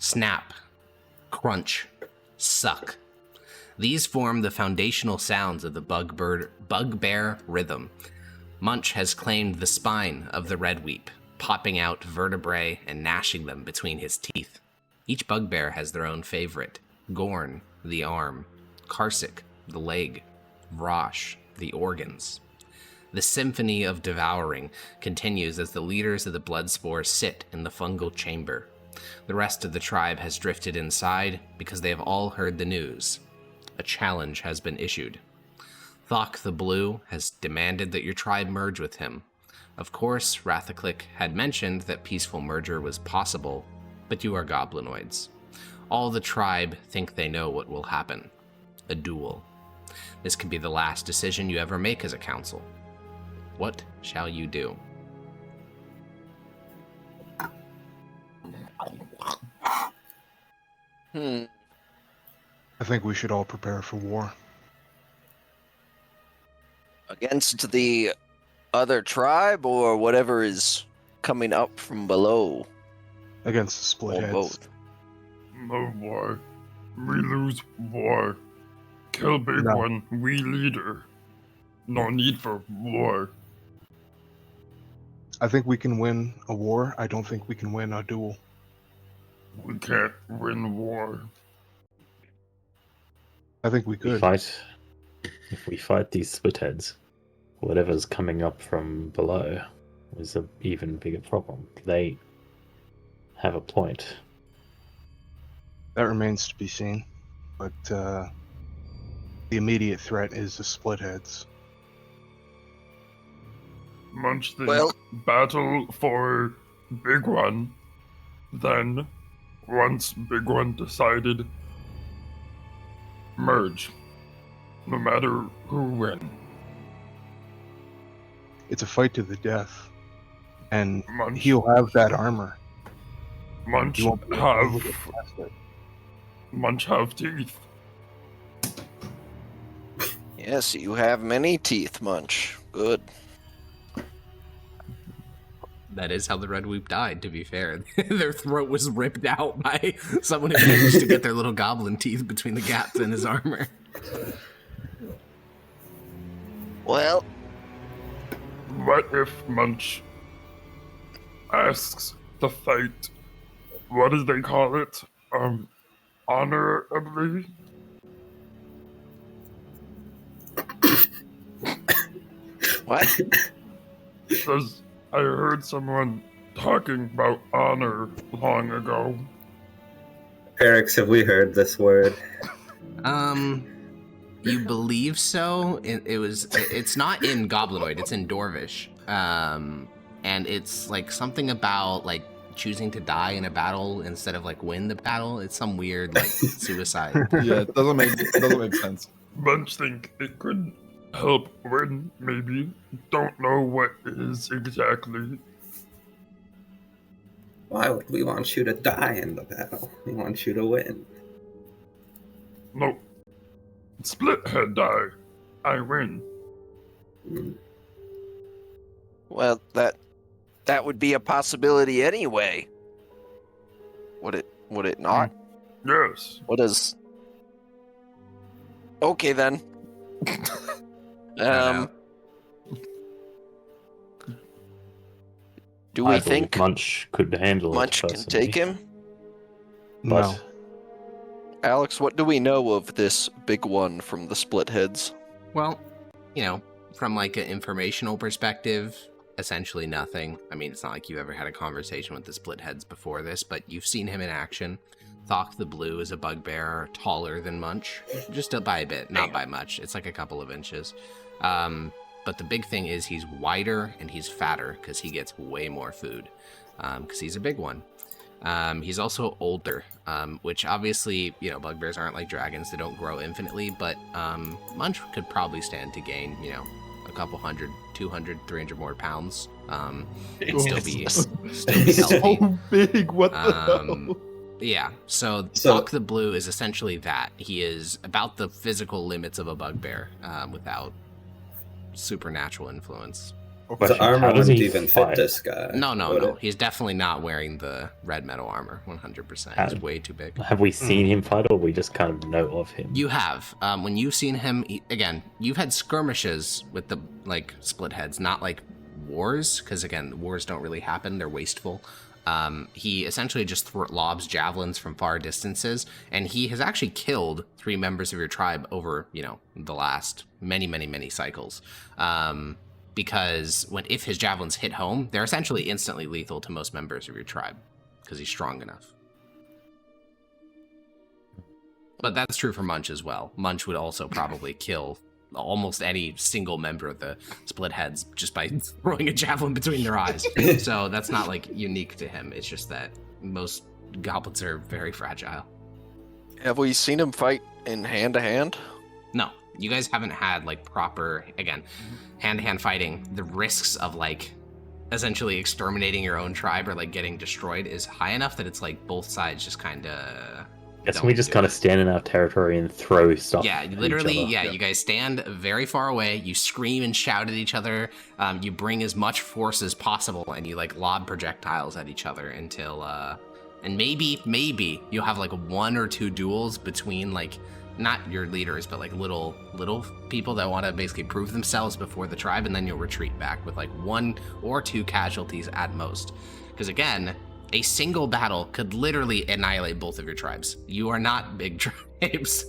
snap, crunch, suck. These form the foundational sounds of the bugbear rhythm. Munch has claimed the spine of the red weep, popping out vertebrae and gnashing them between his teeth. Each bugbear has their own favorite. Gorn, the arm. Karsik, the leg. Vrosh, the organs. The symphony of devouring continues as the leaders of the bloodspore sit in the fungal chamber. The rest of the tribe has drifted inside because they have all heard the news. A challenge has been issued. Thok the Blue has demanded that your tribe merge with him. Of course, Rathaclick had mentioned that peaceful merger was possible, but you are goblinoids. All the tribe think they know what will happen. A duel. This could be the last decision you ever make as a council. What shall you do? I think we should all prepare for war. Against the other tribe or whatever is coming up from below? Against the Splitheads. Or both? No war. We lose war. Kill big one, we leader. No need for war. I think we can win a war. I don't think we can win a duel. We can't win war. I think we could. If we fight these Splitheads, whatever's coming up from below is an even bigger problem. They have a point. That remains to be seen. But the immediate threat is the Splitheads. Munch the battle for Big One. Then, once Big One decided, merge. No matter who wins. It's a fight to the death. And he'll have that armor. Munch have teeth. Yes, you have many teeth, Munch. Good. That is how the Red Weep died, to be fair. Their throat was ripped out by someone who managed to get their little goblin teeth between the gaps in his armor. Well, what if Munch asks to fight, what do they call it? Honorably? What? Because I heard someone talking about honor long ago. Eric, have we heard this word? You believe so? It's not in Goblinoid, it's in Dwarvish. And it's like something about like choosing to die in a battle instead of like win the battle. It's some weird like suicide. Yeah, it doesn't make sense. Munch think it could help win, maybe. Don't know what it is exactly. Why would we want you to die in the battle? We want you to win. No. Splithead die. I win. Well, that would be a possibility anyway. Would it not? Yes. What is... Okay then. Do we think Munch could handle Munch it? Munch can take him? No. Alex, what do we know of this big one from the Splitheads? Well, from like an informational perspective, essentially nothing. I mean, it's not like you ever had a conversation with the Splitheads before this, but you've seen him in action. Thok the Blue is a bugbear taller than Munch, just by a bit, not by much. It's like a couple of inches. But the big thing is he's wider and he's fatter because he gets way more food because he's a big one. He's also older, which obviously, bugbears aren't like dragons. They don't grow infinitely, but Munch could probably stand to gain, a couple 100, 200, 300 more pounds and still be healthy. So big, what the hell? Yeah, so Thok the Blue is essentially that. He is about the physical limits of a bugbear without supernatural influence. The armor how does wouldn't he even fight? fit this guy. No, no, would no. it? He's definitely not wearing the red metal armor. 100%. He's way too big. Have we seen him fight, or we just kind of know of him? You have. When you've seen him, again, you've had skirmishes with the split heads, not like wars, because again, wars don't really happen. They're wasteful. He essentially just lobs javelins from far distances, and he has actually killed 3 members of your tribe over, the last many cycles. Because if his javelins hit home, they're essentially instantly lethal to most members of your tribe, because he's strong enough. But that's true for Munch as well. Munch would also probably kill almost any single member of the split heads just by throwing a javelin between their eyes. So that's not unique to him. It's just that most goblins are very fragile. Have we seen him fight in hand to hand? No, you guys haven't had proper, again, hand-to-hand fighting. The risks of essentially exterminating your own tribe or getting destroyed is high enough that it's both sides just kind of. Guess we just kind of stand in our territory and throw stuff. Yeah, literally. Yeah, you guys stand very far away. You scream and shout at each other. You bring as much force as possible, and you lob projectiles at each other until, and maybe you'll have 1 or 2 duels between not your leaders, but little people that want to basically prove themselves before the tribe, and then you'll retreat back with 1 or 2 casualties at most. Because again, a single battle could literally annihilate both of your tribes. You are not big tribes.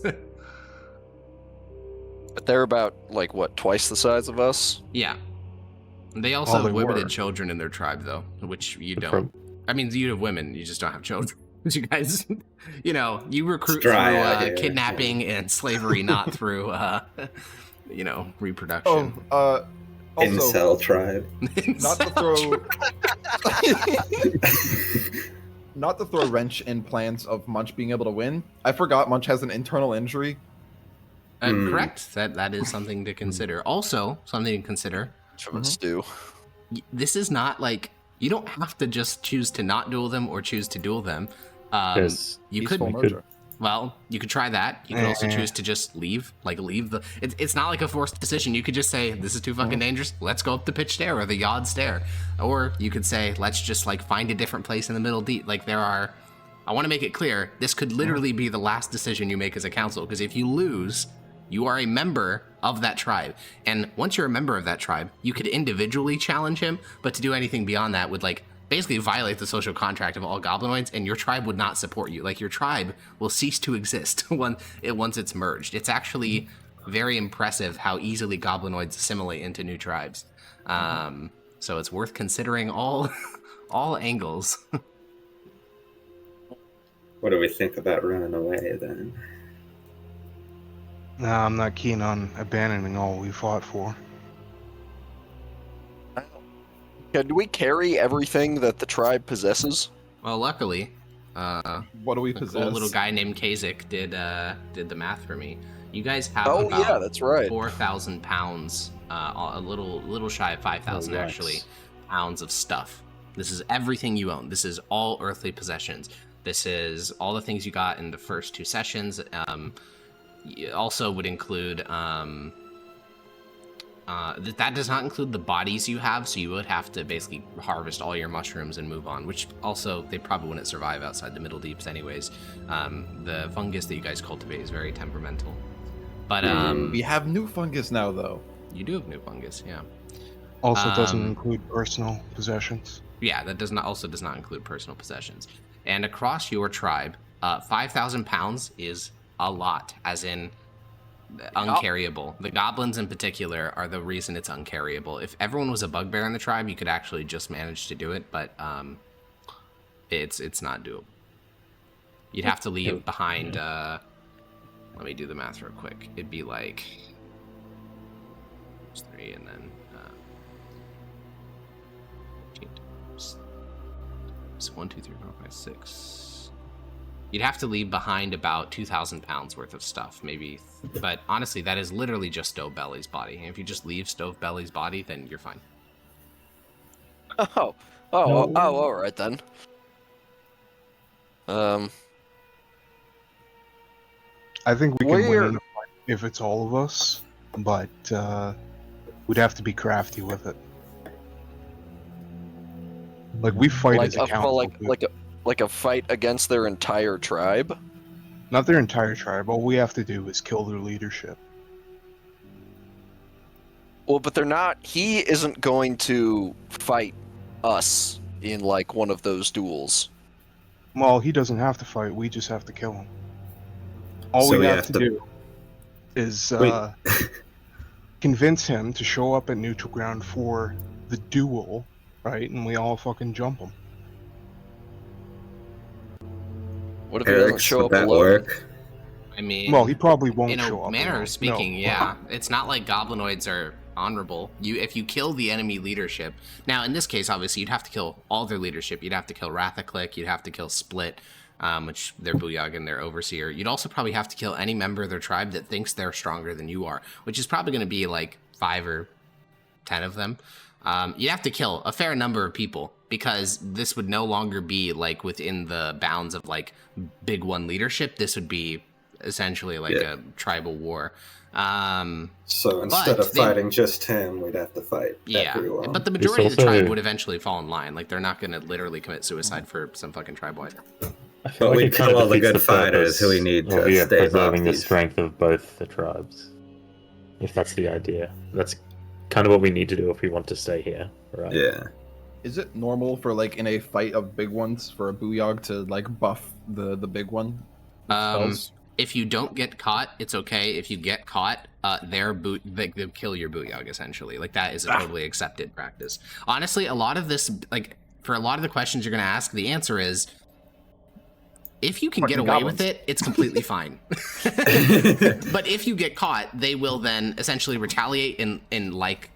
But they're about, twice the size of us? Yeah. They also Oh, have they women were. and children in their tribe, though, which you The don't. I mean, you have women, you just don't have children. You guys, you recruit Dry through here. kidnapping and slavery, not through, reproduction. Also, Incel tribe. not to throw a wrench in plans of Munch being able to win. I forgot Munch has an internal injury. Correct. That is something to consider. Also, something to consider. Which of us do? This is not you don't have to just choose to not duel them or choose to duel them. Because You could, Peaceful merger. well, you could try that. You could also choose to just leave, leave the. It's not a forced decision. You could just say, "This is too fucking dangerous. Let's go up the pitch stair or the yod stair," or you could say, "Let's just find a different place in the middle deep." There are. I want to make it clear. This could literally be the last decision you make as a council, because if you lose, you are a member of that tribe, and once you're a member of that tribe, you could individually challenge him. But to do anything beyond that would basically violate the social contract of all goblinoids, and your tribe would not support you. Your tribe will cease to exist once it's merged. It's actually very impressive how easily goblinoids assimilate into new tribes. So it's worth considering all angles. What do we think about running away then? No, I'm not keen on abandoning all we fought for. Can we carry everything that the tribe possesses? Well, luckily, What do we a possess? cool little guy named Kazik did the math for me. You guys have Oh, about yeah, that's right. 4,000 pounds, a little shy of 5,000 Oh, yikes. actually, pounds of stuff. This is everything you own. This is all earthly possessions. This is all the things you got in the first 2 sessions. It also would include that does not include the bodies you have, so you would have to basically harvest all your mushrooms and move on, which also they probably wouldn't survive outside the Middle Deeps anyways. The fungus that you guys cultivate is very temperamental. But We have new fungus now, though. you do have new fungus, yeah. Also doesn't Um, include personal possessions. Yeah, that does not include personal possessions. And across your tribe, 5,000 pounds is a lot, as in uncarryable. The goblins in particular are the reason it's uncarryable. If everyone was a bugbear in the tribe, you could actually just manage to do it, but it's not doable. You'd have to leave behind. Let me do the math real quick. It'd be 3 and then 15 times. So 1, 2, 3, 4, 5, 6. You'd have to leave behind about 2,000 pounds worth of stuff, maybe. But honestly, that is literally just Stove Belly's body. And if you just leave Stove Belly's body, then you're fine. Oh, all right then. I think we can Where- win in a fight if it's all of us, but we'd have to be crafty with it. Like we fight like as a a council. like a fight against their entire tribe. Not their entire tribe. All we have to do is kill their leadership. Well, but they're not. He isn't going to fight us in like one of those duels. Well, he doesn't have to fight. We just have to kill him. All So we have to do is convince him to show up at neutral ground for the duel, right? And we all fucking jump him. What if he doesn't Eric, show would up that alone? work? I mean, Well, he probably won't in show a up. manner alone. of speaking, No. yeah. It's not like goblinoids are honorable. If you kill the enemy leadership, now in this case, obviously, you'd have to kill all their leadership. You'd have to kill Rathaclick. You'd have to kill Split, which they're Booyog and their overseer. You'd also probably have to kill any member of their tribe that thinks they're stronger than you are, which is probably going to be like 5 or 10 of them. You'd have to kill a fair number of people because this would no longer be like within the bounds of like big one leadership. This would be essentially like a tribal war. So instead of fighting just him, we'd have to fight everyone. But the majority of the tribe would eventually fall in line. Like they're not going to literally commit suicide for some fucking tribe wide. But we kill all the good fighters who we need to stave off preserving the these. strength of both the tribes. If that's the idea, that's kind of what we need to do if we want to stay here, right? Yeah. Is it normal for like in a fight of big ones for a Booyog to like buff the big one? Spells? If you don't get caught, it's okay. If you get caught, they'll kill your Booyog, essentially. Like, that is a totally accepted practice. Honestly, a lot of this, like, for a lot of the questions you're going to ask, the answer is, if you can get away with it, it's completely fine. But if you get caught, they will then essentially retaliate in like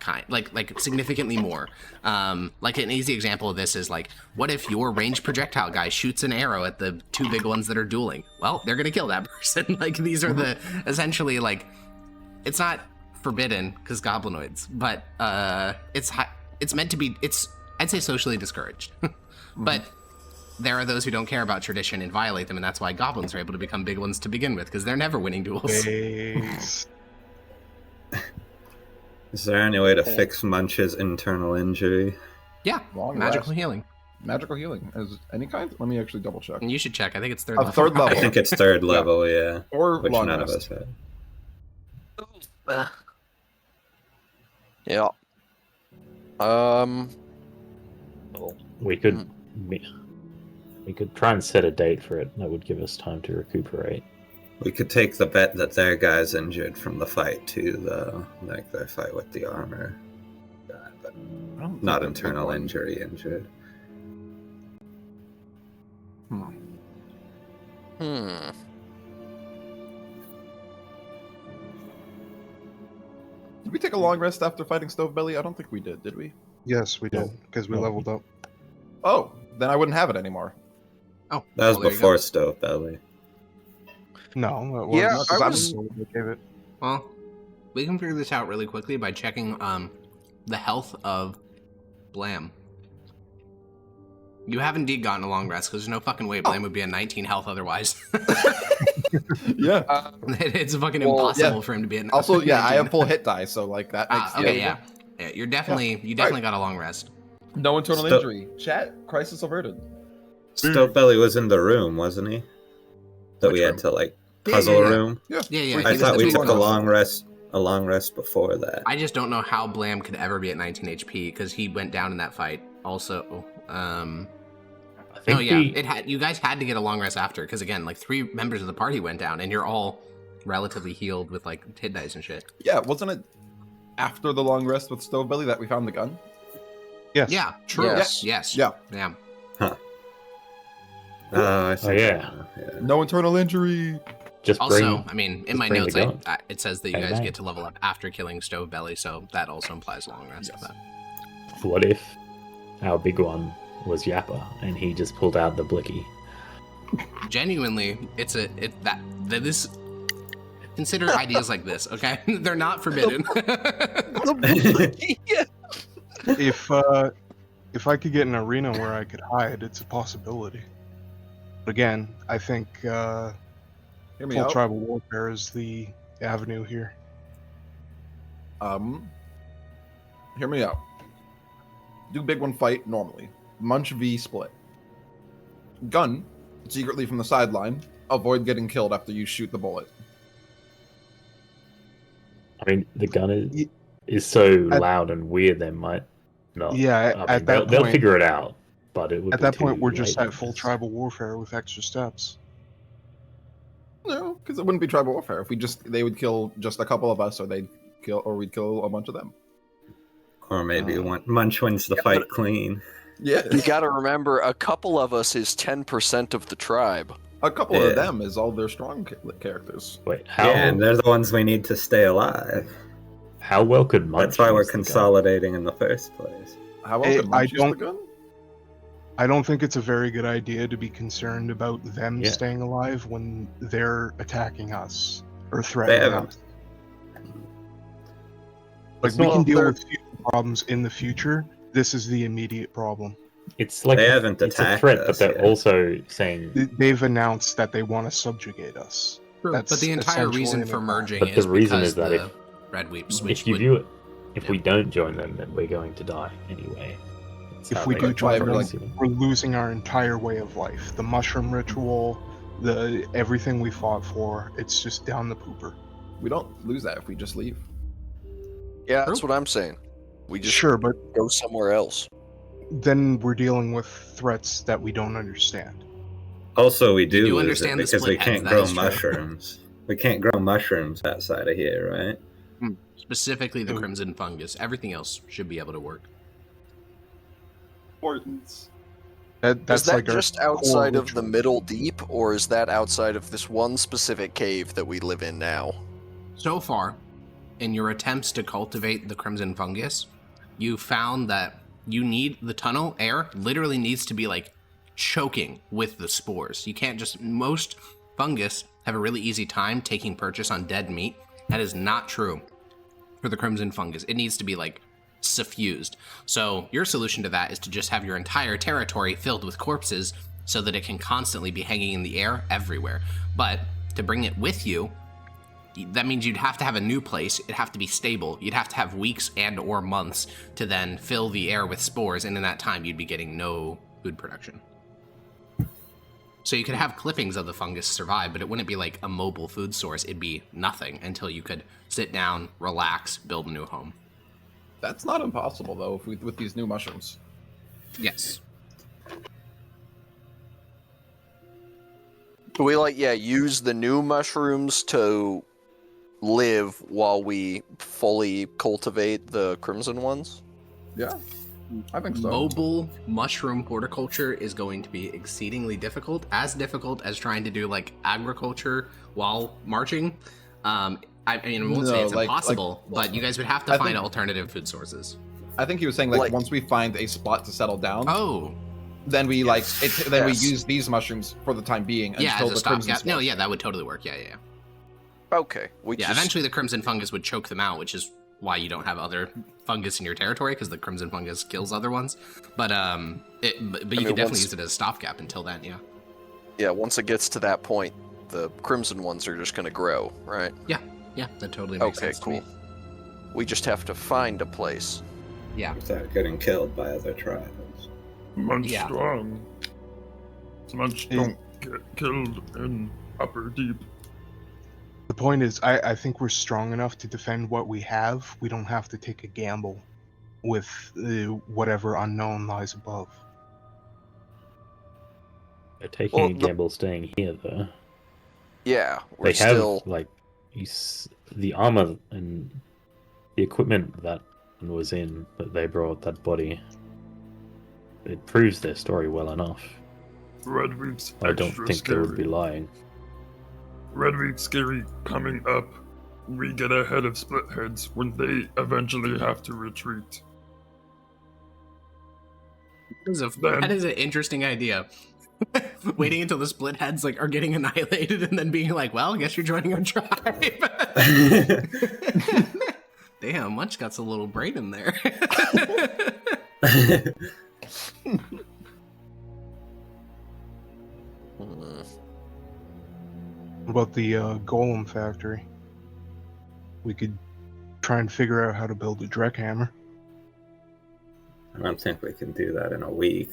significantly more. Like an easy example of this is like, what if your ranged projectile guy shoots an arrow at the 2 big ones that are dueling? Well, they're gonna kill that person. Like these are the essentially like, it's not forbidden because goblinoids, but it's meant to be. I'd say socially discouraged, but. There are those who don't care about tradition and violate them, and that's why goblins are able to become big ones to begin with, because they're never winning duels. Is there any way to fix Munch's internal injury? Yeah, magical healing. Magical healing as any kind? Let me actually double check. And you should check. I think it's third level. Third level. I think it's 3rd level, yeah. Or which long none rest. of us had. Yeah. We could try and set a date for it. That would give us time to recuperate. We could take the bet that their guy's injured from the fight too, though. Like their fight with the armor. But not internal injury injured. Did we take a long rest after fighting Stovebelly? I don't think we did we? Yes, we did, because we leveled up. Oh, then I wouldn't have it anymore. Oh, That was well, there you before go. Stovebelly. No, that Yeah, wasn't. I was- Gave it. Well, we can figure this out really quickly by checking the health of Blam. You have indeed gotten a long rest, because there's no fucking way Blam would be at 19 health otherwise. Yeah. It's fucking impossible for him to be at Also, 19. I have full hit die, so like that makes Okay, yeah. You definitely got a long rest. No internal injury. Chat, crisis averted. Stovebelly was in the room, wasn't he? That Which we had room? to like puzzle Yeah. room. Yeah. I he thought was we the took big a one. long rest before that. I just don't know how Blam could ever be at 19 HP because he went down in that fight. Also, I think you guys had to get a long rest after because again, like 3 members of the party went down, and you're all relatively healed with like hit dice and shit. Yeah, wasn't it after the long rest with Stovebelly that we found the gun? Yes. Yeah, true. Yes. Yes. Yeah. Yeah. I see. yeah. No internal injury. Just Also, I mean, in my bring notes, the gun. it says that you Bang, guys bang. get to level up after killing Stovebelly, so that also implies a long rest of that. what if our big one was Yappa and he just pulled out the blicky? Genuinely, this. Consider ideas like this, okay? They're not forbidden. If I could get an arena where I could hide, it's a possibility. But again, I think Hear me full out. tribal warfare is the avenue here. Hear me out. Do big one fight normally. Munch v Split. Gun, secretly from the sideline, avoid getting killed after you shoot the bullet. I mean, the gun is so loud and weird. They might not. Yeah, I mean, they'll figure it out. But it would at be that point, too we're just late at full for this. tribal warfare with extra steps. No, because it wouldn't be tribal warfare. If they would kill just a couple of us, or we'd kill a bunch of them. Or maybe Munch wins the fight clean. Yeah, You gotta remember, a couple of us is 10% of the tribe. a couple of them is all their strong characters. Wait, how? Yeah, and they're the ones we need to stay alive. How well could Munch? That's why we're use the gun? consolidating in the first place. How well could Munch use the gun? I don't think it's a very good idea to be concerned about them Yeah. staying alive when they're attacking us or They threatening haven't. us. Like, we can deal with future problems in the future. This is the immediate problem. It's like They haven't it's a attacked threat, us but they're yet. also saying. They've announced that they want to subjugate us. But the entire reason for merging But is the reason because is that the Red Weeps, which If you would, view it, if we don't join them, then we're going to die anyway. That's If how we they do join try them, to see them. we're losing our entire way of life. The mushroom ritual, everything we fought for, it's just down the pooper. We don't lose that if we just leave. Yeah, that's what I'm saying. We just Sure, but go somewhere else. then we're dealing with threats that we don't understand. Also, we do do lose it understand the because we Splitheads, can't that grow is true. mushrooms. We can't grow mushrooms outside of here, right? specifically the Crimson Fungus. Everything else should be able to work. Importance. That's Is that like our just core outside of the ritual. Middle Deep, or is that outside of this one specific cave that we live in now? So far, in your attempts to cultivate the Crimson Fungus, you found that you need the tunnel air literally needs to be like choking with the spores. You can't just, most fungus have a really easy time taking purchase on dead meat. That is not true for the Crimson Fungus. It needs to be like suffused. So your solution to that is to just have your entire territory filled with corpses so that it can constantly be hanging in the air everywhere. But to bring it with you, that means you'd have to have a new place. It'd have to be stable. You'd have to have weeks and or months to then fill the air with spores, and in that time you'd be getting no food production. So you could have clippings of the fungus survive, but it wouldn't be like a mobile food source. It'd be nothing until you could sit down, relax, build a new home. That's not impossible though, with these new mushrooms. Yes. Do we use the new mushrooms to live while we fully cultivate the crimson ones? Yeah, I think so. Mobile mushroom horticulture is going to be exceedingly difficult, as difficult as trying to do like agriculture while marching. I mean, I won't say it's impossible, but you guys would have to find alternative food sources. I think he was saying once we find a spot to settle down, then we we use these mushrooms for the time being until as a the crimson stopgap. No, spawns. yeah, that would totally work. Yeah. Okay. Eventually the crimson fungus would choke them out, which is why you don't have other fungus in your territory, because the crimson fungus kills other ones. But you could definitely use it as a stopgap until then. Yeah. Yeah. Once it gets to that point, the crimson ones are just going to grow, right? Yeah, that totally makes sense to me. We just have to find a place. Yeah. Without getting killed by other tribes. Munch Yeah. strong. Munch don't get killed in Upper Deep. The point is, I think we're strong enough to defend what we have. We don't have to take a gamble with whatever unknown lies above. They're taking a gamble staying here, though. Yeah, They have the armor and the equipment that was in that they brought that body. It proves their story well enough. Red Weep's I don't extra think scary. they would be lying. Red Weep's scary coming up. We get ahead of Splitheads when they eventually have to retreat. That is an interesting idea. Waiting until the Splitheads are getting annihilated and then being like, well, I guess you're joining our tribe. Damn, Munch got a little brain in there. What about the golem factory? We could try and figure out how to build a Dreck hammer. I don't think we can do that in a week.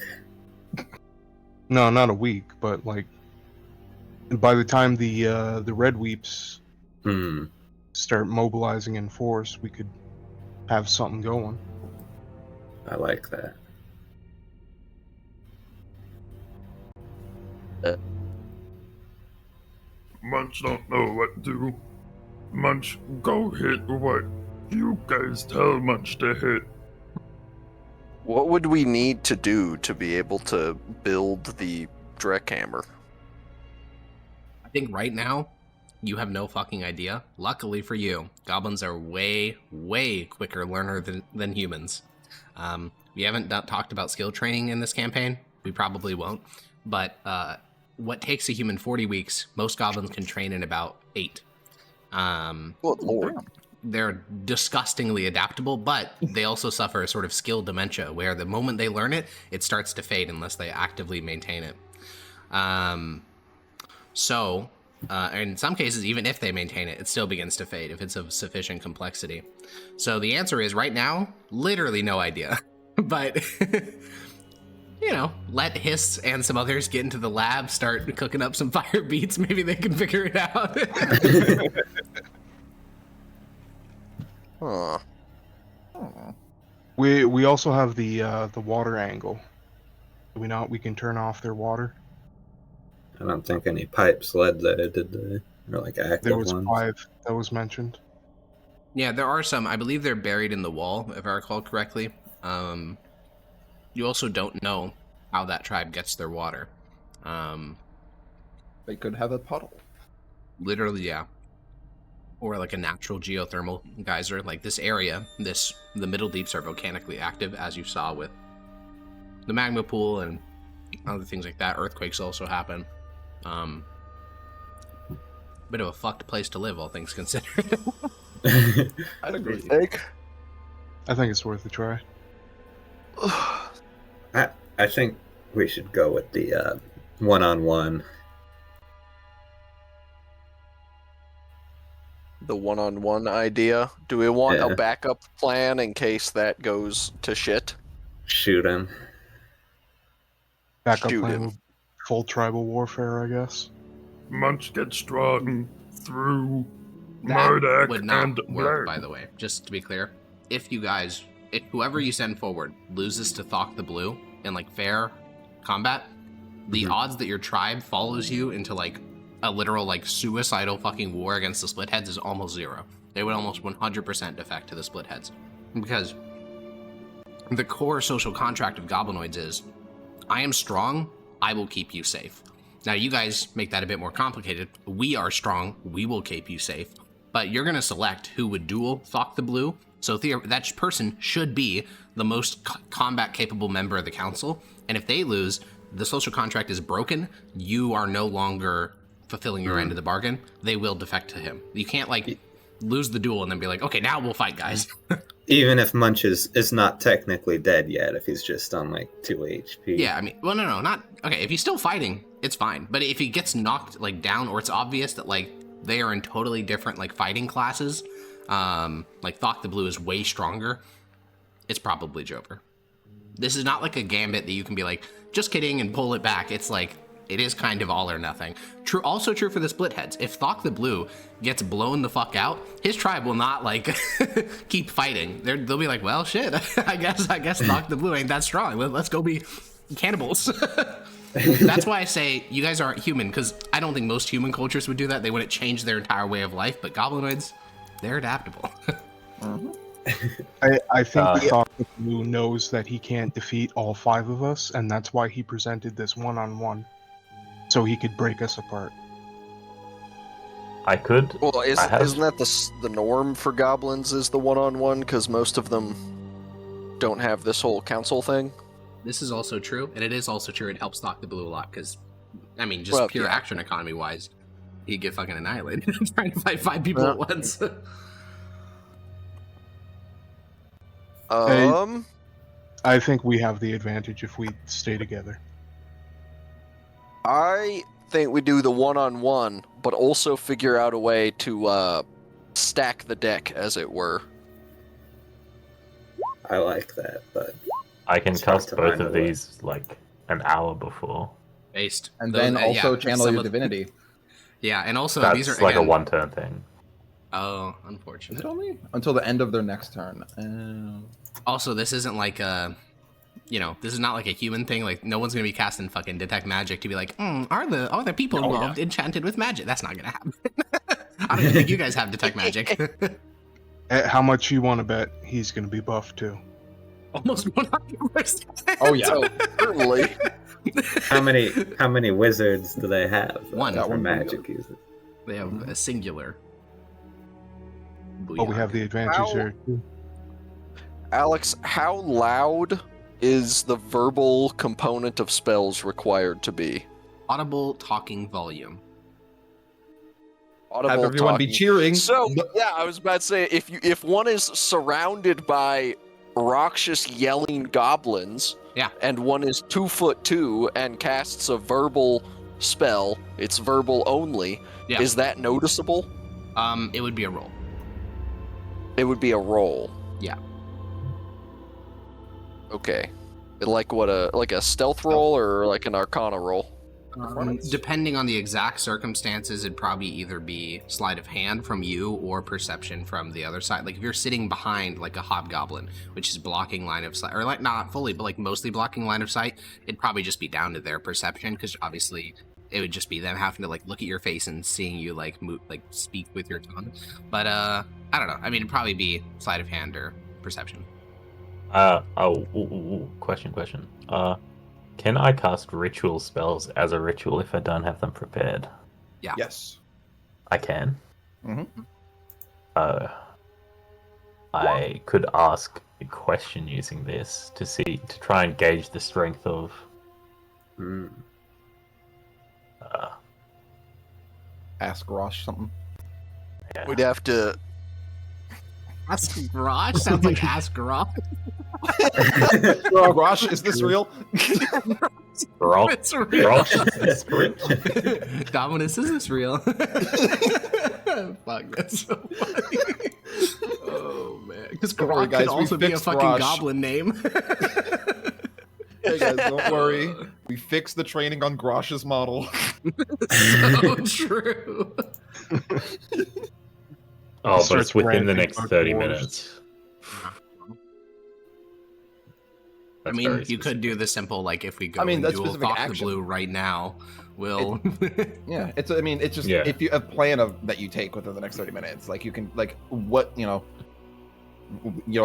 No, not a week, but like by the time the red weeps start mobilizing in force, we could have something going. I like that. Munch don't know what to do. Munch, go hit what you guys tell Munch to hit. What would we need to do to be able to build the Dreckhammer? I think right now, you have no fucking idea. Luckily for you, goblins are way, way quicker learner than humans. We haven't talked about skill training in this campaign. We probably won't. But what takes a human 40 weeks, most goblins can train in about 8. Good lord. They're disgustingly adaptable, but they also suffer a sort of skill dementia, where the moment they learn it, it starts to fade unless they actively maintain it. So, in some cases, even if they maintain it, it still begins to fade if it's of sufficient complexity. So the answer is, right now, literally no idea. But, you know, let Hiss and some others get into the lab, start cooking up some fire beats, maybe they can figure it out. Huh. We also have the water angle. Do we not? We can turn off their water. I don't think any pipes led there, did they? Or like active There was ones? 5 that was mentioned. Yeah, there are some. I believe they're buried in the wall, if I recall correctly. You also don't know how that tribe gets their water. They could have a puddle. Literally, yeah. Or like a natural geothermal geyser. Like this area, the middle deeps are volcanically active, as you saw with the magma pool and other things like that. Earthquakes also happen. Bit of a fucked place to live, all things considered. I'd agree. I think it's worth a try. I think we should go with the one-on-one. The one-on-one idea. Do we want Yeah. a backup plan in case that goes to shit? Shoot him. Backup Shoot plan him. with full tribal warfare, I guess. Munch gets drawn through That Murdoch would not and work, Black. by the way. Just to be clear, if whoever you send forward loses to Thok the Blue in like fair combat, the odds that your tribe follows you into like a literal like suicidal fucking war against the Splitheads is almost 0. They would almost 100% defect to the Splitheads, because the core social contract of goblinoids is, I am strong, I will keep you safe. Now you guys make that a bit more complicated. We are strong, we will keep you safe. But you're going to select who would duel Thok the Blue. So that person should be the most combat capable member of the council. And if they lose, the social contract is broken. You are no longer fulfilling your end of the bargain. They will defect to him. You can't like lose the duel and then be like, okay, now we'll fight, guys. Even if Munch is not technically dead yet, if he's just on like 2 HP. Yeah, I mean, well, no, not okay. If he's still fighting, it's fine. But if he gets knocked like down, or it's obvious that like they are in totally different like fighting classes, like Thok the Blue is way stronger, it's probably Joker. This is not like a gambit that you can be like, just kidding, and pull it back. It's like, it is kind of all or nothing. True, also true for the Splitheads. If Thok the Blue gets blown the fuck out, his tribe will not like keep fighting. They'll be like, well, shit. I guess Thok the Blue ain't that strong. Let's go be cannibals. That's why I say you guys aren't human, because I don't think most human cultures would do that. They wouldn't change their entire way of life. But goblinoids, they're adaptable. I think Thok the Blue knows that he can't defeat all 5 of us, and that's why he presented this one-on-one, so he could break us apart. I could. Well, isn't that the norm for goblins, is the one-on-one? Because most of them don't have this whole council thing. This is also true, and it is also true. It helps Thok the Blue a lot, because, I mean, just pure action economy-wise, he'd get fucking annihilated trying to fight 5 people at once. I think we have the advantage if we stay together. I think we do the one-on-one, but also figure out a way to stack the deck, as it were. I like that, but I can cast both of these like an hour before. Based. And then also channel your divinity. Yeah, and also that's these are like again, a one-turn thing. Oh, unfortunate. Is it only until the end of their next turn? Also, this isn't like a, this is not like a human thing. Like, no one's gonna be casting fucking detect magic to be like, are the people involved enchanted with magic? That's not gonna happen. I don't even think you guys have detect magic. How much you want to bet he's going to be buffed too? Almost 100%. Oh yeah, certainly. How many wizards do they have? One. For magic users. They have a singular. Oh, we have the advantage there too. Alex, how loud is the verbal component of spells required to be? Audible talking volume. Audible have everyone talking. be cheering. So yeah, I was about to say if one is surrounded by Rakshas yelling goblins, and one is 2'2" and casts a verbal spell, it's verbal only. Yeah. Is that noticeable? It would be a roll. It would be a roll. Yeah. Okay. Like what a stealth roll or like an arcana roll? Depending on the exact circumstances, it'd probably either be sleight of hand from you or perception from the other side. Like if you're sitting behind like a hobgoblin, which is blocking line of sight, or like not fully, but like mostly blocking line of sight, it'd probably just be down to their perception, because obviously it would just be them having to like look at your face and seeing you like move, like speak with your tongue. But I don't know. I mean, it'd probably be sleight of hand or perception. Question. Can I cast ritual spells as a ritual if I don't have them prepared? Yeah. Yes. I can. Mm-hmm. I could ask a question using this to try and gauge the strength of. Ask Rosh something. Yeah. We'd have to. Ask Garage sounds like Ask Garage. Rosh, is this real? It's real. Rosh, is this real? Dominus, is this real? Fuck, that's so funny. Oh man, because Garage could also be a fucking goblin name. Hey guys, don't worry. We fixed the training on Grosh's model. So true. Oh, but it's within the next 30 minutes. I mean, you could do the simple, like, if we go that's duel specific Thought action. the Blue right now, we'll... Yeah, it's just, if you have a plan that you take within the next 30 minutes, like, you can, like,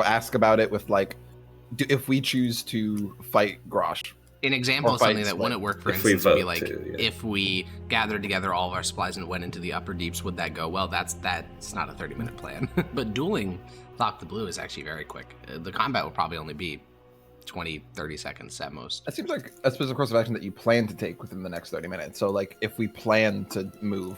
ask about it with, like, if we choose to fight Grosh. An example of something that wouldn't work, for instance, would be like, if we gathered together all of our supplies and went into the upper deeps, would that go well? That's not a 30-minute plan. But dueling Thought the Blue is actually very quick. The combat will probably only be 20-30 seconds at most. That seems like a specific course of action that you plan to take within the next 30 minutes. So, like, if we plan to move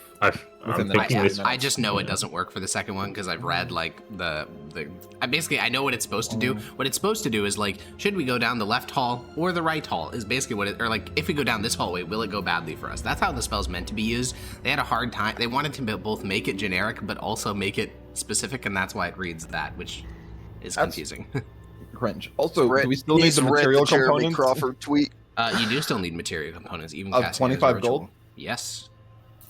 within the next 30 minutes. I just know it doesn't work for the second one because I've read, like, I know what it's supposed to do. What it's supposed to do is, like, should we go down the left hall or the right hall is basically what it, or, like, if we go down this hallway, will it go badly for us? That's how the spell's meant to be used. They had a hard time. They wanted to both make it generic but also make it specific, and that's why it reads that, which is confusing. Cringe. Also, do we still need the material components? Crawford tweet. You do still need material components, even of casting 25 as a gold. ritual. Yes.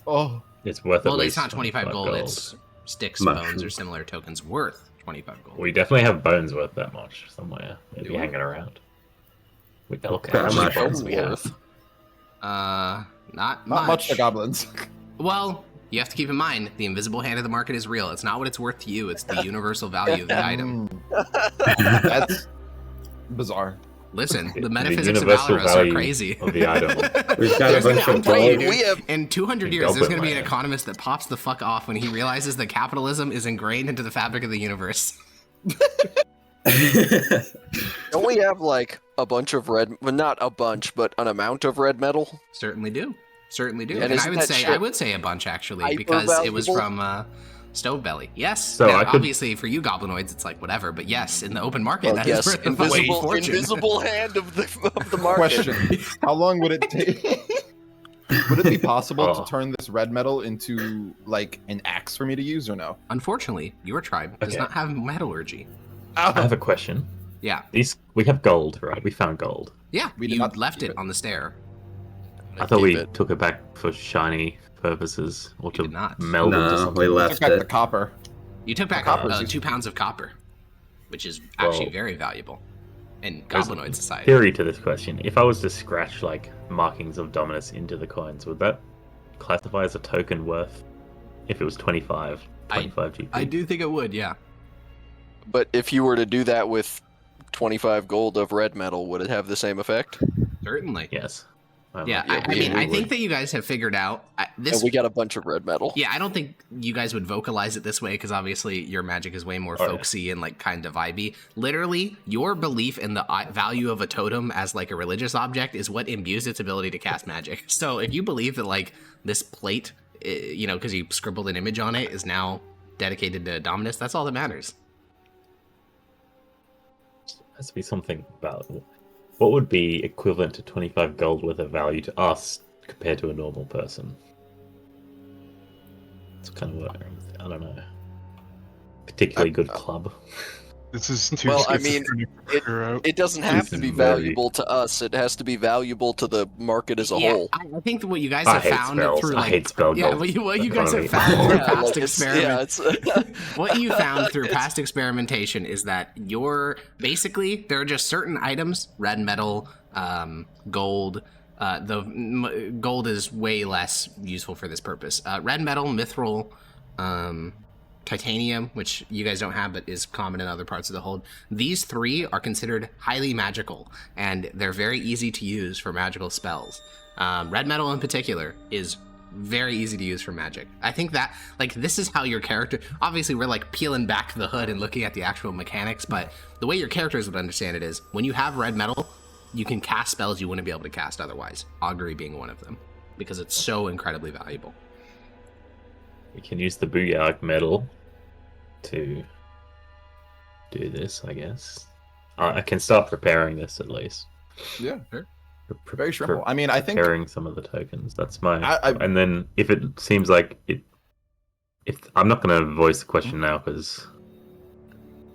Oh, it's worth. Well, it's not 25 gold. It's sticks, bones, or similar tokens worth 25 gold. We definitely have bones worth that much somewhere. Maybe hanging around. We look How at much bones we have. Not much for goblins. Well, you have to keep in mind the invisible hand of the market is real. It's not what it's worth to you. It's the universal value of the item. That's bizarre. Listen, the metaphysics of Valorous are crazy. Of the item. We've got a bunch of gold. In 200 years, there's going to be an economist that pops the fuck off when he realizes that capitalism is ingrained into the fabric of the universe. Don't we have like a bunch of not a bunch, but an amount of red metal? Certainly do. And And I would say a bunch actually, because it was from Stovebelly. Yes. So now, obviously for you goblinoids it's like whatever, but yes, in the open market that is worth a fucking fortune. Invisible hand of the market. Question: how long would it take? Would it be possible to turn this red metal into like an axe for me to use, or no? Unfortunately, your tribe does not have metallurgy. I have a question. Yeah. We have gold, right? We found gold. Yeah, you left it on the stair. I thought we took it back for shiny purposes, or to meld it to something. We left took back the copper. You took back 2 pounds of copper, which is actually very valuable in Goblinoid society. Theory to this question: if I was to scratch like markings of Dominus into the coins, would that classify as a token worth? If it was 25 GP? I do think it would, yeah. But if you were to do that with 25 gold of red metal, would it have the same effect? Certainly. Yes. I think that you guys have figured out this. And we got a bunch of red metal. Yeah, I don't think you guys would vocalize it this way because obviously your magic is way more folksy and like kind of vibey. Literally, your belief in the value of a totem as like a religious object is what imbues its ability to cast magic. So if you believe that like this plate, because you scribbled an image on it, is now dedicated to Dominus, that's all that matters. Has to be something valuable. What would be equivalent to 25 gold worth of value to us compared to a normal person? It's kind of what I don't know. Particularly good club. This is too. Well, I mean, it doesn't have to be valuable to us. It has to be valuable to the market as a whole. I think what you guys have found through like what you guys have found through past experiments. What you found through past experimentation is that there are just certain items, red metal, gold. The gold is way less useful for this purpose. Red metal, mithril, titanium, which you guys don't have but is common in other parts of the hold. These 3 are considered highly magical, and they're very easy to use for magical spells. Red metal in particular is very easy to use for magic. I think that, like, this is how your character... Obviously, we're, like, peeling back the hood and looking at the actual mechanics, but the way your characters would understand it is, when you have red metal, you can cast spells you wouldn't be able to cast otherwise. Augury being one of them, because it's so incredibly valuable. We can use the Booyark metal to do this, I guess. I can start preparing this at least. Yeah, very simple. I mean, I think preparing some of the tokens. That's my. And then if it seems like it, if I'm not going to voice the question now because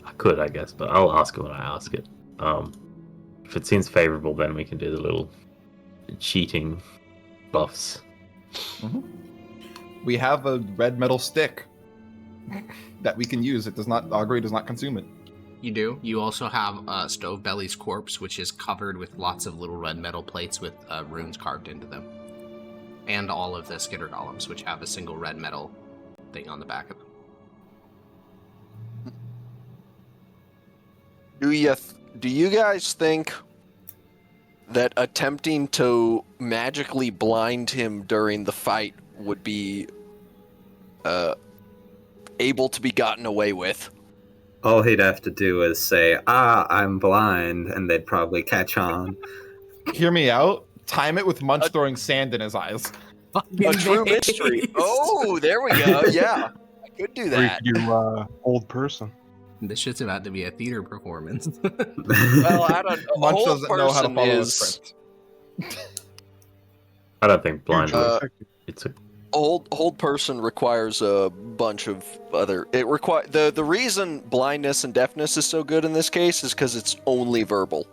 I could, I guess, but I'll ask it when I ask it. If it seems favorable, then we can do the little cheating buffs. Mm-hmm. We have a red metal stick that we can use. Augury does not consume it. You do. You also have Stovebelly's corpse, which is covered with lots of little red metal plates with runes carved into them. And all of the Skitter Golems, which have a single red metal thing on the back of them. Do you guys think that attempting to magically blind him during the fight would be able to be gotten away with? All he'd have to do is say, I'm blind, and they'd probably catch on. Hear me out. Time it with Munch throwing sand in his eyes. A true mystery. Oh, there we go. Yeah, I could do that. Or you could do old person. This shit's about to be a theater performance. Well, I don't know. Munch doesn't know how to follow a script. I don't think blind. It's a hold person requires a bunch of other. The reason blindness and deafness is so good in this case is because it's only verbal.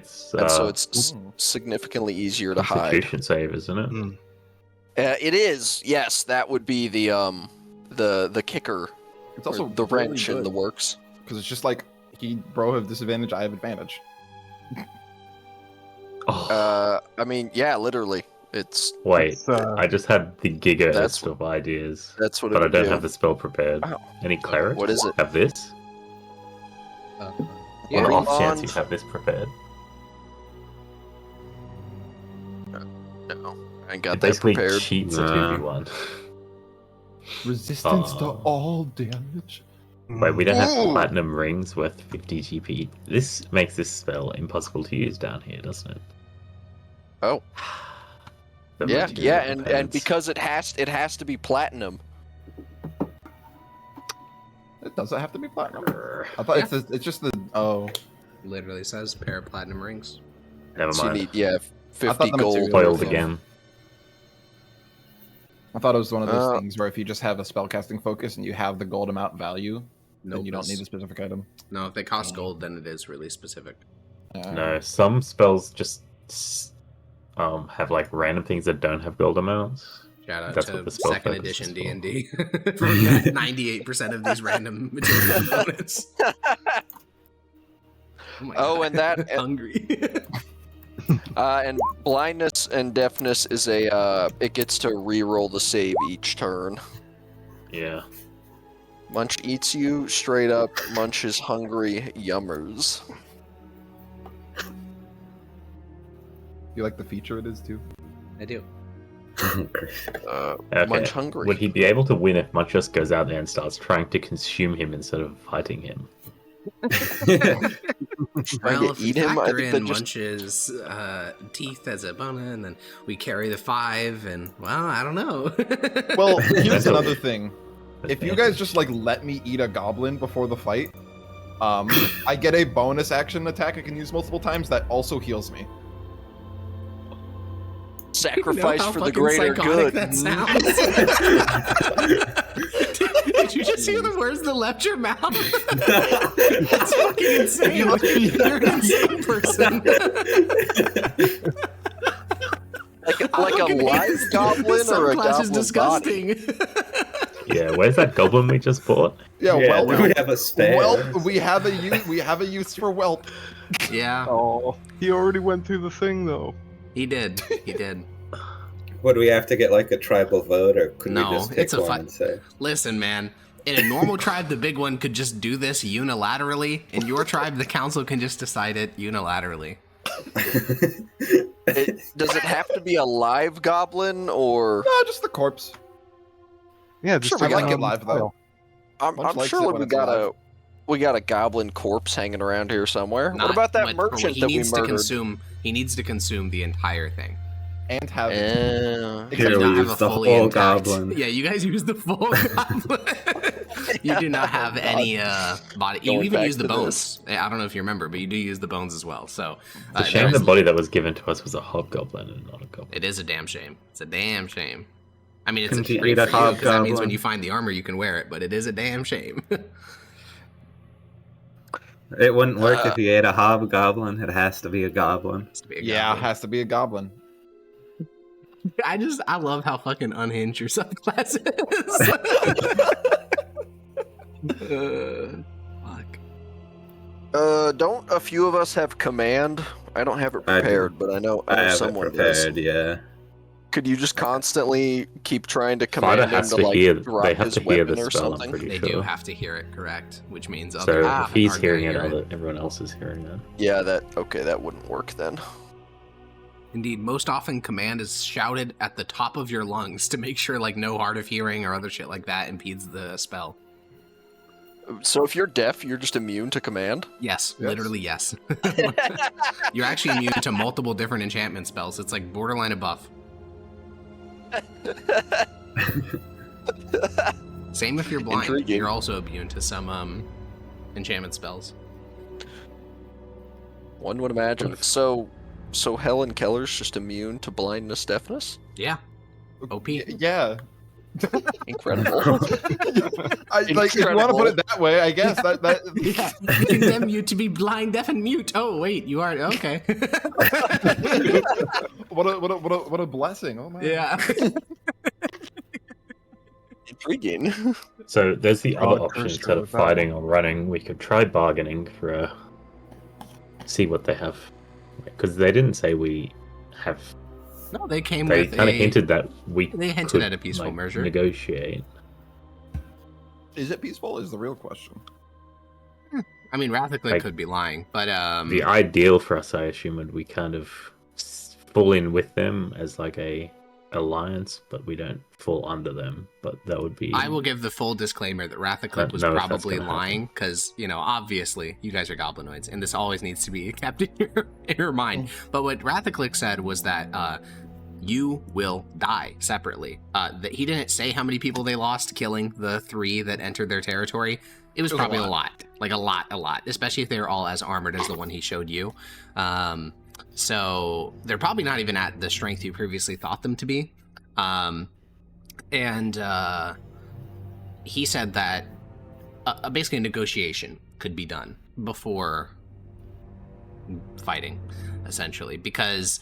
So it's significantly easier to hide. Constitution save, isn't it? It is. Yes, that would be the kicker. It's also the wrench in the works. Because it's just like bro have disadvantage, I have advantage. I mean, yeah, literally. I just had the gigaest of ideas. That's what. But I don't have the spell prepared. Wow. Any cleric? What is it? Have this? Yeah. On the off chance you have this prepared. No, I ain't got that prepared. It cheats a 2v1. Resistance to all damage. Wait, we don't have platinum rings worth 50 GP. This makes this spell impossible to use down here, doesn't it? Oh. Yeah, and because it has to be platinum. It doesn't have to be platinum. I thought it's just the Literally says pair of platinum rings. Never mind. You need 50 gold. Foiled again. I thought it was one of those things where if you just have a spellcasting focus and you have the gold amount value, then you don't need a specific item. No, if they cost gold, then it is really specific. No, some spells just have like random things that don't have gold amounts. Shout out That's to what the spell 2nd edition focuses for. D&D. 98% of these random material components. Oh, and that hungry. And blindness and deafness is a it gets to re-roll the save each turn. Yeah. Munch eats you straight up. Munch is hungry. Yummers. You like the feature it is too? I do. Okay. Munch hungry. Would he be able to win if Munch just goes out there and starts trying to consume him instead of fighting him? Well, if we factor in Munch's teeth as a bonus, and then we carry the 5, and well, I don't know. Well, here's another thing. If you guys just like let me eat a goblin before the fight, I get a bonus action attack I can use multiple times that also heals me. Sacrifice for the greater good. That sounds. Did you just hear the words that left your mouth? That's fucking insane. You're an insane person. like a live goblin or a goblin is disgusting. Yeah, where's that goblin we just bought? Yeah, Whelp. We have a spare. Whelp. We have a use for Whelp. Yeah. Oh, he already went through the thing though. He did. He did. Would we have to get like a tribal vote, or could No, we just pick it's a one and say? Listen, man. In a normal tribe, the big one could just do this unilaterally. In your tribe, the council can just decide it unilaterally. Does it have to be a live goblin or? No, just the corpse. Yeah, just I like it live though. I'm sure we got a goblin corpse hanging around here somewhere. What about that merchant that we murdered? He needs to consume the entire thing. And have Here we use the whole goblin. Yeah, you guys use the full goblin. You do not have any body. You even use the bones. I don't know if you remember, but you do use the bones as well. So the shame the body that was given to us was a hobgoblin and not a goblin. It is a damn shame. It's a damn shame. I mean, it's Couldn't a you great eat for a you because that hobgoblin? means when you find the armor, you can wear it. But it is a damn shame. It wouldn't work if you ate a hobgoblin. It has to be a goblin. Yeah, it has to be a goblin. I love how fucking unhinged your subclass is. Fuck. Don't a few of us have command? I don't have it prepared, but I know someone prepared, does. Yeah. Could you just constantly keep trying to command him to like drop his weapon or something? They do have to hear it, correct? Which means if he's hearing it, everyone else is hearing it. Yeah, that wouldn't work then. Indeed, most often command is shouted at the top of your lungs to make sure like no hard of hearing or other shit like that impedes the spell. So if you're deaf, you're just immune to command? Yes. Literally yes. You're actually immune to multiple different enchantment spells. It's like borderline a buff. Same if you're blind. Intriguing. You're also immune to some enchantment spells. One would imagine. So Helen Keller's just immune to blindness, deafness? Yeah. OP. Yeah. Incredible. Like, if you want to put it that way, I guess that yeah. Condemn you to be blind, deaf, and mute. Oh wait, you are okay. what a blessing! Oh my. Yeah. Intriguing. So there's the other option instead of fighting or running. We could try bargaining for see what they have, because they didn't say we have. No, they came they with kind of hinted that They hinted at a peaceful measure. Negotiate. Is it peaceful? Is the real question. I mean, Rathaclick could be lying, but the ideal for us, I assume, would we kind of fall in with them as like a alliance, but we don't fall under them. But that would be. I will give the full disclaimer that Rathaclick was probably lying because, obviously you guys are goblinoids, and this always needs to be kept in your mind. But what Rathaclick said was that you will die separately. That he didn't say how many people they lost killing the 3 that entered their territory. It was probably a lot. Like a lot, especially if they were all as armored as the one he showed you. So they're probably not even at the strength you previously thought them to be. And he said that basically a negotiation could be done before fighting, essentially, because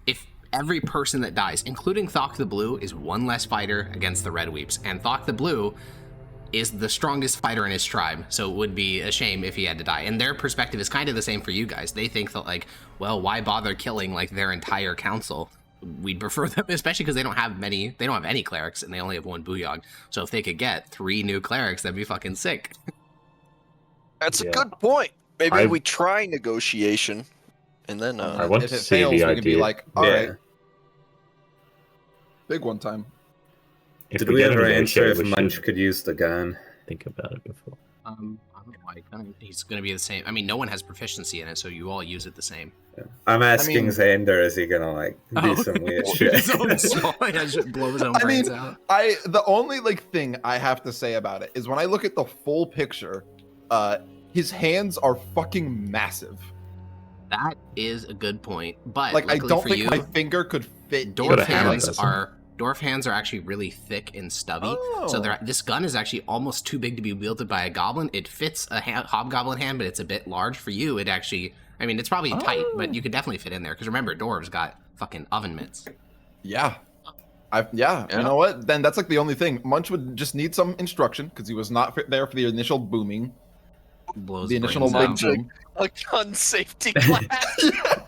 if every person that dies, including Thok the Blue, is one less fighter against the Red Weeps, and Thok the Blue is the strongest fighter in his tribe, so it would be a shame if he had to die. And their perspective is kind of the same for you guys. They think that, like, well, why bother killing like their entire council? We'd prefer them, especially because they don't have any clerics, and they only have one Booyog. So if they could get 3 new clerics, that'd be fucking sick. That's a good point. Maybe we try negotiation, and then I want if to it see fails, the we idea. can be like, all right, big one time. Did we ever answer if Munch could use the gun? Think about it before. I don't know why he's going to be the same. I mean, no one has proficiency in it, so you all use it the same. Yeah. I'm asking Xander, is he gonna like do some weird shit? Blow his own brains out. The only thing I have to say about it is when I look at the full picture, his hands are fucking massive. That is a good point, but I don't think my finger could fit. Dwarf hands are actually really thick and stubby, so this gun is actually almost too big to be wielded by a goblin. It fits a hobgoblin hand, but it's a bit large for you. It actually, I mean, it's probably tight, but you could definitely fit in there, because remember, dwarves got fucking oven mitts. Yeah. You know what? Then that's the only thing. Munch would just need some instruction, because he was not there for the initial booming. Blows the initial big boom. A gun safety class.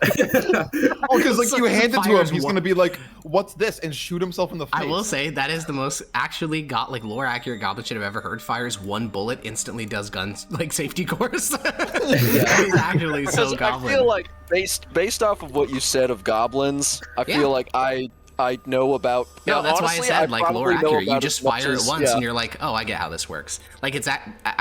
Because you hand it to him, he's gonna be like, "What's this?" and shoot himself in the face. I will say that is the most actually lore accurate goblin shit I've ever heard. Fires 1 bullet, instantly does guns safety course. He's actually so goblin. I feel like based off of what you said of goblins, I feel like I know about. No, that's honestly, why I said lore accurate. You just fire it once, and you're like, oh, I get how this works. I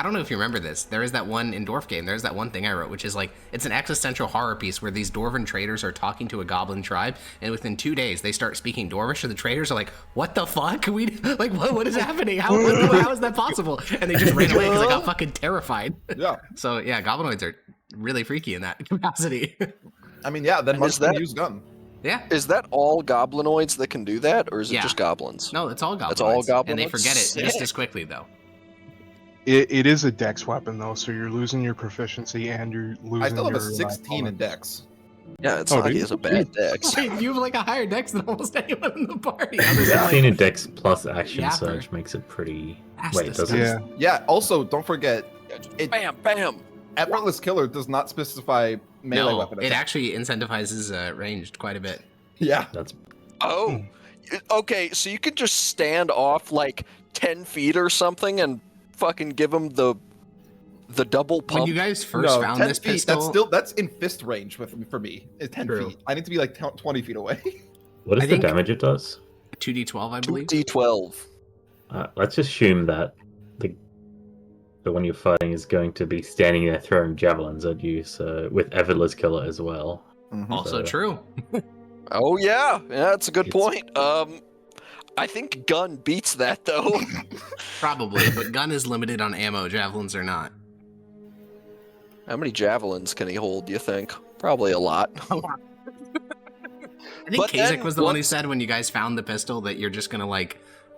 don't know if you remember this. There is that one in Dwarf Game. There's that one thing I wrote, which is it's an existential horror piece where these dwarven traders are talking to a goblin tribe, and within 2 days they start speaking Dwarvish, and the traders are like, what the fuck? What is happening? How is that possible? And they just ran away because they got fucking terrified. Yeah. So yeah, goblinoids are really freaky in that capacity. I mean, yeah. Then Munch can use gun. Yeah. Is that all goblinoids that can do that, or is it just goblins? No, it's all goblinoids. It's all goblinoids. And they forget it just as quickly, though. It is a dex weapon, though, so you're losing your proficiency and you're losing. I still have a 16 in dex. Yeah, it's not like he has a bad dex. Wait, you have a higher dex than almost anyone in the party. 16 in dex plus action surge makes it pretty. Wait, does it? Yeah. Also, don't forget. Bam. Effortless Killer does not specify melee weapon attack. It actually incentivizes ranged quite a bit. Yeah. Okay, so you could just stand off 10 feet or something and fucking give him the double pump. When you guys first found this pistol, that's in fist range for me. It's 10 feet. I need to be 20 feet away. What is the damage it does? 2d12, I believe. 2d12. Let's assume that the one you're fighting is going to be standing there throwing javelins at you, so with Effortless Killer as well. Mm-hmm. Also true. Oh yeah, that's a good point. I think gun beats that though. Probably, but gun is limited on ammo. Javelins are not. How many javelins can he hold? Do you think? Probably a lot. I think Kasich was the one who said when you guys found the pistol that you're just gonna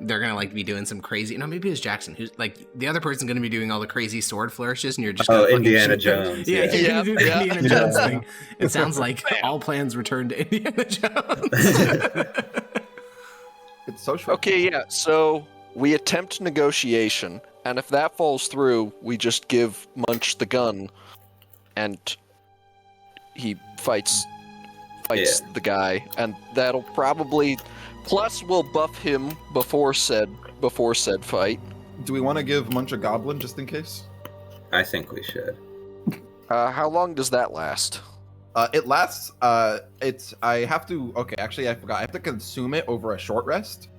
they're gonna be doing some crazy. No, maybe it was Jackson who's the other person's gonna be doing all the crazy sword flourishes, and you're just gonna Indiana Jones. Yeah, you're gonna do the Indiana Jones thing. It sounds like all plans return to Indiana Jones. It's so short. Okay, yeah. So we attempt negotiation, and if that falls through, we just give Munch the gun, and he fights the guy, and that'll probably. Plus, we'll buff him before said fight. Do we want to give Munch a goblin just in case? I think we should. How long does that last? It lasts. I have to. Okay, actually, I forgot. I have to consume it over a short rest.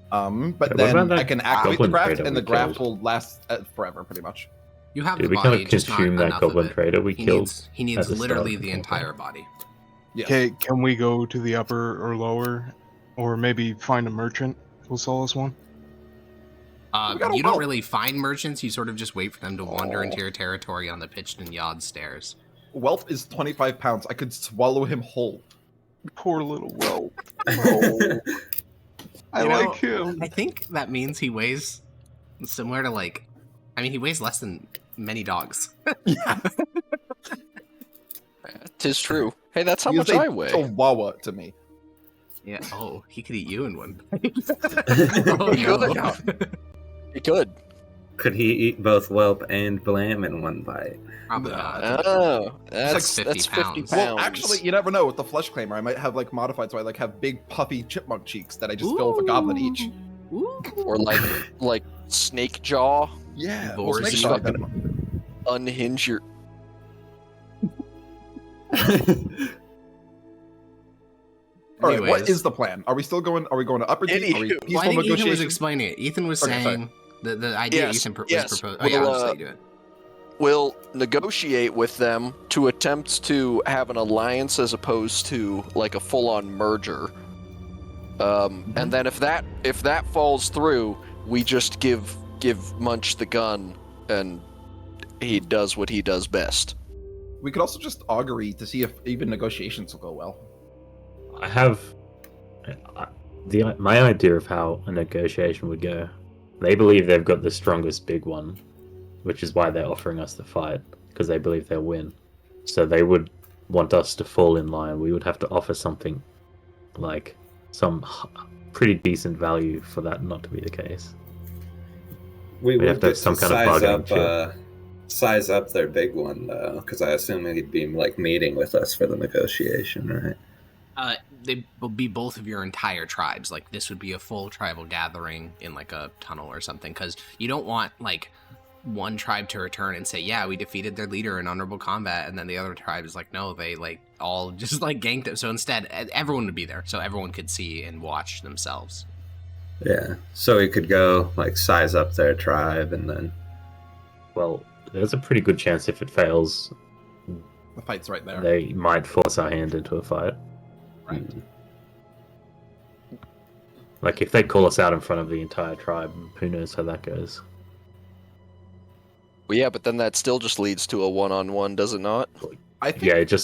But then I can activate the craft, and the craft will last forever, pretty much. You have Did the we body, kind of just consume not that enough goblin of it. trader we killed? He needs literally the entire body. Yeah. Okay, can we go to the upper or lower, or maybe find a merchant who'll sell us one? You don't really find merchants. You sort of just wait for them to wander into your territory on the pitched and yawed stairs. Whelp is 25 pounds. I could swallow him whole. Poor little Whelp. Oh. I like him. I think that means he weighs similar to I mean, he weighs less than many dogs. Yeah. Tis true. Hey, that's how He much is a I weigh. Chihuahua to me. Yeah. Oh, he could eat you in one. Oh, no. He could. Could he eat both whelp and blam in one bite? Probably not. Oh, That's 50 50 pounds. pounds. Well, actually, you never know. With the Fleshclaimer, I might have like modified, so I like have big puffy chipmunk cheeks that I just fill with a goblet each. Ooh. Or like snake jaw. Yeah, Well, snake Boars jaw and- can- Unhinge your. All right, what Anyways. is the plan? Are we still going? Are we going to upper deep? Are we Anywho. peaceful Well, I think Ethan was negotiation? explaining it. Ethan was Okay, saying the idea Yes, Ethan was yes. proposing. Oh, yeah, We'll, I'll just let you do it. We'll negotiate with them to attempt to have an alliance as opposed to like a full-on merger. And then if that falls through, we just give Munch the gun, and he does what he does best. We could also just augury to see if even negotiations will go well. I have my idea of how a negotiation would go. They believe they've got the strongest big one, which is why they're offering us the fight, because they believe they'll win. So they would want us to fall in line. We would have to offer something like some pretty decent value for that not to be the case. We We'd have would to have get some to kind of size bargaining up, chip. size up their big one though, because I assume he'd be like meeting with us for the negotiation, right? They will be both of your entire tribes. Like, this would be a full tribal gathering in like a tunnel or something, because you don't want like one tribe to return and say, yeah, we defeated their leader in honorable combat, and then the other tribe is like, no, they like all just like ganked it. So instead, everyone would be there, so everyone could see and watch themselves. Yeah. So we could go like size up their tribe and then. Well, there's a pretty good chance if it fails, The fight's right there. they might force our hand into a fight. Right. Like, if they call us out in front of the entire tribe, who knows how that goes. Well, yeah, but then that still just leads to a one-on-one, does it not? I think Yeah,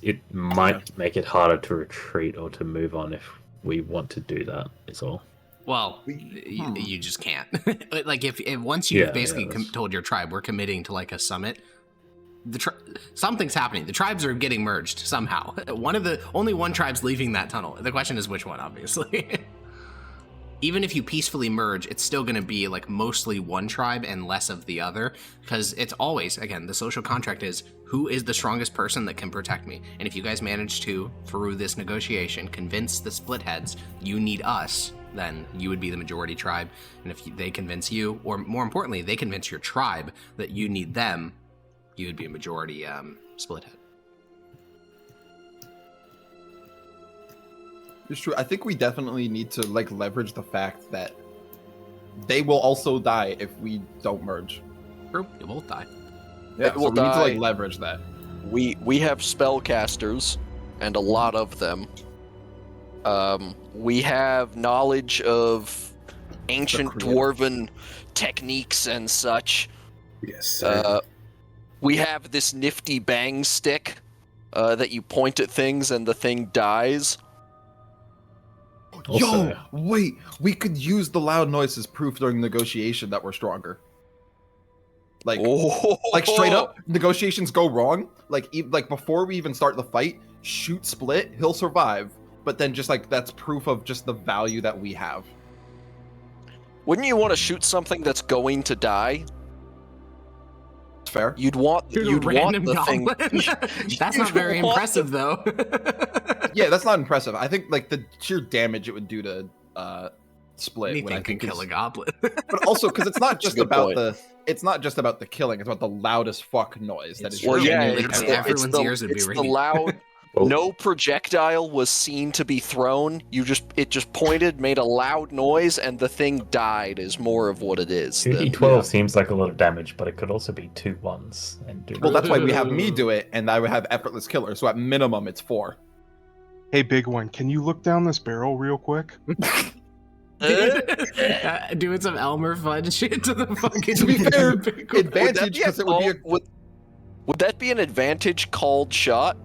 it might make it harder to retreat or to move on if we want to do that, is all. Well, you just can't. Like, if once you've basically told your tribe, we're committing to like a summit, something's happening. The tribes are getting merged somehow. Only one tribe's leaving that tunnel. The question is which one, obviously. Even if you peacefully merge, it's still going to be like mostly one tribe and less of the other, because it's always, again, the social contract is who is the strongest person that can protect me. And if you guys manage to, through this negotiation, convince the Splitheads you need us, then you would be the majority tribe. And if they convince you, or more importantly, they convince your tribe that you need them, you would be a majority Splithead. it's true. I think we definitely need to like leverage the fact that they will also die if we don't merge. True, you both die. Yeah, They so will we need to die. like leverage that. We have spellcasters, and a lot of them. We have knowledge of ancient dwarven techniques and such. Yes. Sir. We have this nifty bang stick that you point at things and the thing dies. Also- Yo, wait, we could use the loud noise as proof during negotiation that we're stronger. Like, like straight up, negotiations go wrong. Like, like before we even start the fight, shoot Split, he'll survive. But then just like that's proof of just the value that we have. Wouldn't you want to shoot something that's going to die? Fair. You'd want Random the goblin. thing. That's not very impressive, though. Yeah, that's not impressive. I think like the sheer damage it would do to Split. Anything when I can think kill a goblin. But also because it's not just That's a good about point. it's not just about the killing. It's about the loudest fuck noise that It's is. true. Well, yeah, Genuinely, it's everyone's the, ears would be it's the ringing. loud. Well, No projectile was seen to be thrown. It just pointed, made a loud noise, and the thing died. Is more of what it is. 2d12 seems like a lot of damage, but it could also be 2 1s and do. Well, that's why we have me do it, and I would have effortless killer. So at minimum, it's 4. Hey, big one, can you look down this barrel real quick? Doing some Elmer Fudd shit to the fucking. To be fair, Bitcoin. advantage because it would be. Would that be an advantage called shot?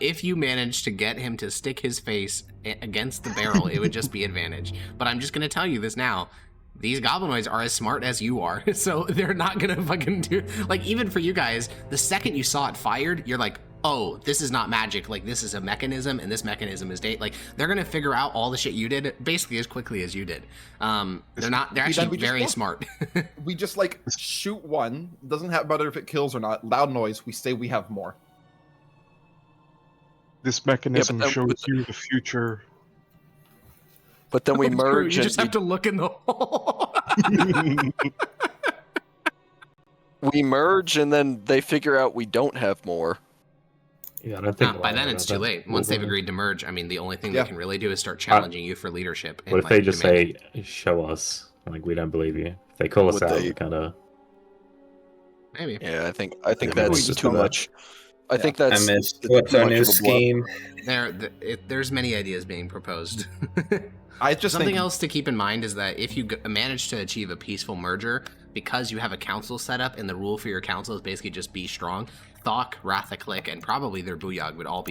If you manage to get him to stick his face against the barrel, it would just be advantage. But I'm just going to tell you this now. these goblinoids are as smart as you are, so they're not gonna fucking do, like, even for you guys, the second you saw it fired, you're like, oh, this is not magic, like, this is a mechanism, and this mechanism is like, they're gonna figure out all the shit you did basically as quickly as you did. They're actually very smart. We just, like, shoot one, doesn't matter if it kills or not, loud noise, we say we have more. This mechanism shows you the future. But then we merge. You just have to look in the hole. We merge, and then they figure out we don't have more. Yeah, I don't think. By then it's too late. Once they've agreed to merge, I mean, the only thing they can really do is start challenging you for leadership. What if they just say, "Show us"? Like, we don't believe you. If they call us out, we kind of. Maybe. Yeah, I think that's too much. I think that's. I missed. What's our new scheme? There's many ideas being proposed. I just Something else to keep in mind is that if you manage to achieve a peaceful merger, because you have a council set up, and the rule for your council is basically just be strong, Thok, Rathaclick, and probably their Booyog would all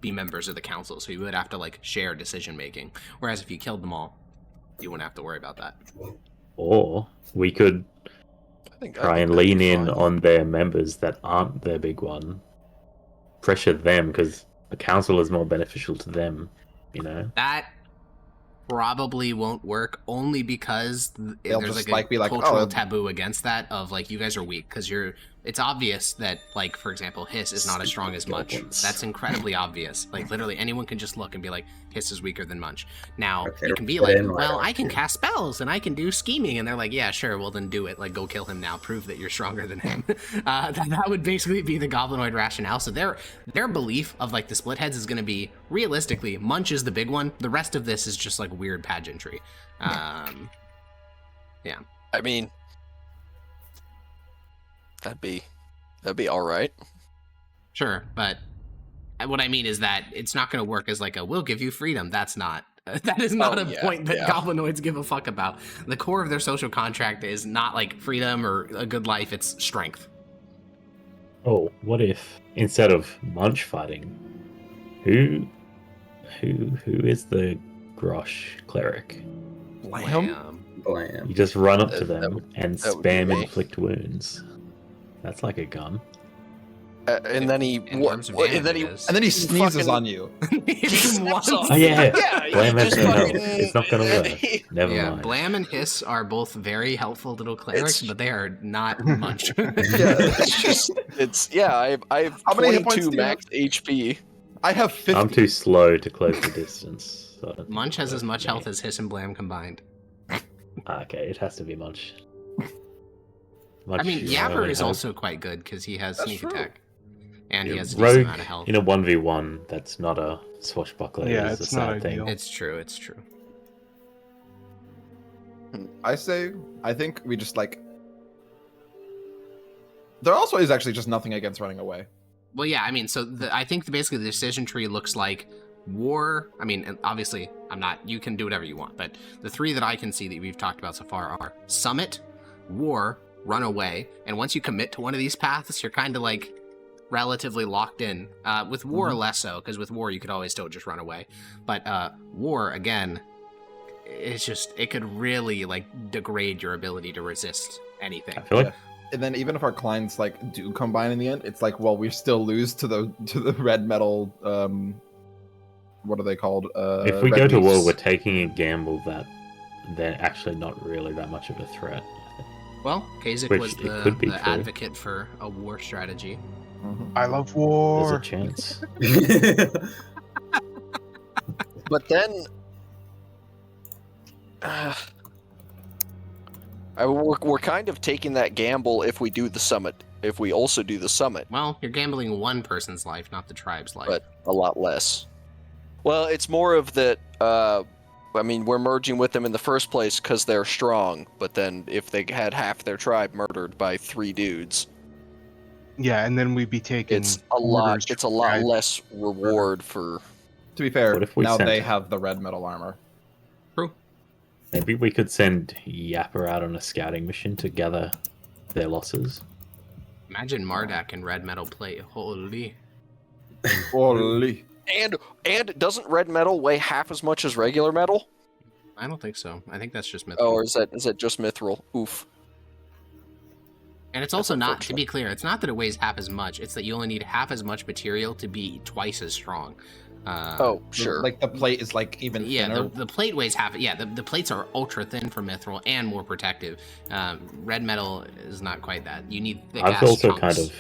be members of the council, so you would have to, like, share decision making. Whereas if you killed them all, you wouldn't have to worry about that. Or we could try and lean in on their members that aren't their big one. Pressure them, because the council is more beneficial to them, you know? That probably won't work, only because there's like a like, cultural taboo against that, of like, you guys are weak because it's obvious that, like, for example, Hiss is not as strong as Munch. That's incredibly obvious. Like, literally anyone can just look and be like, Hiss is weaker than Munch. Now, you can be like, well, I can cast spells and I can do scheming, and they're like, yeah, sure, well then do it. Like, go kill him now, prove that you're stronger than him. That would basically be the goblinoid rationale. So their belief of, like, the Splitheads is going to be, realistically, Munch is the big one. The rest of this is just like weird pageantry. Yeah. I mean, that'd be all right. Sure, but what I mean is that it's not going to work as like a, we'll give you freedom. That is not a point that goblinoids give a fuck about. The core of their social contract is not like freedom or a good life, it's strength. Oh, what if instead of Munch fighting, who is the Grosh cleric? Blam. You just run up to them and spam inflict wounds. That's like a gun. And then he sneezes on you. Oh yeah, Blam has no help. It's not gonna work. Never mind. Blam and Hiss are both very helpful little clerics, but they are not Munch. I have 22 max HP. I have 50. I'm too slow to close the distance. So Munch has as much health as Hiss and Blam combined. Okay, it has to be Munch. I mean, Yapper is also quite good because he has sneak attack. And he has a Rogue decent amount of health. In a 1v1, that's not a swashbuckler. Yeah, it's it's a not sad thing. ideal. It's true. I think we just, like... There also is actually just nothing against running away. Well, yeah, I mean, so I think basically the decision tree looks like war. I mean, obviously, you can do whatever you want, but the three that I can see that we've talked about so far are Summit, War, Run Away, and once you commit to one of these paths, you're kind of like relatively locked in. With War, less so, because with War, you could always still just run away. But War, again, it could really, like, degrade your ability to resist anything. I feel like And then even if our clients, like, do combine in the end, it's like, well, we still lose to the red metal, what are they called? if we go to war, we're taking a gamble that they're actually not really that much of a threat. Well, Kasich was the advocate for a war strategy. I love war. There's a chance. But then, we're kind of taking that gamble if we do the summit. If we also do the summit. Well, you're gambling one person's life, not the tribe's life. But a lot less. Well, it's more of that, I mean, we're merging with them in the first place because they're strong, but then if they had half their tribe murdered by 3 dudes... Yeah, and then we'd be taking... It's a lot less reward for... To be fair, now they have the red metal armor. True. Maybe we could send Yapper out on a scouting mission to gather their losses. Imagine Mardak in red metal plate. Holy. Holy. And doesn't red metal weigh half as much as regular metal? I don't think so. I think that's just mithril. Oh, or is that just mithril? Oof. And it's also not, to be clear, it's not that it weighs half as much. It's that you only need half as much material to be twice as strong. Sure. Like the plate is like even thinner. The plate weighs half. Yeah, the plates are ultra thin for mithril and more protective. Red metal is not quite that. You need thick I've also chunks. kind of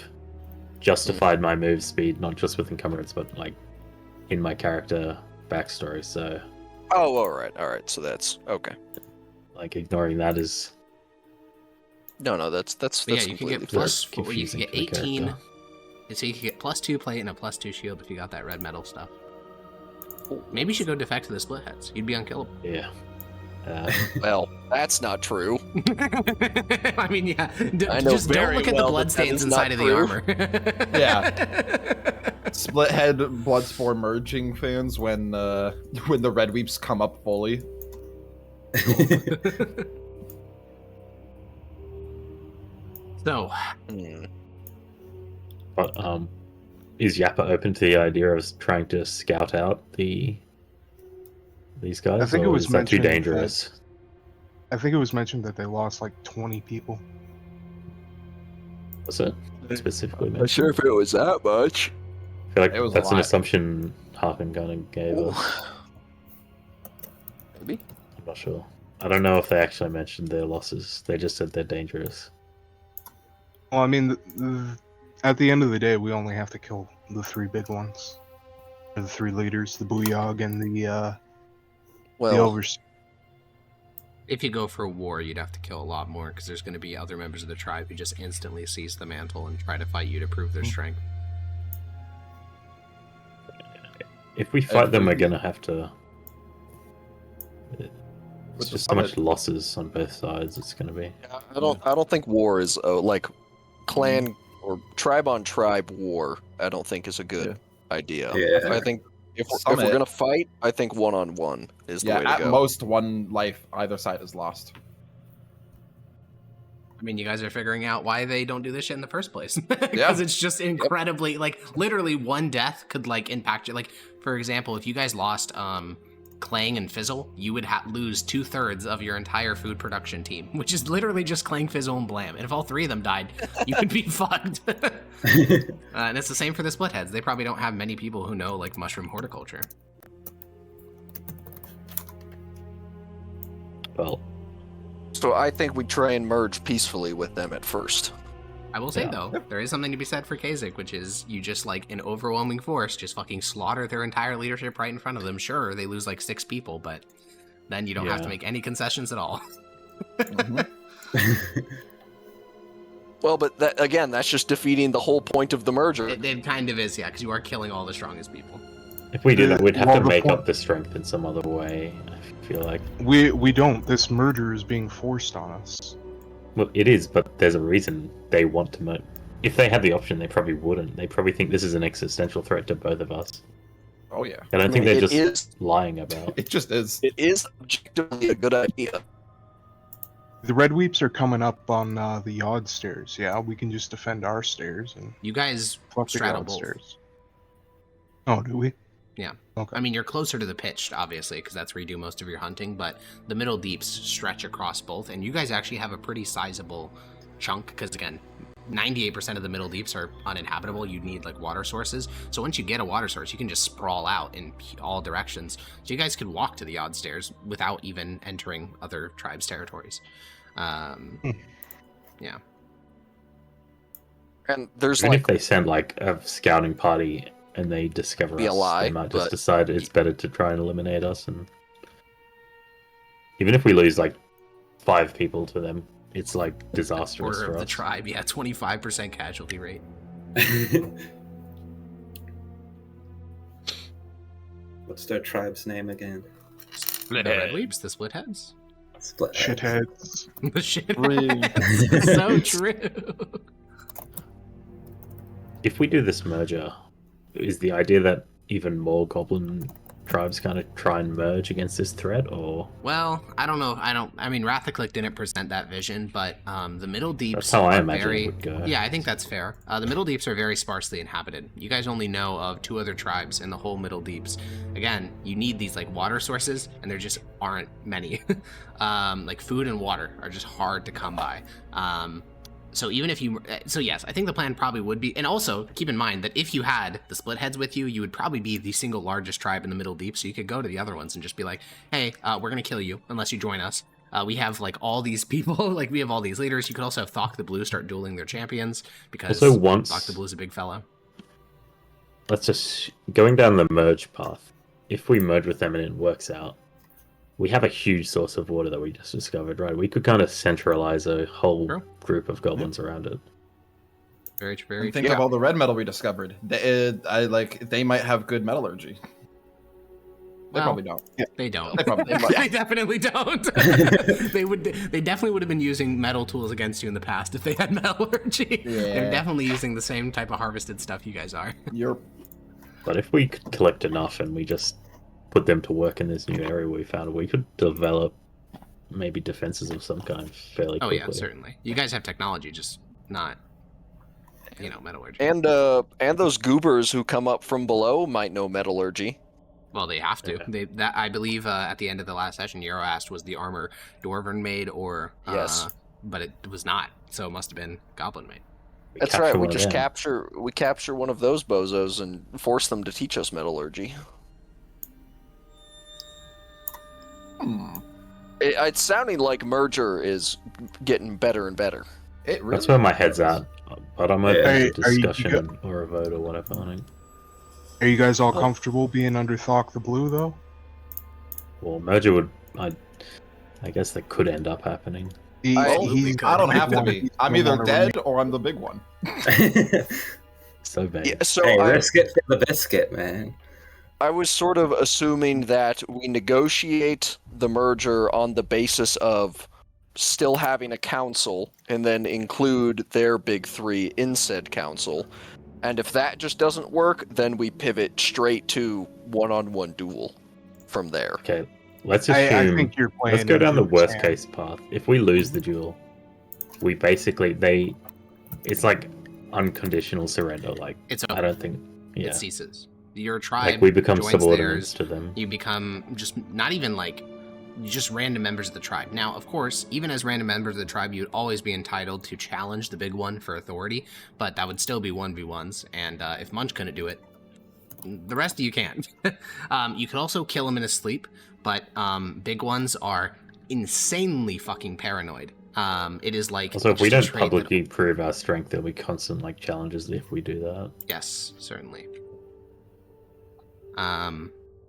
justified my move speed, not just with encumbrance, but like in my character backstory. So. Oh, all right. So that's okay. Like ignoring that is. No, that's yeah. You can get plus. You can get 18. Character. So you can get +2 plate and a +2 shield if you got that red metal stuff. Maybe you should go defect to the Splitheads. You'd be unkillable. Yeah. Well, that's not true. I mean, yeah. I know just don't look at the well bloodstains inside of the true. armor. Yeah. Splithead Bloodspore merging fans when the red weeps come up fully. So. But is Yappa open to the idea of trying to scout out these guys? I think it was is that too mentioned dangerous? I think it was mentioned that they lost like 20 people. Was it specifically mentioned? I'm not sure if it was that much. I feel like It was that's a an lot. assumption Harkin kind of gave us. Maybe. I'm not sure. I don't know if they actually mentioned their losses. They just said they're dangerous. Well, I mean, at the end of the day, we only have to kill the 3 big ones. Or the 3 leaders, the Booyog and the Overseer. If you go for war, you'd have to kill a lot more, because there's going to be other members of the tribe who just instantly seize the mantle and try to fight you to prove their strength. If we fight them, we're going to have to... It's just so much losses on both sides. It's going to be. I don't think war is like clan or tribe on tribe war. I don't think is a good idea. Yeah. I think if we're gonna fight, I think 1-on-1 is the way to at go. most 1 life either side is lost. I mean, you guys are figuring out why they don't do this shit in the first place. Because it's just incredibly, like, literally 1 death could, like, impact you. Like, for example, if you guys lost Clang and Fizzle, you would lose 2/3 of your entire food production team, which is literally just Clang, Fizzle, and Blam. And if all 3 of them died, you would be fucked. And it's the same for the Splitheads. They probably don't have many people who know, like, mushroom horticulture. Well. So I think we try and merge peacefully with them at first. I will say, though, there is something to be said for Kasich, which is you just, like, in overwhelming force, just fucking slaughter their entire leadership right in front of them. Sure, they lose, like, 6 people, but then you don't have to make any concessions at all. Well, but that, again, that's just defeating the whole point of the merger. It kind of is, yeah, because you are killing all the strongest people. If we do that, we'd have to make up the strength in some other way, I feel like. We don't. This merger is being forced on us. Well, it is, but there's a reason they want to merge. If they had the option, they probably wouldn't. They probably think this is an existential threat to both of us. Oh, yeah. And I think they're just lying about. It just is. It is objectively a good idea. The Red Weeps are coming up on the Yod stairs. Yeah, we can just defend our stairs. And you guys straddle both. Stairs. Oh, do we? Yeah. Okay. I mean, you're closer to the pitched, obviously, because that's where you do most of your hunting, but the middle deeps stretch across both, and you guys actually have a pretty sizable chunk, because, again, 98% of the middle deeps are uninhabitable. You need, like, water sources. So once you get a water source, you can just sprawl out in all directions. So you guys could walk to the odd stairs without even entering other tribes' territories. Yeah. And there's, even if they send, like, a scouting party and they discover us, they might just decide it's better to try and eliminate us. And even if we lose, like, 5 people to them, it's, like, disastrous for us. The tribe, yeah, 25% casualty rate. What's their tribe's name again? The Red Weeps, the Splitheads. Shitheads. The Shitheads. So true. If we do this merger, is the idea that even more goblin tribes kind of try and merge against this threat, or? Well, I don't know. I mean, Rathaclick didn't present that vision, but the Middle Deeps. That's how I are imagine very, it would go. Yeah, I think that's fair. The Middle Deeps are very sparsely inhabited. You guys only know of 2 other tribes in the whole Middle Deeps. Again, you need these like water sources, and there just aren't many. Like food and water are just hard to come by. So even if you, so yes, I think the plan probably would be, and also keep in mind that if you had the Splitheads with you, you would probably be the single largest tribe in the Middle Deep, so you could go to the other ones and just be like, hey, we're gonna kill you unless you join us. We have like all these people, like we have all these leaders. You could also have Thok the Blue start dueling their champions, because Thok the Blue is a big fella. Let's just, going down the merge path, if we merge with them and it works out, we have a huge source of water that we just discovered, right? We could kind of centralize a whole group of goblins around it. Very true. Think of all the red metal we discovered. They might have good metallurgy. They probably don't. Yeah. They don't. They they definitely don't. They definitely would have been using metal tools against you in the past if they had metallurgy. Yeah. They're definitely using the same type of harvested stuff you guys are. But if we could collect enough and we just put them to work in this new area we found, we could develop maybe defenses of some kind fairly quickly. Oh yeah, certainly. You guys have technology, just not, metallurgy. And those goobers who come up from below might know metallurgy. Well, they have to. Yeah. I believe at the end of the last session, Yarrow asked, was the armor Dwarven made or... Yes. But it was not, so it must have been Goblin made. That's right, we just capture one of those bozos and force them to teach us metallurgy. It's sounding like Merger is getting better and better. That's where my head's at. But I'm open to discussion or a vote or whatever. Are you guys all comfortable being under Thok the Blue, though? Well, Merger would... I guess that could end up happening. I don't have to be. I'm either dead or I'm the big one. So bad. Yeah, so risk it for the biscuit, man. I was sort of assuming that we negotiate the merger on the basis of still having a council and then include their big 3 in said council. And if that just doesn't work, then we pivot straight to one-on-one duel from there. Okay, let's assume... I think you're playing... Let's go down the worst case path. If we lose the duel, we basically... It's like unconditional surrender. Like, it's over. I don't think... Yeah. It ceases. Your tribe we become joins subordinates theirs, to them. You become just not even just random members of the tribe. Now, of course, even as random members of the tribe, you'd always be entitled to challenge the big one for authority, but that would still be 1v1s, and if Munch couldn't do it, the rest of you can. You could also kill him in his sleep, but big ones are insanely fucking paranoid. It is like... Also, if we don't publicly prove our strength, there'll be constant challenges if we do that. Yes, certainly.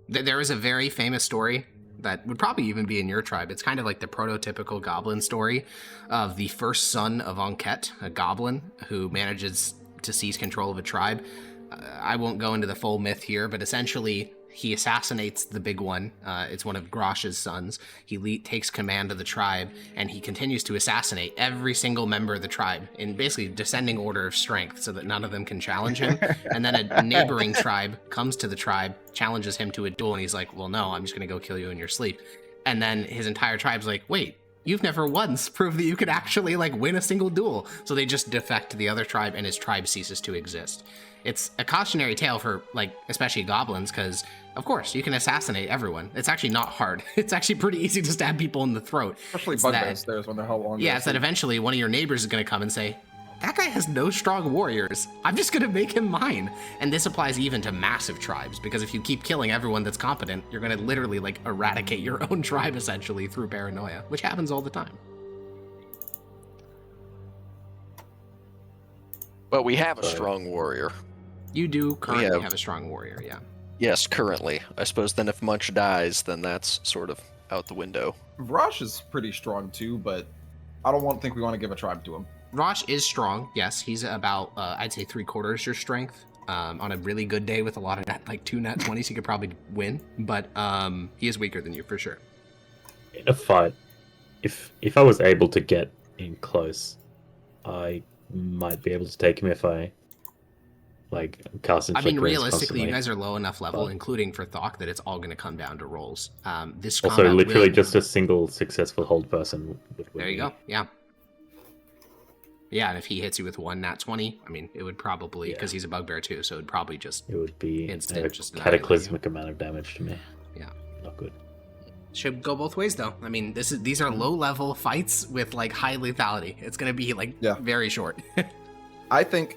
There is a very famous story that would probably even be in your tribe. It's kind of like the prototypical goblin story of the first son of Enquête, a goblin who manages to seize control of a tribe. I won't go into the full myth here, but essentially he assassinates the big one. It's one of Grosh's sons. He takes command of the tribe, and he continues to assassinate every single member of the tribe in basically descending order of strength so that none of them can challenge him. And then a neighboring tribe comes to the tribe, challenges him to a duel, and he's like, well, no, I'm just going to go kill you in your sleep. And then his entire tribe's like, wait, you've never once proved that you could actually win a single duel. So they just defect to the other tribe, and his tribe ceases to exist. It's a cautionary tale for, especially goblins, because, of course, you can assassinate everyone. It's actually not hard. It's actually pretty easy to stab people in the throat. Especially bugbear stairs when they're held on. Yeah, it's that eventually one of your neighbors is going to come and say, that guy has no strong warriors. I'm just going to make him mine. And this applies even to massive tribes, because if you keep killing everyone that's competent, you're going to literally, eradicate your own tribe, essentially, through paranoia, which happens all the time. But we have a strong warrior. You do currently have a strong warrior, yeah. Yes, currently. I suppose then if Munch dies, then that's sort of out the window. Rosh is pretty strong too, but I don't think we want to give a tribe to him. Rosh is strong, yes. He's about, I'd say 3/4 your strength. On a really good day with a lot of 2 nat 20s, he could probably win, but he is weaker than you for sure. In a fight, if I was able to get in close, I might be able to take him if I like casting. I mean, realistically, you guys are low enough level, including for Thok, that it's all going to come down to rolls. This also literally just a single successful hold person. There you go. Yeah. Yeah, and if he hits you with one nat 20, I mean, it would probably, because he's a bugbear too, so it would probably just... It would be instant, just cataclysmic amount of damage to me. Yeah. Not good. Should go both ways, though. I mean, these are low-level fights with, like, high lethality. It's going to be, like, very short. I think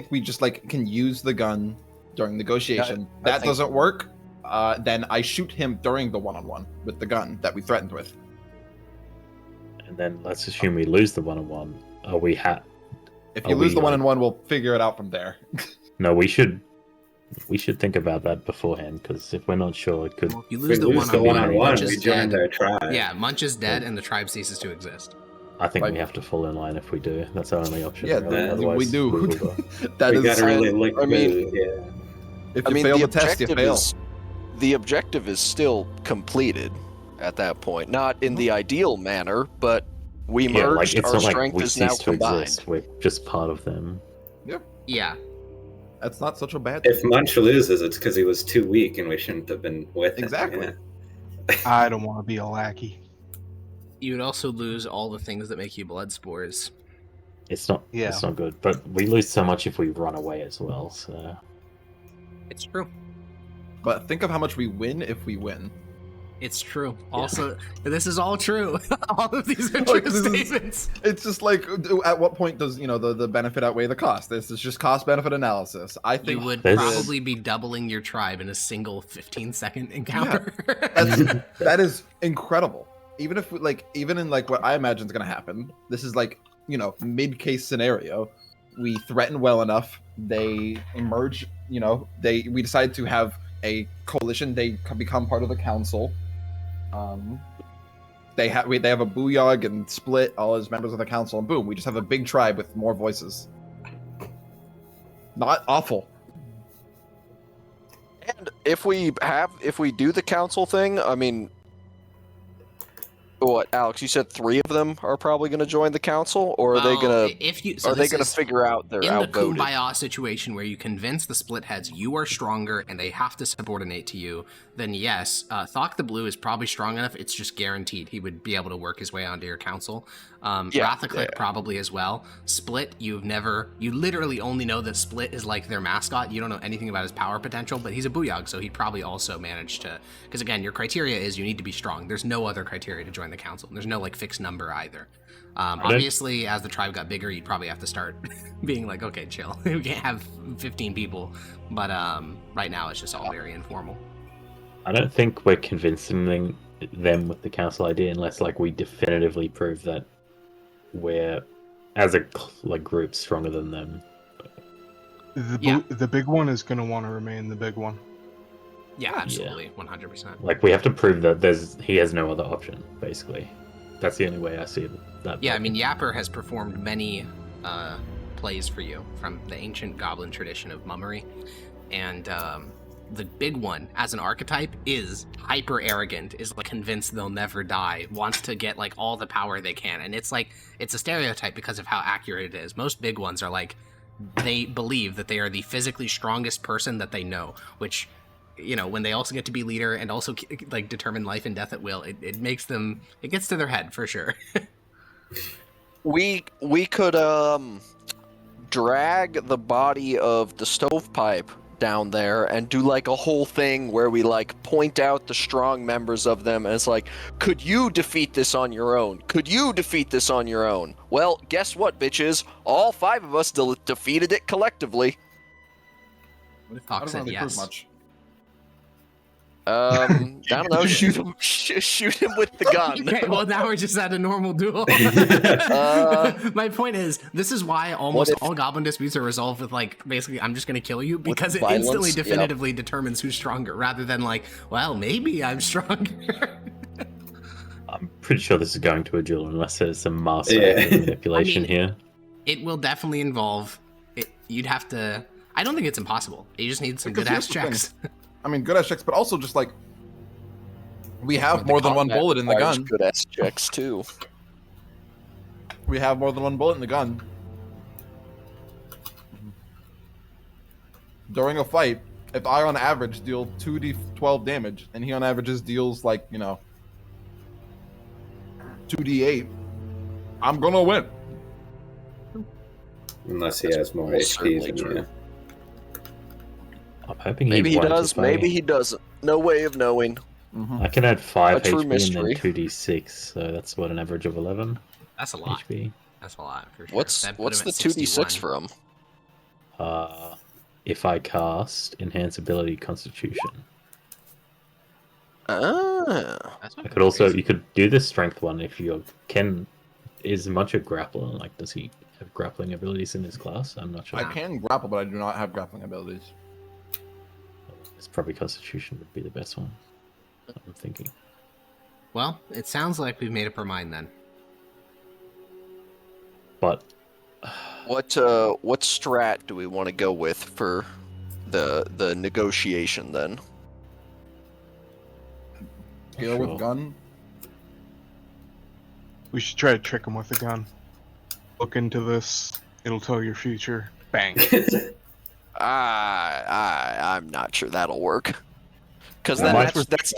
we just, like, can use the gun during negotiation. That doesn't work, then I shoot him during the one-on-one with the gun that we threatened with. And then let's assume we lose the one-on-one. If you lose the one-on-one, we'll figure it out from there. No, we should think about that beforehand, because if we're not sure, it could... Well, if you lose the one-on-one, we join their tribe. Yeah, Munch is dead and the tribe ceases to exist. I think we have to fall in line if we do. That's our only option. Yeah, really. we do. We gotta really look good. If you fail the test, you fail. The objective is still completed at that point. Not in the ideal manner, but we merged, it's our not strength like we is now cease to combined. exist. We're just part of them. Yep. Yeah. That's not such a bad thing. If Munch loses, it's because he was too weak and we shouldn't have been with him. Exactly. Yeah. I don't want to be a lackey. You would also lose all the things that make you blood spores. It's not good. But we lose so much if we run away as well, so... It's true. But think of how much we win if we win. It's true. Also, this is all true. All of these are true statements. It's just like, at what point does the benefit outweigh the cost? This is just cost-benefit analysis. I think you would probably be doubling your tribe in a single 15-second encounter. Yeah. That is incredible. Even if even in what I imagine is going to happen, this is mid-case scenario. We threaten well enough. They emerge. We decide to have a coalition. They become part of the council. They have a Booyog and Split all as members of the council, and boom, we just have a big tribe with more voices. Not awful. And if we do the council thing, I mean, what, Alex? You said 3 of them are probably going to join the council, or are they going to figure out their outvoted? In the Kumbaya situation where you convince the Splitheads you are stronger and they have to subordinate to you, then yes, Thok the Blue is probably strong enough. It's just guaranteed he would be able to work his way onto your council. Rathaclick probably as well. Split, you literally only know that Split is like their mascot. You don't know anything about his power potential, but he's a Booyog, so he'd probably also manage to, because again, your criteria is you need to be strong. There's no other criteria to join the council. There's no fixed number either. Obviously, as the tribe got bigger, you'd probably have to start being like, okay, chill. We can't have 15 people, but right now it's just all very informal. I don't think we're convincing them with the council idea unless we definitively prove that we're, as a group, stronger than them. The big one is going to want to remain the big one. Yeah, absolutely, 100%. We have to prove that he has no other option, basically. That's the only way I see that. Yeah, I mean, Yapper has performed many plays for you from the ancient goblin tradition of mummery, and the big one as an archetype is hyper arrogant, is convinced they'll never die, wants to get all the power they can, and it's a stereotype because of how accurate it is. Most big ones are they believe that they are the physically strongest person that they know, which, when they also get to be leader and also determine life and death at will, it makes them, it gets to their head for sure. we could drag the body of the stovepipe down there and do a whole thing where we point out the strong members of them, and it's could you defeat this on your own? Could you defeat this on your own? Well, guess what, bitches? All 5 of us defeated it collectively. What if Fox said yes? Much. I don't know. Shoot him with the gun. Okay, well, now we're just at a normal duel. My point is, this is why almost all goblin disputes are resolved with basically, I'm just going to kill you, because it instantly definitively determines who's stronger, rather than well, maybe I'm stronger. I'm pretty sure this is going to a duel unless there's some master manipulation here. It will definitely involve it. You'd have to. I don't think it's impossible. You just need some good ass checks. I mean, good ass checks, but also just we have more than one bullet in the gun. Good ass checks too. We have more than one bullet in the gun. during a fight, if I on average deal 2d12 damage, and he on averages deals like, 2d8, I'm gonna win. Unless he has more HP than you. I'm hoping maybe he does, maybe he doesn't. No way of knowing. I can add 5 HP mystery. and then 2d6, so that's what, an average of 11? That's a lot. HP. That's a lot, for sure. What's the 2d6 from? If I cast Enhance Ability Constitution. Ah. I could also, you could do this strength one if you can. Is Munch a grappler? Like, does he have grappling abilities in his class? I'm not sure. I can grapple, but I do not have grappling abilities. It's probably Constitution would be the best one. I'm thinking. Well, it sounds like we've made up our mind then. But what strat do we want to go with for the negotiation then? Kill with gun. We should try to trick him with a gun. Look into this. It'll tell your future. Bang. I'm not sure that'll work. Because that's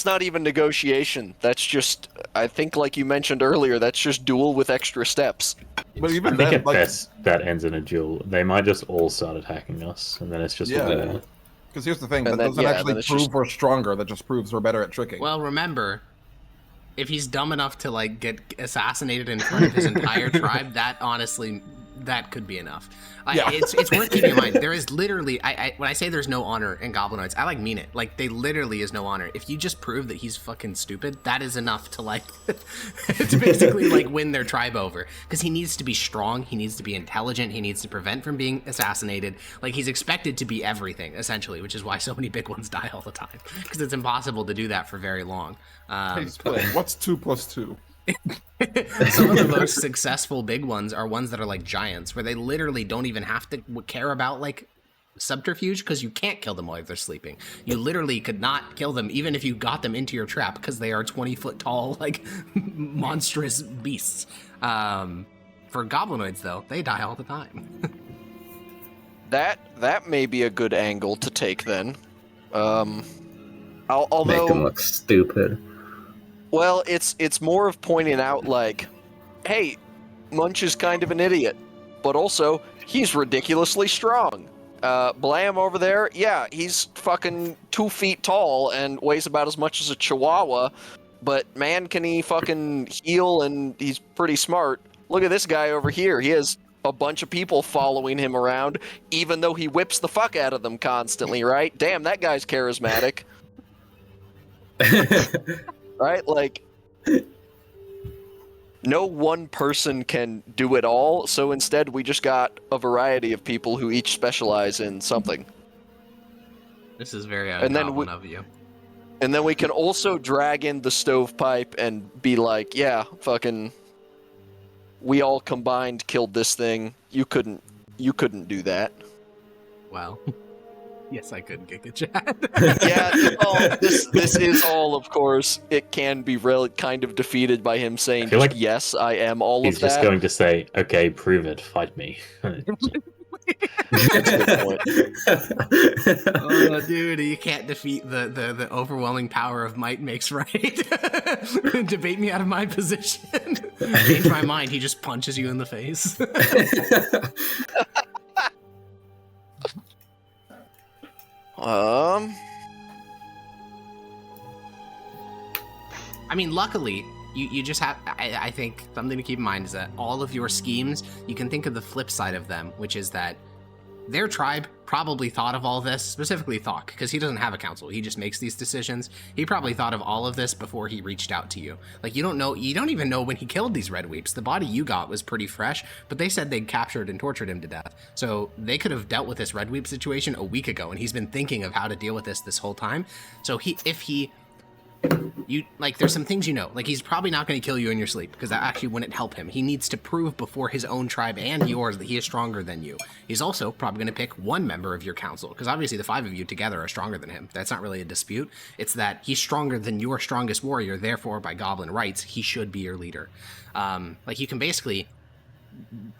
not even negotiation. That's just, I think, like you mentioned earlier, that's just duel with extra steps. But even I think at best that ends in a duel. They might just all start attacking us, and then it's just Because here's the thing, that doesn't actually prove we're stronger. That just proves we're better at tricking. Well, remember, if he's dumb enough to like get assassinated in front of his entire tribe, that honestly, that could be enough. It's worth keeping in mind. There is literally, when I say there's no honor in Goblinoids, I like mean it. Like, they literally is no honor. If you just prove that he's fucking stupid, that is enough to like, to basically like win their tribe over. Because he needs to be strong, he needs to be intelligent, he needs to prevent from being assassinated. Like, he's expected to be everything, essentially, which is why so many big ones die all the time. Because it's impossible to do that for very long. Hey, what's 2 + 2? Some of the most successful big ones are ones that are like giants, where they literally don't even have to care about like subterfuge, because you can't kill them while they're sleeping. You literally could not kill them even if you got them into your trap, because they are 20-foot tall, like monstrous beasts. For Goblinoids, though, they die all the time. That may be a good angle to take then. Although make them look stupid. Well, it's more of pointing out, like, hey, Munch is kind of an idiot, but also, he's ridiculously strong. Blam over there, yeah, he's fucking 2 feet tall and weighs about as much as a chihuahua, but man, can he fucking heal, and he's pretty smart. Look at this guy over here. He has a bunch of people following him around, even though he whips the fuck out of them constantly, right? Damn, that guy's charismatic. Right? Like, no one person can do it all, so instead we just got a variety of people who each specialize in something. This is very uncommon of you. And then we can also drag in the stovepipe and be like, yeah, fucking, we all combined killed this thing. You couldn't do that. Well, yes, I could, Giga Chat. Yeah, this is all, of course, it can be kind of defeated by him saying, like yes, I am all of that. He's just going to say, okay, prove it, fight me. That's a good point. Oh, dude, you can't defeat the overwhelming power of might makes right. Debate me out of my position. Change my mind, he just punches you in the face. I mean, luckily, you just have, I think, something to keep in mind is that all of your schemes, you can think of the flip side of them, which is that their tribe probably thought of all this, specifically Thok, because he doesn't have a council. He just makes these decisions. He probably thought of all of this before he reached out to you. Like, you don't even know when he killed these Red Weeps. The body you got was pretty fresh, but they said they'd captured and tortured him to death. So they could have dealt with this Red Weep situation a week ago, and he's been thinking of how to deal with this whole time. So there's some things like he's probably not going to kill you in your sleep, because that actually wouldn't help him. He needs to prove before his own tribe and yours that he is stronger than you. He's also probably going to pick one member of your council, because obviously the 5 of you together are stronger than him. That's not really a dispute. It's that he's stronger than your strongest warrior, therefore by goblin rights he should be your leader. Like, you can basically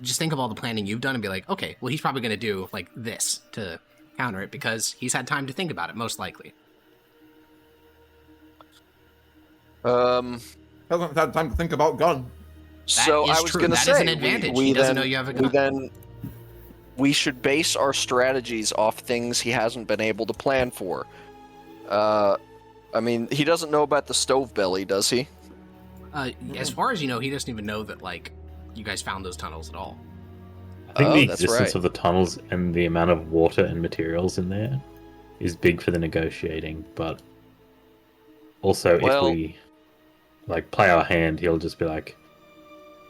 just think of all the planning you've done and be like, okay, well, he's probably going to do like this to counter it because he's had time to think about it, most likely. Hasn't had time to think about gun. So I was going to say, that is an advantage. He doesn't know you have a gun. We should base our strategies off things he hasn't been able to plan for. I mean, he doesn't know about the stove belly, does he? As far as you know, he doesn't even know that, like, you guys found those tunnels at all. I think the existence of the tunnels and the amount of water and materials in there is big for the negotiating, but also if we like play our hand, he'll just be like,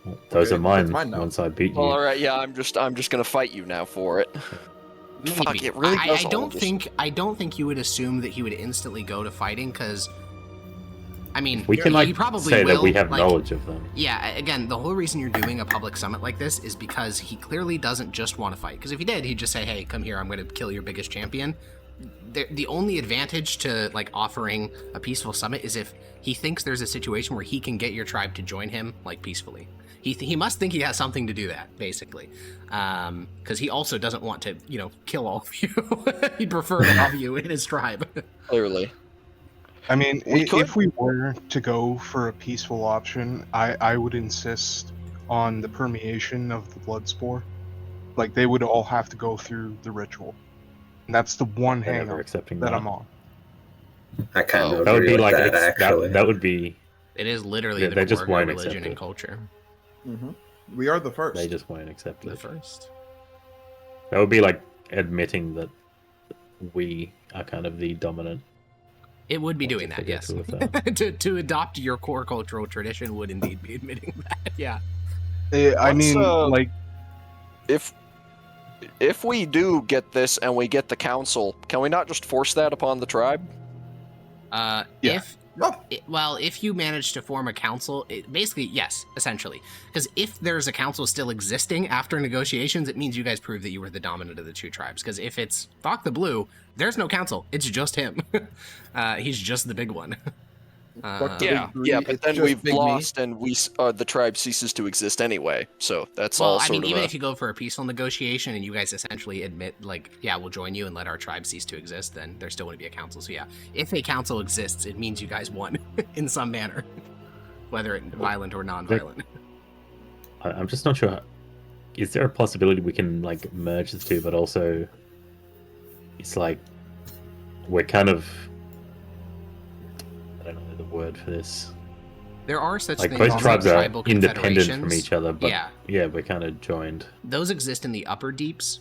well, those are mine once I beat you. Well, all right, yeah, I'm just gonna fight you now for it. Maybe. Fuck, it really does. I don't think you would assume that he would instantly go to fighting, because I mean, we can he probably say will, that we have knowledge of them. Yeah, again, the whole reason you're doing a public summit like this is because he clearly doesn't just want to fight. Because if he did, he'd just say, "Hey, come here, I'm going to kill your biggest champion." The only advantage to like offering a peaceful summit is if he thinks there's a situation where he can get your tribe to join him like peacefully. He must think he has something to do that, basically, because he also doesn't want to, kill all of you. He'd prefer to have you in his tribe. Clearly. I mean, if we were to go for a peaceful option, I would insist on the permeation of the blood spore. Like, they would all have to go through the ritual. And that's the one hang-up that I'm on. I kind of that would be like that, actually. That would be. It is literally the core of religion and culture. Mm-hmm. We are the first. They just won't accept it. The first. That would be like admitting that we are kind of the dominant. It would be doing that, yes. to adopt your core cultural tradition would indeed be admitting that, yeah. I mean, like... If we do get this and we get the council, can we not just force that upon the tribe? Yeah. If you manage to form a council, basically, yes, essentially. Because if there's a council still existing after negotiations, it means you guys prove that you were the dominant of the two tribes. Because if it's Thok the Blue, there's no council. It's just him. He's just the big one. But then we've lost, and the tribe ceases to exist anyway. So that's all. I mean, even if you go for a peaceful negotiation and you guys essentially admit, like, yeah, we'll join you and let our tribe cease to exist, then there still wouldn't be a council. So yeah, if a council exists, it means you guys won in some manner, whether it's violent or non-violent. I'm just not sure. Is there a possibility we can like merge the two, but also it's like we're kind of. I don't know the word for this. There are such like things both as tribes are tribal independent from each other, but yeah, we're kind of joined. Those exist in the upper deeps,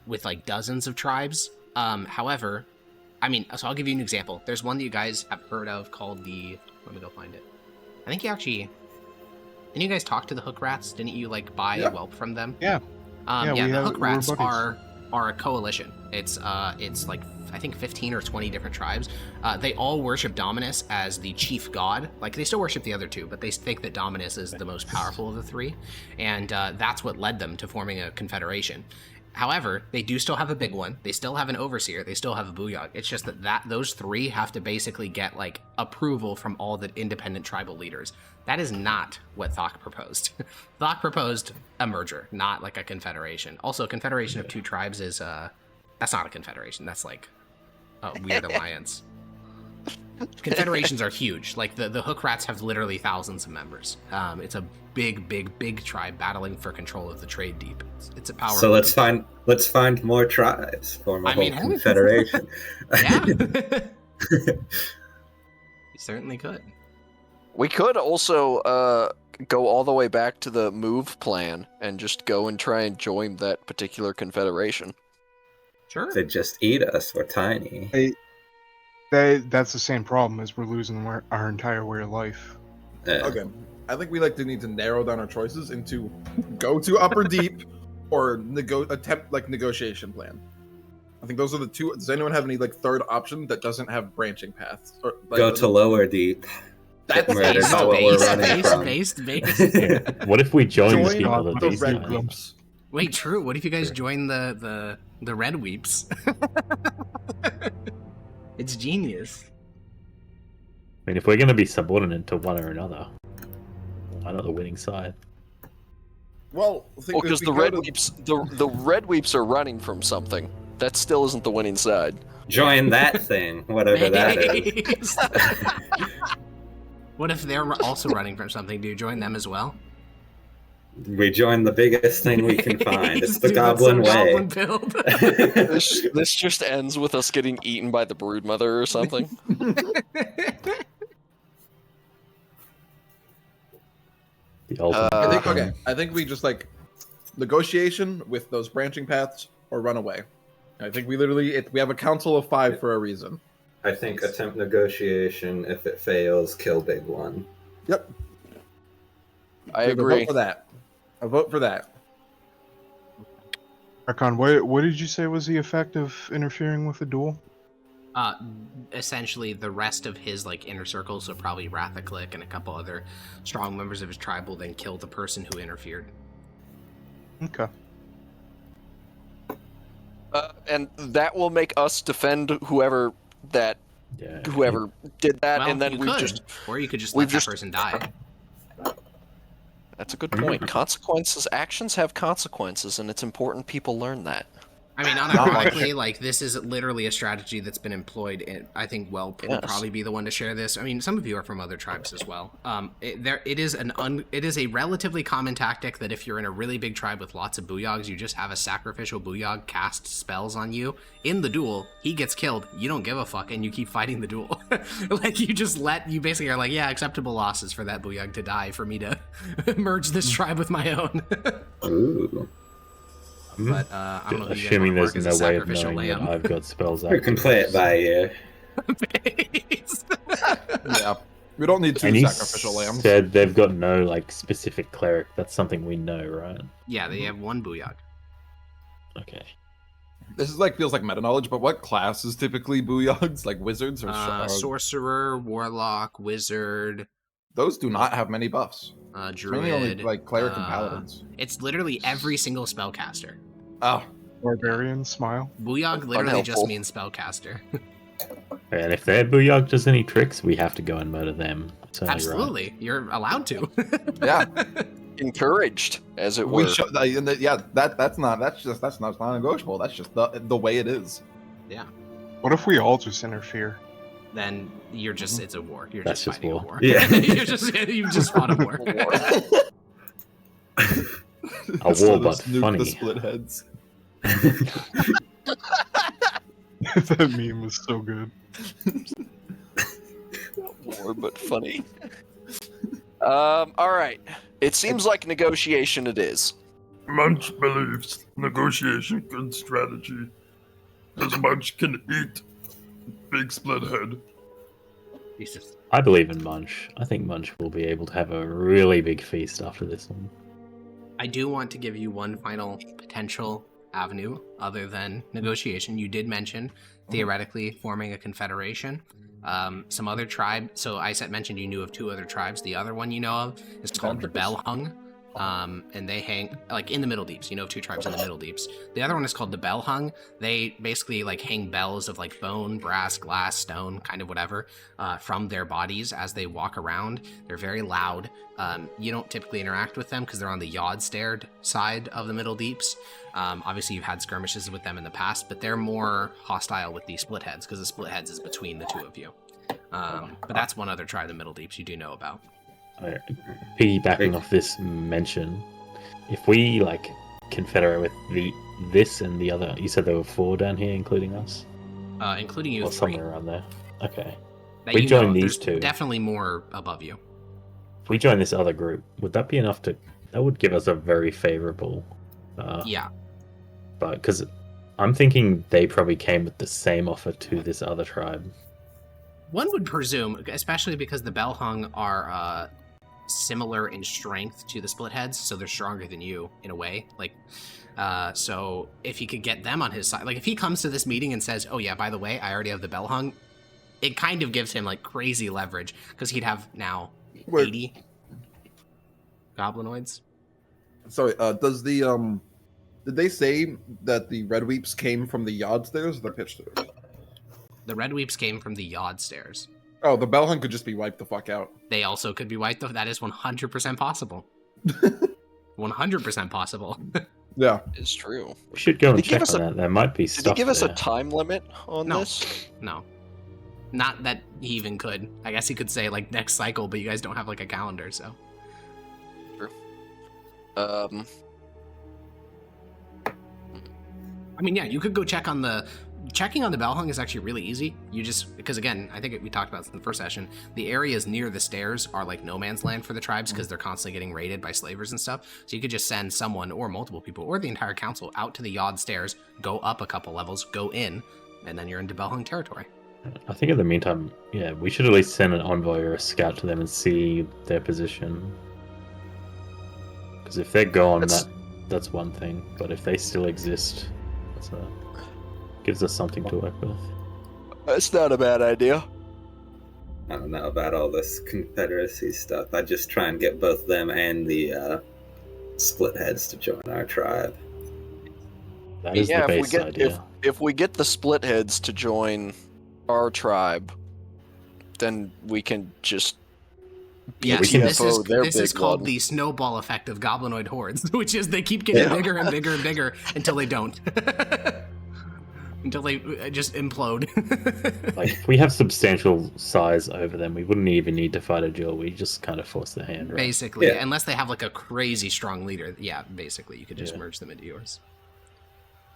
with like dozens of tribes. However, I mean, so I'll give you an example. There's one that you guys have heard of called the. Let me go find it. I think didn't you guys talk to the hook rats? Didn't you like buy a whelp from them? Yeah. The hook rats are a coalition. It's like I think 15 or 20 different tribes. They all worship Dominus as the chief god. Like, they still worship the other two, but they think that Dominus is the most powerful of the three, and that's what led them to forming a confederation. However, they do still have a big one. They still have an overseer. They still have a booyog. It's just that those three have to basically get like approval from all the independent tribal leaders. That is not what Thok proposed. Thok proposed a merger, not like a confederation. Also, a confederation of two tribes is that's not a confederation. That's like a weird alliance. Confederations are huge. Like the hook rats have literally thousands of members. It's a big tribe battling for control of the trade deep. It's a powerful. So let's find more tribes, form a whole confederation. Yeah, you certainly could. We could also go all the way back to the move plan and just go and try and join that particular confederation. Sure. They just eat us. We're tiny. That's the same problem as we're losing our entire way of life. Yeah. Okay. I think we need to narrow down our choices into go to upper deep or attempt negotiation plan. I think those are the two. Does anyone have any third option that doesn't have branching paths? Or, go to lower deep. That's based. Yeah. What if we join the red groups? Wait, true. What if you guys join the red weeps? It's genius. I mean, if we're going to be subordinate to one or another, why not the winning side? Well, because the red weeps are running from something. That still isn't the winning side. Join that thing, whatever that is. What if they're also running from something? Do you join them as well? We join the biggest thing we can find. It's the goblin way. Goblin build. This just ends with us getting eaten by the broodmother or something. The ultimate. I think we just like negotiation with those branching paths or run away. I think we literally we have a council of 5 for a reason. I think attempt negotiation. If it fails, kill big one. Yep. I agree. A vote for that. Archon, what did you say was the effect of interfering with a duel? Essentially, the rest of his inner circle, so probably Rathaclick and a couple other strong members of his tribe, will then kill the person who interfered. Okay. And that will make us defend whoever did that, Well, and then or you could just let that person die. That's a good point. Consequences, actions have consequences, and it's important people learn that. I mean, unironically, this is literally a strategy that's been employed, and I think will probably be the one to share this. I mean, some of you are from other tribes as well. It is a relatively common tactic that if you're in a really big tribe with lots of booyogs, you just have a sacrificial booyog cast spells on you. In the duel, he gets killed. You don't give a fuck, and you keep fighting the duel. You basically are like, yeah, acceptable losses for that booyog to die for me to merge this tribe with my own. Ooh. But I don't know if you assuming guys there's no no way of knowing that I've got spells out. We can play it by ear. Yeah, we don't need 2 sacrificial lambs. Said they've got no specific cleric. That's something we know, right? Yeah, they have 1 booyog. Okay. This is feels like meta knowledge, but what class is typically booyogs? Like wizards or sorcerer, warlock, wizard. Those do not have many buffs. Druid, only cleric and paladins. It's literally every single spellcaster. Oh, barbarian smile. Booyog literally just means spellcaster. And if their booyog does any tricks, we have to go and murder them. So absolutely, you're allowed to. Yeah, encouraged, as it were. That's not non-negotiable. That's just the way it is. Yeah. What if we all just interfere? Then you're just it's a war. You're That's just fighting war. a war. Yeah. you've just fought a war. A war, but funny. The split heads. That meme was so good. War, but funny. All right. It seems like negotiation it is. Munch believes negotiation good strategy, as Munch can eat big split head. Jesus. I believe in Munch. I think Munch will be able to have a really big feast after this one. I do want to give you one final potential avenue other than negotiation. You did mention theoretically forming a confederation. Some other tribe. So I mentioned you knew of 2 other tribes. The other one you know of is called the Bellhung. And they hang in the Middle Deeps. You know, 2 tribes in the Middle Deeps. The other one is called the Bellhung. They basically hang bells of bone, brass, glass, stone, kind of whatever, from their bodies as they walk around. They're very loud. You don't typically interact with them because they're on the Yod-stared side of the Middle Deeps. Obviously, you've had skirmishes with them in the past, but they're more hostile with the Splitheads because the Splitheads is between the 2 of you. But that's one other tribe, the Middle Deeps, you do know about. Piggybacking off this mention, if we confederate with this and the other, you said there were 4 down here, including us, including you, or 3. somewhere around there. Okay, we join these 2. Definitely more above you. If we join this other group, would that be enough to? That would give us a very favorable. Yeah. But because I'm thinking they probably came with the same offer to this other tribe. One would presume, especially because the Bellhung are similar in strength to the Splitheads, so they're stronger than you in a way. So if he could get them on his side, if he comes to this meeting and says, "Oh yeah, by the way, I already have the Bellhung," it kind of gives him crazy leverage because he'd have now 80 goblinoids. Sorry, does the did they say that the Red Weeps came from the Yod stairs or the pitch stairs? The Red Weeps came from the Yod stairs. Oh, the Bellhung could just be wiped the fuck out. They also could be wiped. That is 100% possible. 100% possible. Yeah, it's true. We should go and check on that. There might be stuff. Did he give us there. a time limit on this? No. Not that he even could. I guess he could say, like, next cycle, but you guys don't have, like, a calendar, so. True. I mean, yeah, you could go check on the... Checking on the bell hung is actually really easy. You just... Because, again, I think we talked about this in the first session. The areas near the stairs are, like, no man's land for the tribes because they're constantly getting raided by slavers and stuff. So you could just send someone or multiple people or the entire council out to the yard stairs, go up a couple levels, go in, and then you're into bell hung territory. I think in the meantime, yeah, we should at least send an envoy or a scout to them and see their position. Because if they're gone, that's one thing. But if they still exist, gives us something to work with. That's not a bad idea. I don't know about all this Confederacy stuff. I just try and get both them and the Splitheads to join our tribe. That is the base idea. If we get the Splitheads to join our tribe, then we can just BTFO their big one. This is called the snowball effect of goblinoid hordes, which is they keep getting bigger and bigger and bigger until they don't. Until they just implode. Like, if we have substantial size over them, we wouldn't even need to fight a duel. We just kind of force their hand, right? Basically, unless they have like a crazy strong leader. Yeah, basically, you could just merge them into yours.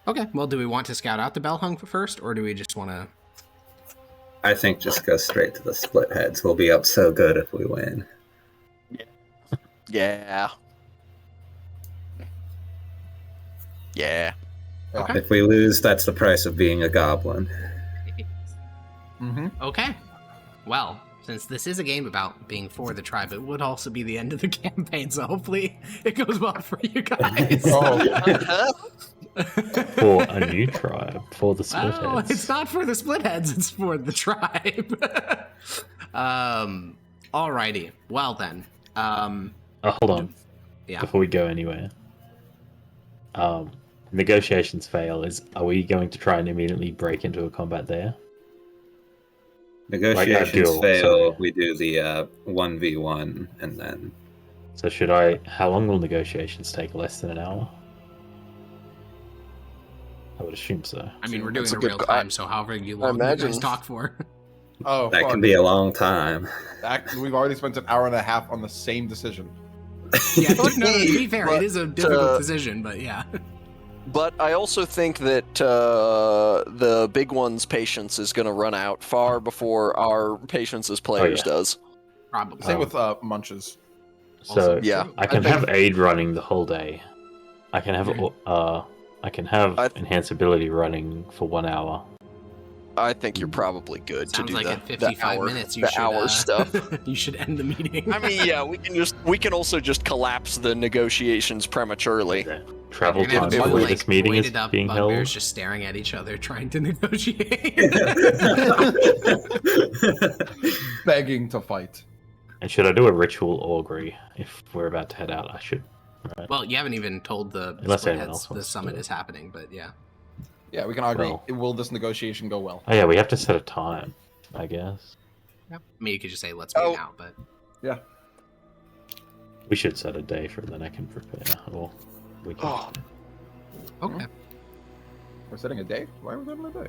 Okay, well, do we want to scout out the bell hung first, or do we just want to... I think just go straight to the Splitheads. We'll be up so good if we win. Yeah. Okay. If we lose, that's the price of being a goblin. Okay. Well, since this is a game about being for the tribe, it would also be the end of the campaign, so hopefully it goes well for you guys. For a new tribe, for the Splitheads. Oh, it's not for the Splitheads, it's for the tribe. Alrighty. Well then. Hold on. Yeah. Before we go anywhere. Negotiations fail. Are we going to try and immediately break into a combat there? Negotiations fail. We do the 1v1 and then. So how long will negotiations take? Less than an hour? I would assume so. I mean, we're doing it real time, so however long you guys talk for. That can be a long time. We've already spent an hour and a half on the same decision. Yeah, to be fair, it is a difficult decision, but yeah. But I also think that the big one's patience is going to run out far before our patience as players does. Probably. Same with Munches. So I can have aid running the whole day. I can have enhance ability running for 1 hour. I think you're probably good to do like the, at 55 minutes you should, hour stuff. You should end the meeting. I mean, yeah, we can also just collapse the negotiations prematurely. Travel time before this meeting is being held. Bugbears just staring at each other, trying to negotiate. Begging to fight. And should I do a ritual augury if we're about to head out? I should. Right. Well, you haven't even told the Splitheads the summit is happening, but yeah. Yeah, we can agree. Will this negotiation go well? Oh yeah, we have to set a time, I guess. Yep. I mean, you could just say, let's meet now, but... Yeah. We should set a day for then I can prepare. Or we can... Okay. We're setting a day? Why are we setting a day?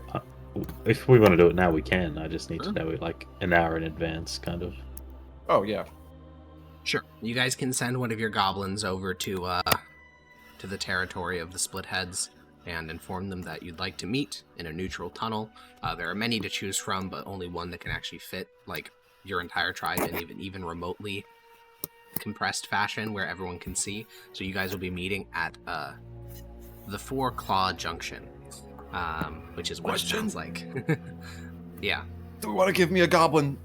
If we want to do it now, we can. I just need to know it like an hour in advance, kind of. Oh, yeah. Sure. You guys can send one of your goblins over to the territory of the Splitheads and inform them that you'd like to meet in a neutral tunnel. There are many to choose from, but only one that can actually fit like your entire tribe in even remotely compressed fashion where everyone can see. So you guys will be meeting at the Four Claw Junction, which is what it sounds like. Yeah. Do we want to give me a goblin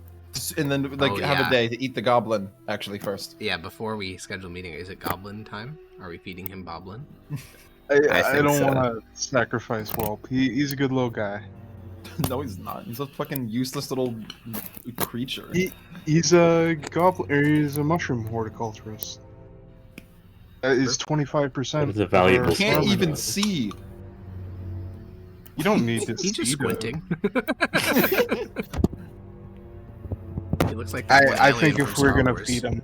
and then have a day to eat the goblin actually first? Yeah, before we schedule a meeting, is it goblin time? Are we feeding him boblin? I don't want to sacrifice Whelp. He's a good little guy. No, he's not. He's a fucking useless little creature. He's a goblin, or he's a mushroom horticulturist. It's 25%. It's a valuable. You can't even see. You don't need to. He's just squinting. He looks like. I think if we're gonna feed him,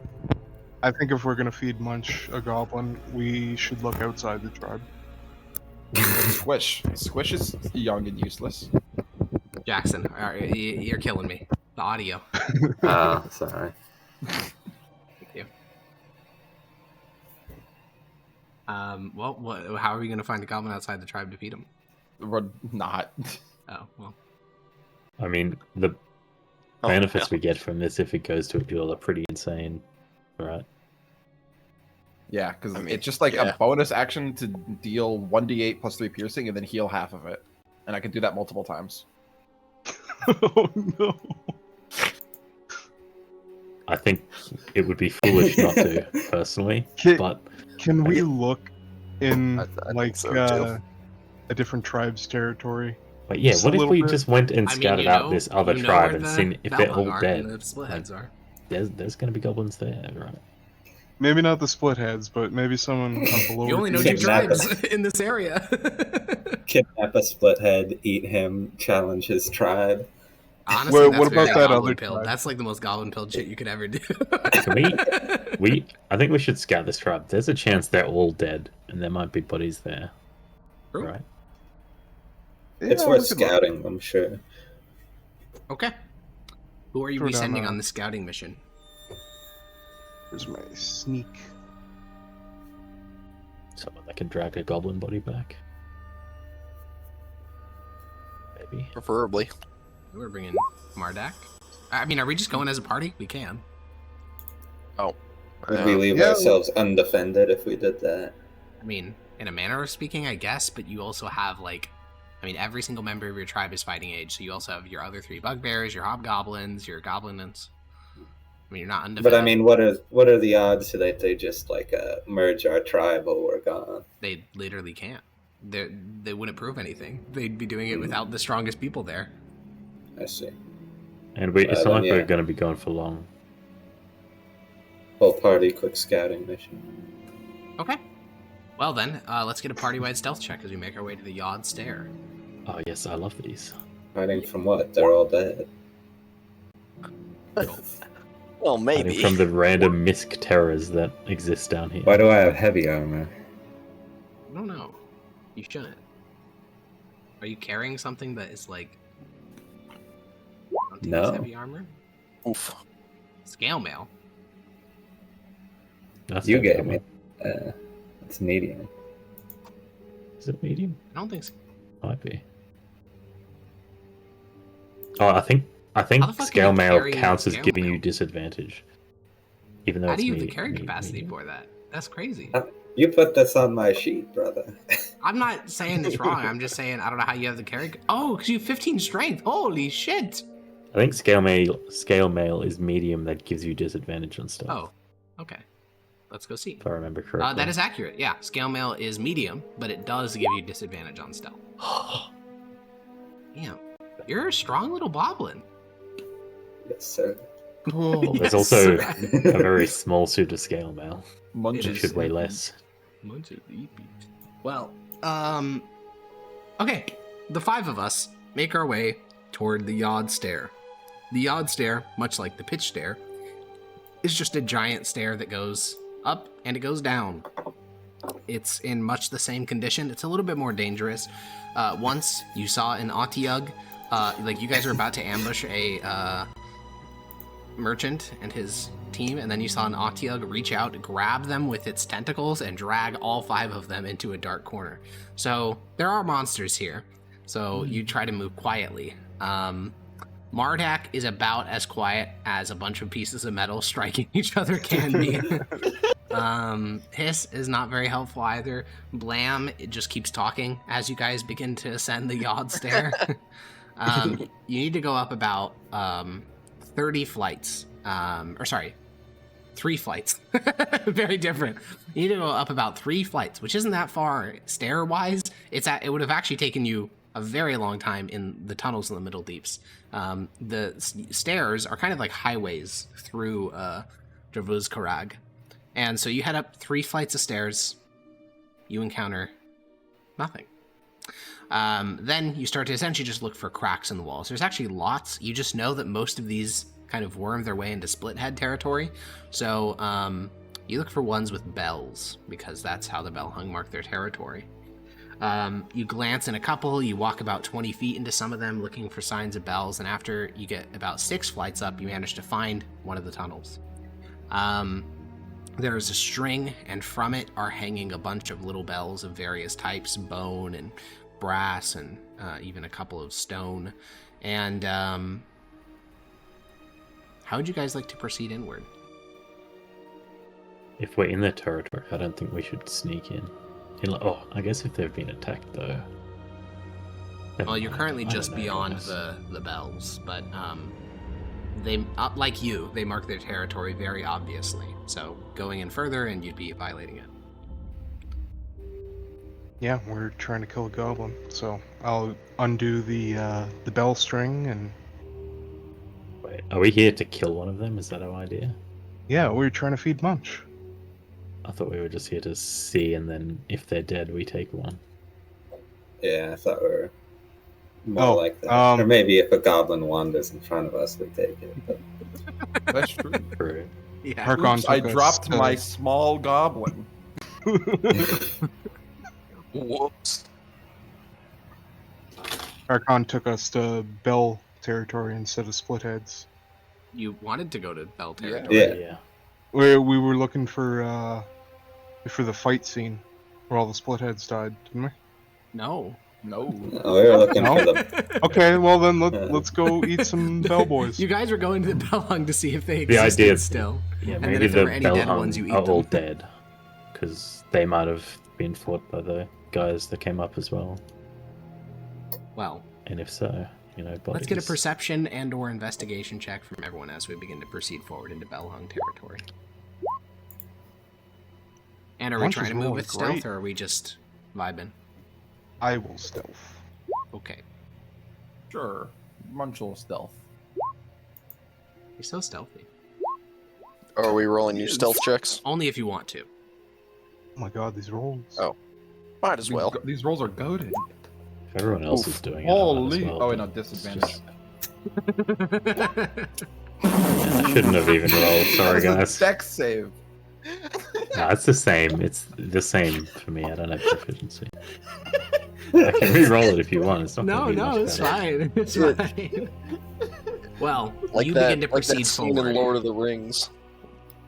I think if we're gonna feed Munch a goblin, we should look outside the tribe. Squish. Squish is young and useless. Jackson, all right, you're killing me. The audio. Sorry. Thank you. Well, how are we going to find a goblin outside the tribe to feed him? We're not. Oh, well. I mean, the benefits we get from this if it goes to a duel are pretty insane, right? Yeah, because it's just like a bonus action to deal 1d8 plus 3 piercing and then heal half of it. And I can do that multiple times. Oh no. I think it would be foolish not to, personally. Can we look in so, a different tribe's territory? But yeah, Just what a if little we bit? just went and scouted out this other tribe and seen if they're all dead? The Splitheads are. There's going to be goblins there, right? Maybe not the Splitheads, but maybe someone on the lower. You only know 2 tribes in this area. Kidnap a Splithead, eat him, challenge his tribe. Honestly, what about that other pill? tribe? That's like the most goblin pill shit you could ever do. I think we should scout this tribe. There's a chance they're all dead, and there might be bodies there. True. Right? It's worth scouting, I'm sure. Okay. Who are you sending on the scouting mission? Where's my sneak? Someone that can drag a goblin body back. Maybe. Preferably. We're bringing Mardak. I mean, are we just going as a party? We can. Oh. Would we leave ourselves undefended if we did that? I mean, in a manner of speaking, I guess, but you also have, like, I mean, every single member of your tribe is fighting age, so you also have your other 3 bugbears, your hobgoblins, your goblinants. I mean, you're not undefended. But I mean, what are the odds that they just, like, merge our tribe while we're gone? They literally can't. They wouldn't prove anything. They'd be doing it without the strongest people there. I see. And it's not like we're going to be gone for long. Whole party, quick scouting mission. Okay. Well then, let's get a party-wide stealth check as we make our way to the Yod Stair. Oh yes, I love these. Hiding from what? They're all dead. Well, maybe. Hiding from the random misc terrors that exist down here. Why do I have heavy armor? I don't know. You shouldn't. Are you carrying something that is like... No. Heavy armor? Oof. Scale mail. That's you gave me. It's medium. Is it medium? I don't think so. Might be. Oh, I think scale mail counts as giving you disadvantage. Even though how it's do you have the carrying capacity for that? That's crazy. You put this on my sheet, brother. I'm not saying it's wrong. I'm just saying I don't know how you have the carrying. Oh, because you have 15 strength. Holy shit! I think scale mail is medium that gives you disadvantage on stuff. Oh, okay. Let's go see. If I remember correctly. That is accurate. Yeah, scale mail is medium, but it does give you disadvantage on stealth. Damn, you're a strong little boblin. Yes, sir. Oh, there's also a very small suit of scale mail. Munches. It should weigh less. Munches. Well, okay. The 5 of us make our way toward the Yod Stair. The Yod Stair, much like the Pitch Stair, is just a giant stair that goes up and it goes down. It's in much the same condition. It's a little bit more dangerous. Once you saw an Otyug, like you guys were about to ambush a merchant and his team, and then you saw an Otyug reach out, grab them with its tentacles, and drag all 5 of them into a dark corner. So there are monsters here. So you try to move quietly. Mardak is about as quiet as a bunch of pieces of metal striking each other can be. Hiss is not very helpful either. Blam, it just keeps talking as you guys begin to ascend the Yod Stair. You need to go up about 30 flights. 3 flights. Very different. You need to go up about 3 flights, which isn't that far stair-wise. It would have actually taken you a very long time in the tunnels in the Middle Deeps. The stairs are kind of like highways through Dravuz Karag. And so you head up 3 flights of stairs. You encounter nothing. Then you start to essentially just look for cracks in the walls. There's actually lots. You just know that most of these kind of worm their way into Splithead territory. So You look for ones with bells, because that's how the Bellhung mark their territory. You glance in a couple, you walk about 20 feet into some of them looking for signs of bells, and after you get about 6 flights up, you manage to find one of the tunnels. There is a string, and from it are hanging a bunch of little bells of various types, bone and brass, and even a couple of stone. And how would you guys like to proceed inward? If we're in their territory, I don't think we should sneak in. I guess if they've been attacked, though. Well, you're currently just beyond the bells, but they, like you, they mark their territory very obviously. So going in further, and you'd be violating it. Yeah, we're trying to kill a goblin, so I'll undo the bell string and... Wait, are we here to kill one of them? Is that our idea? Yeah, we're trying to feed Munch. I thought we were just here to see, and then if they're dead, we take one. Yeah, I thought we were more like that. Or maybe if a goblin wanders in front of us, we take it. But... That's true. True. Yeah. Oops, I dropped my small goblin. Whoops. Archon took us to Bell territory instead of Splitheads. You wanted to go to Bell territory. Yeah. We were looking for the fight scene where all the Splitheads died, didn't we? No. No, we were looking for the... Okay, well then let's go eat some Bell boys. You guys were going to the Bellhung to see if they existed still. Yeah, and maybe then if there were any dead Bellhung ones, you eat are them. all dead, because they might have been fought by the guys that came up as well. Well, and if so, let's get a perception and/or investigation check from everyone as we begin to proceed forward into Bellhung territory. And are we trying to move with stealth, or are we just vibing? I will stealth. Okay. Sure. Munch will stealth. You're so stealthy. Are we rolling new stealth checks? Only if you want to. Oh my god, these rolls. Oh. Might as well. These rolls are goated. If everyone else is doing it, holy! well, Oh, wait, no, disadvantage. I shouldn't have even rolled. Sorry, guys. Dex save. No, it's the same. It's the same for me. I don't have proficiency. I can re-roll it if you want. It's not it's fine. It's fine. Well, like you that, begin to proceed like that scene forward. in Lord of the Rings.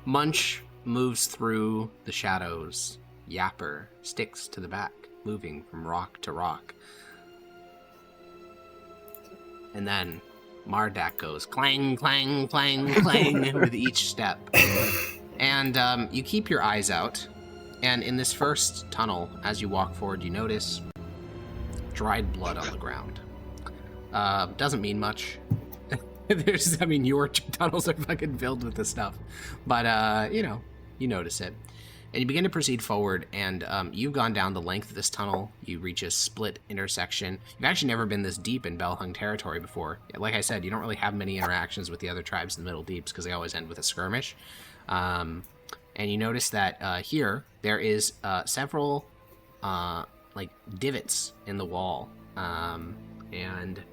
Munch moves through the shadows. Yapper sticks to the back, moving from rock to rock. And then Mardak goes clang, clang, clang, clang with each step. And you keep your eyes out, and in this first tunnel, as you walk forward, you notice dried blood on the ground. Doesn't mean much. Your tunnels are fucking filled with this stuff. But, you notice it. And you begin to proceed forward, and you've gone down the length of this tunnel. You reach a split intersection. You've actually never been this deep in Bellhung territory before. Like I said, you don't really have many interactions with the other tribes in the Middle Deeps, because they always end with a skirmish. And you notice that here there is several divots in the wall, and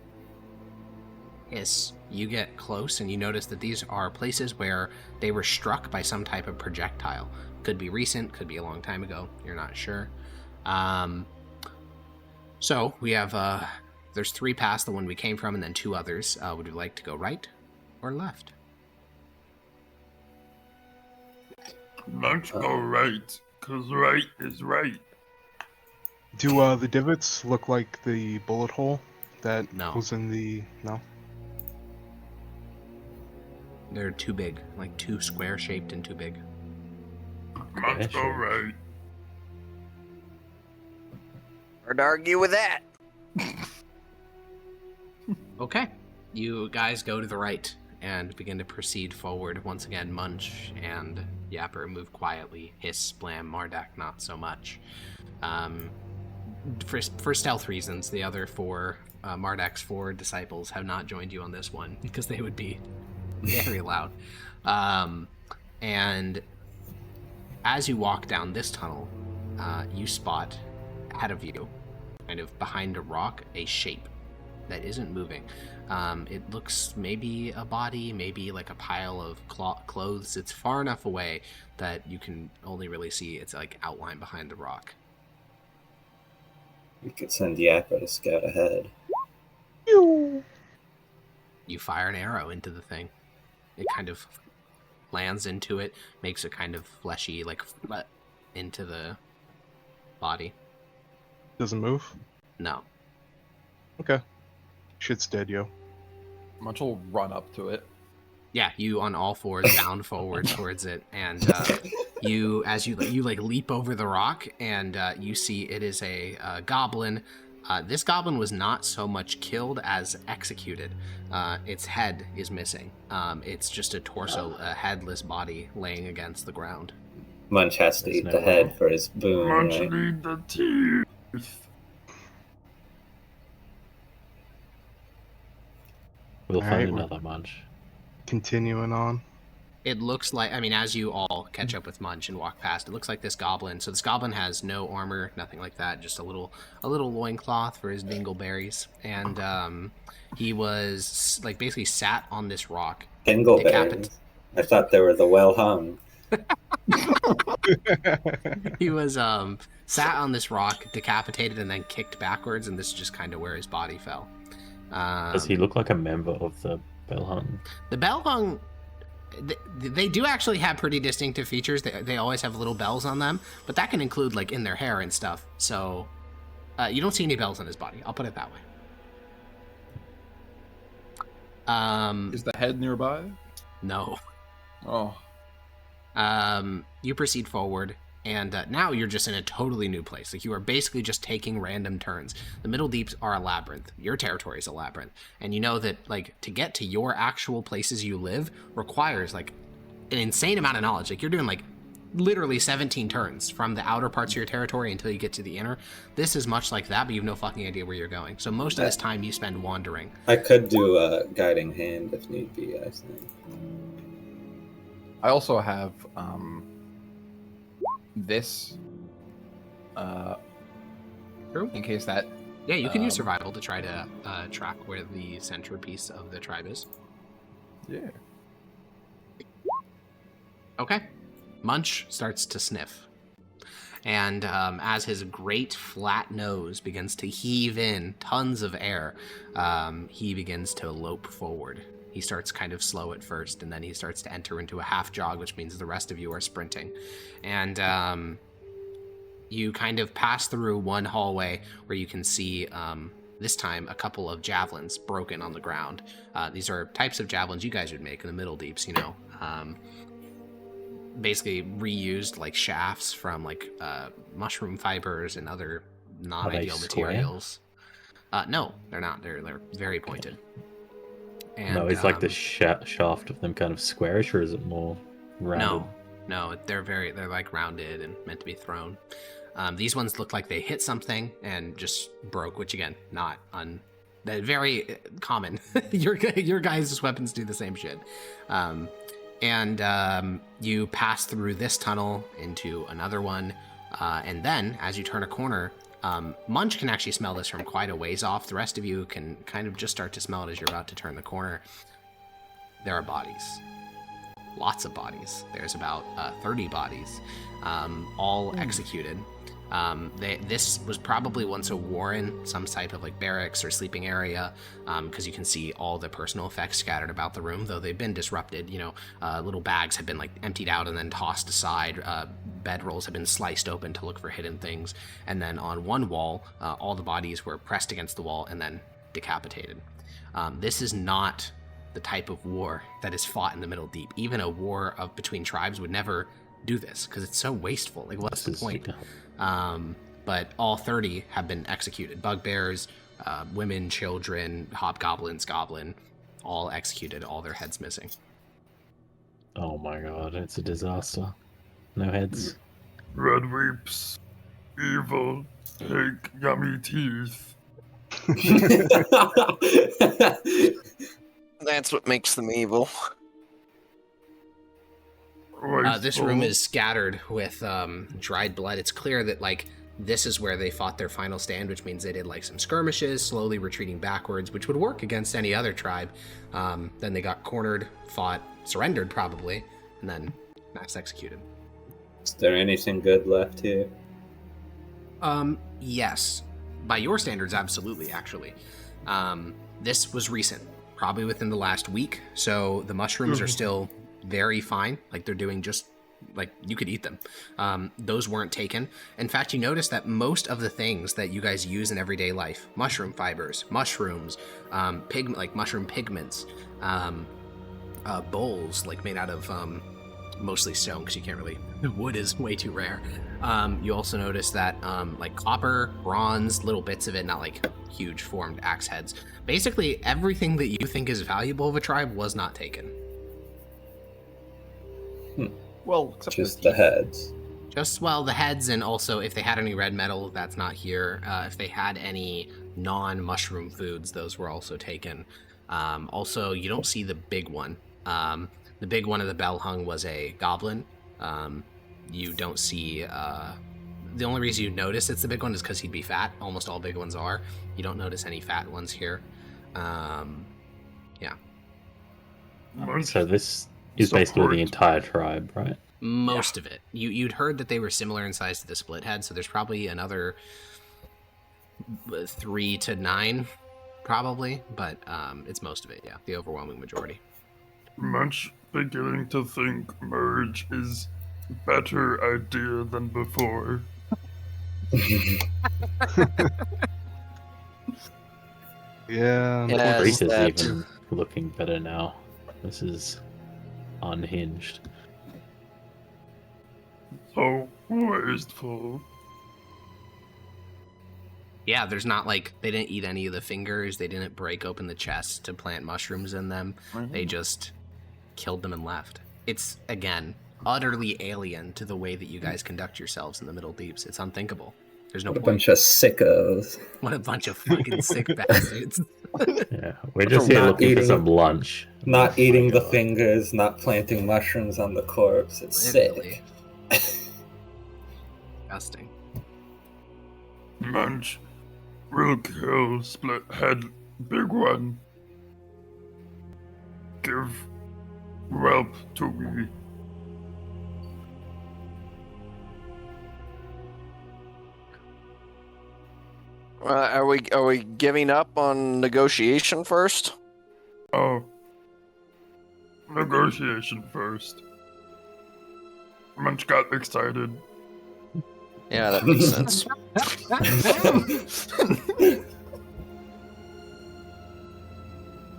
you get close and you notice that these are places where they were struck by some type of projectile. Could be recent, could be a long time ago, you're not sure. So we have there's 3 past the one we came from, and then 2 others. Would you like to go right or left? Let's go right, because right is right. Do the divots look like the bullet hole that was in the... No? They're too big, like too square-shaped and too big. Let's go right. Hard to argue with that. Okay. You guys go to the right and begin to proceed forward. Once again, Munch and Yapper move quietly. Hiss, Blam, Mardak not so much. For stealth reasons, the other 4, Mardak's 4 disciples have not joined you on this one because they would be very loud. And as you walk down this tunnel, you spot ahead of you, kind of behind a rock, a shape. that isn't moving. It looks maybe a body, maybe like a pile of clothes. It's far enough away that you can only really see its like outline behind the rock. We could send Yakko to scout ahead. You fire an arrow into the thing. It kind of lands into it, makes a kind of fleshy like into the body. Doesn't move? No. Okay. Shit's dead, yo. Munch will run up to it. Yeah, you on all fours bound forward towards it, and you like leap over the rock, and you see it is a goblin. This goblin was not so much killed as executed. Its head is missing. It's just a torso, a headless body laying against the ground. Munch has to eat the head for his boon. Munch right? need the teeth. We'll find Alright, another Munch. Continuing on. It looks like, I mean, as you all catch up with Munch and walk past, it looks like this goblin. So this goblin has no armor, nothing like that, just a little loincloth for his dingleberries. And he was like basically sat on this rock. Dingleberries? I thought they were the well hung. He was sat on this rock, decapitated, and then kicked backwards, and this is just kind of where his body fell. Does he look like a member of the Bellhung? The Bellhung, they do actually have pretty distinctive features. They always have little bells on them, but that can include like in their hair and stuff. So you don't see any bells on his body. I'll put it that way. Is the head nearby? No. Oh. You proceed forward, and now you're just in a totally new place. Like, you are basically just taking random turns. The Middle Deeps are a labyrinth. Your territory is a labyrinth. And you know that, like, to get to your actual places you live requires, like, an insane amount of knowledge. Like, you're doing, like, literally 17 turns from the outer parts of your territory until you get to the inner. This is much like that, but you have no fucking idea where you're going. So most of this time you spend wandering. I could do a guiding hand if need be, I think. I also have this in case that... Yeah, you can use survival to try to track where the centerpiece of the tribe is. Yeah. Okay. Munch starts to sniff. And as his great flat nose begins to heave in tons of air, he begins to lope forward. He starts kind of slow at first, and then he starts to enter into a half jog, which means the rest of you are sprinting. And you kind of pass through one hallway where you can see, this time, a couple of javelins broken on the ground. These are types of javelins you guys would make in the Middle Deeps, you know. Basically reused, like, shafts from, like, mushroom fibers and other non-ideal materials. No, they're not. They're very pointed. And, no, is like the shaft of them kind of squarish, or is it more rounded? No, they're like rounded and meant to be thrown. These ones look like they hit something and just broke, which again, they're very common. Your guys' weapons do the same shit. And you pass through this tunnel into another one, and then as you turn a corner, Munch can actually smell this from quite a ways off. The rest of you can kind of just start to smell it as you're about to turn the corner. There are bodies. Lots of bodies. There's about 30 bodies, all executed. This was probably once a warren, some type of like barracks or sleeping area, because you can see all the personal effects scattered about the room, though they've been disrupted. You know, little bags have been like emptied out and then tossed aside. Bedrolls have been sliced open to look for hidden things. And then on one wall, all the bodies were pressed against the wall and then decapitated. This is not the type of war that is fought in the Middle Deep. Even a war between tribes would never do this because it's so wasteful. Like, what's the point? But all 30 have been executed. Bugbears, women, children, hobgoblins, goblin, all executed, all their heads missing. Oh my god, it's a disaster. No heads. Red weeps, evil, take yummy teeth. That's what makes them evil. This room is scattered with dried blood. It's clear that, like, This is where they fought their final stand, which means they did like some skirmishes, slowly retreating backwards, which would work against any other tribe. Then they got cornered, fought, surrendered probably, and then mass executed. Is there anything good left here? Yes. By your standards, absolutely, actually. This was recent, probably within the last week, so the mushrooms are still very fine. Like, they're doing just, like, you could eat them. Those weren't taken. In fact, you notice that most of the things that you guys use in everyday life, mushroom fibers, mushrooms, mushroom pigments, bowls, like, made out of mostly stone, because you can't really, wood is way too rare. You also notice that like copper, bronze, little bits of it, not like huge formed axe heads. Basically, everything that you think is valuable of a tribe was not taken. Well, except just the heads. The heads, and also if they had any red metal, that's not here. If they had any non-mushroom foods, those were also taken. Also, you don't see the big one. The big one of the bell hung was a goblin. You don't see... the only reason you notice it's the big one is because he'd be fat. Almost all big ones are. You don't notice any fat ones here. Yeah. So this is basically the entire tribe, right? Most of it. You'd heard that they were similar in size to the Splitheads, so there's probably another 3 to 9, probably. But it's most of it, yeah. The overwhelming majority. Much beginning to think merge is better idea than before. Yeah. Greece is even looking better now. This is unhinged. So wasteful. Yeah, there's not like, they didn't eat any of the fingers, they didn't break open the chest to plant mushrooms in them. They just killed them and left. It's, again, utterly alien to the way that you guys conduct yourselves in the Middle Deeps. It's unthinkable. There's no What a point. bunch of sickos. What a bunch of fucking sick bastards. Yeah, we're just here looking for some lunch. Not eating the fingers, not planting mushrooms on the corpse. It's Literally. sick. Disgusting. Munch will kill Split Head Big One. Give whelp to me. Are we giving up on negotiation first? Oh. Negotiation first. Munch got excited. Yeah, that makes sense.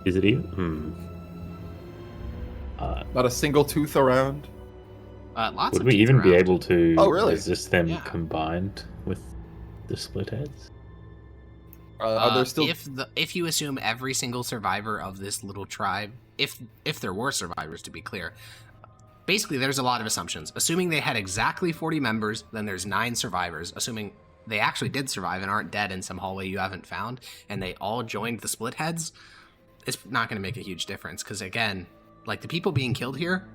Is it even? Not a single tooth around. Lots would of we teeth even be around. able to resist them Yeah. combined with the Splitheads? Are there still... If you assume every single survivor of this little tribe, if there were survivors, to be clear, basically there's a lot of assumptions. Assuming they had exactly 40 members, then there's 9 survivors. Assuming they actually did survive and aren't dead in some hallway you haven't found, and they all joined the Splitheads, it's not going to make a huge difference. Because again, like the people being killed here,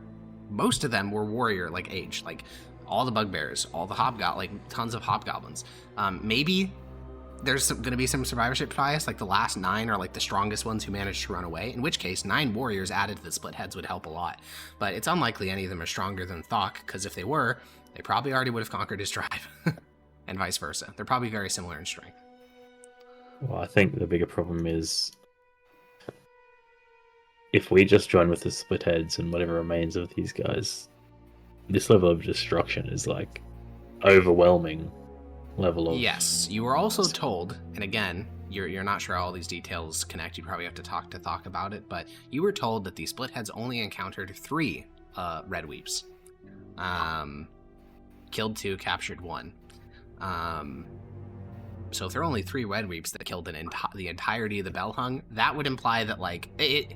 most of them were warrior like age, like all the bugbears, all the like tons of hobgoblins. Maybe there's going to be some survivorship bias, like the last 9 are like the strongest ones who managed to run away, in which case 9 warriors added to the Splitheads would help a lot. But it's unlikely any of them are stronger than Thok, because if they were, they probably already would have conquered his tribe, and vice versa. They're probably very similar in strength. Well, I think the bigger problem is if we just join with the Splitheads and whatever remains of these guys, this level of destruction is like overwhelming level of... Yes, you were also told, and again, you're not sure how all these details connect, you probably have to talk to Thok about it, but you were told that the Splitheads only encountered 3 Red Weeps. Killed 2, captured 1. So if there are only 3 Red Weeps that killed the entirety of the Bellhung, that would imply that, like, it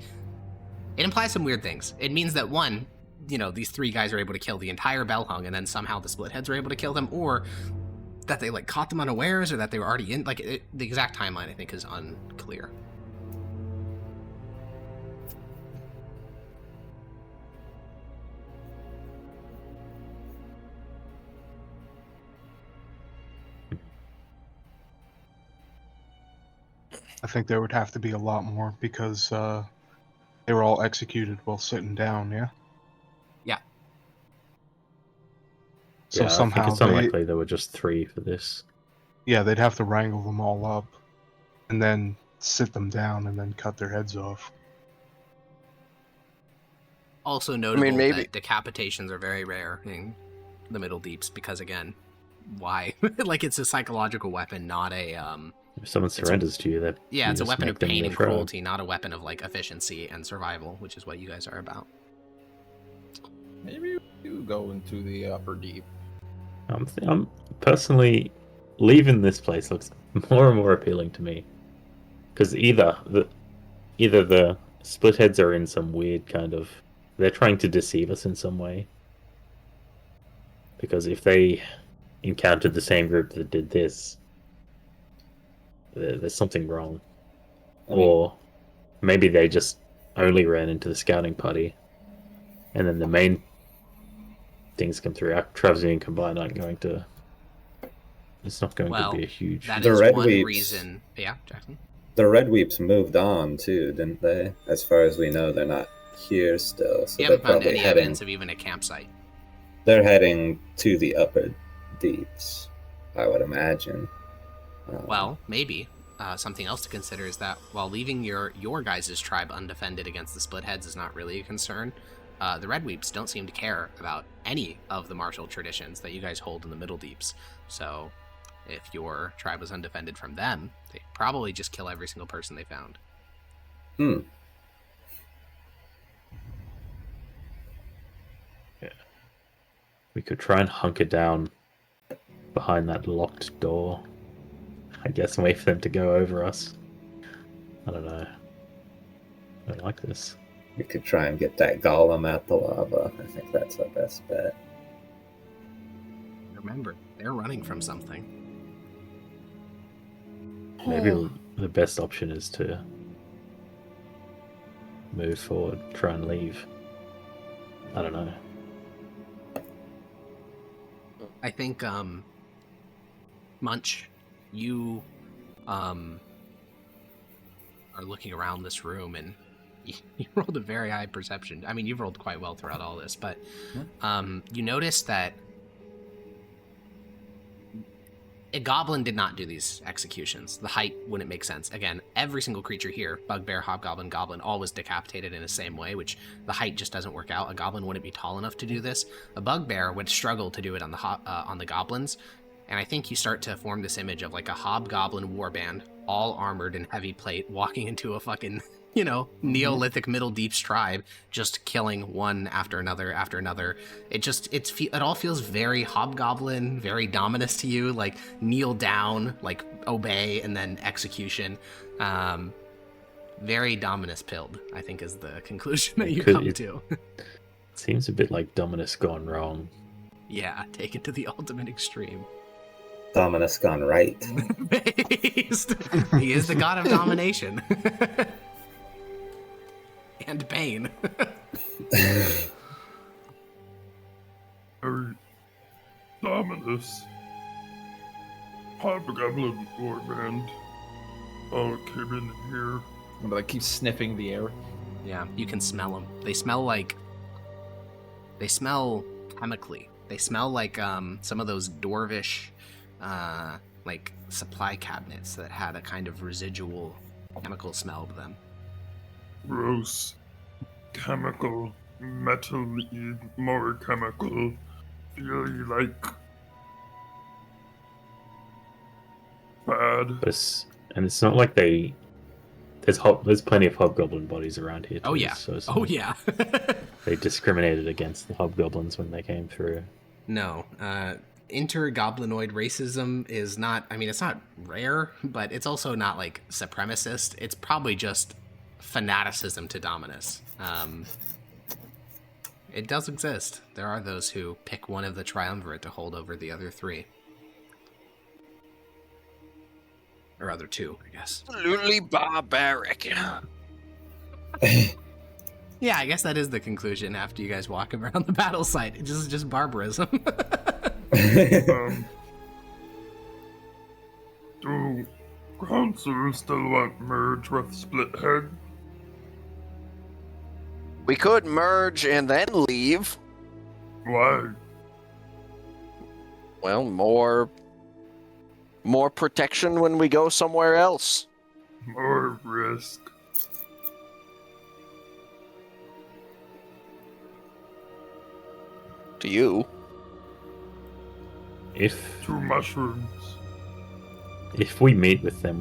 implies some weird things. It means that, one, you know, these 3 guys are able to kill the entire Bellhung, and then somehow the Splitheads are able to kill them, or that they, like, caught them unawares, or that they were already in, like, the exact timeline, I think, is unclear. I think there would have to be a lot more because they were all executed while sitting down, yeah? Yeah. So yeah, somehow I think it's unlikely there were just 3 for this. Yeah, they'd have to wrangle them all up and then sit them down and then cut their heads off. Also notable that decapitations are very rare in the Middle Deeps because, again, why? Like, it's a psychological weapon, not a... If someone surrenders to you, it's a weapon of pain and cruelty, not a weapon of, like, efficiency and survival, which is what you guys are about. Maybe we do go into the upper deep. I'm personally... leaving this place looks more and more appealing to me. Because either the Splitheads are in some weird kind of... they're trying to deceive us in some way. Because if they encountered the same group that did this, there's something wrong. Or maybe they just only ran into the scouting party, and then the main things come through. Our Travesian combined aren't going to... it's not going to be a huge... that is one reason. Yeah, Jackson? The Red Weeps moved on, too, didn't they? As far as we know, they're not here still. So we haven't found any evidence of even a campsite. They're heading to the upper deeps, I would imagine. Well, maybe. Something else to consider is that while leaving your guys' tribe undefended against the Splitheads is not really a concern, the Red Weeps don't seem to care about any of the martial traditions that you guys hold in the Middle Deeps. So if your tribe was undefended from them, they'd probably just kill every single person they found. Yeah. We could try and hunker down behind that locked door, I guess, and wait for them to go over us. I don't know. I don't like this. We could try and get that golem out the lava. I think that's our best bet. Remember, they're running from something. Maybe the best option is to move forward, try and leave. I don't know. I think, Munch, you are looking around this room, and you rolled a very high perception. I mean, you've rolled quite well throughout all this, but you notice that a goblin did not do these executions. The height wouldn't make sense. Again, every single creature here, bugbear, hobgoblin, goblin, all was decapitated in the same way, which the height just doesn't work out. A goblin wouldn't be tall enough to do this. A bugbear would struggle to do it on the goblins. And I think you start to form this image of like a hobgoblin warband, all armored and heavy plate, walking into a fucking, Neolithic Middle Deeps tribe, just killing one after another after another. It all feels very hobgoblin, very Dominus to you, like kneel down, like obey, and then execution. Very Dominus pilled, I think, is the conclusion that you come to. It seems a bit like Dominus gone wrong. Yeah, take it to the ultimate extreme. Dominus gone right. He is the god of domination. And pain. Dominus. Hobgoblin warband all came in here. But I keep sniffing the air. Yeah, you can smell them. They smell chemically. They smell like some of those dwarvish like supply cabinets that had a kind of residual chemical smell to them. Gross. Chemical. Metal-y. More chemical. Feely like... bad. But it's not like there's plenty of hobgoblin bodies around here too. Oh yeah. So Yeah. They discriminated against the hobgoblins when they came through. No. Intergoblinoid racism is not, it's not rare, but it's also not like supremacist. It's probably just fanaticism to Dominus. It does exist. There are those who pick one of the Triumvirate to hold over the other three. Or other two, I guess. Absolutely barbaric. Yeah, I guess that is the conclusion after you guys walk around the battle site. It's just barbarism. Council still want merge with Splithead? We could merge and then leave. Why? Well, more protection when we go somewhere else. More risk. To you. Two mushrooms. If we meet with them,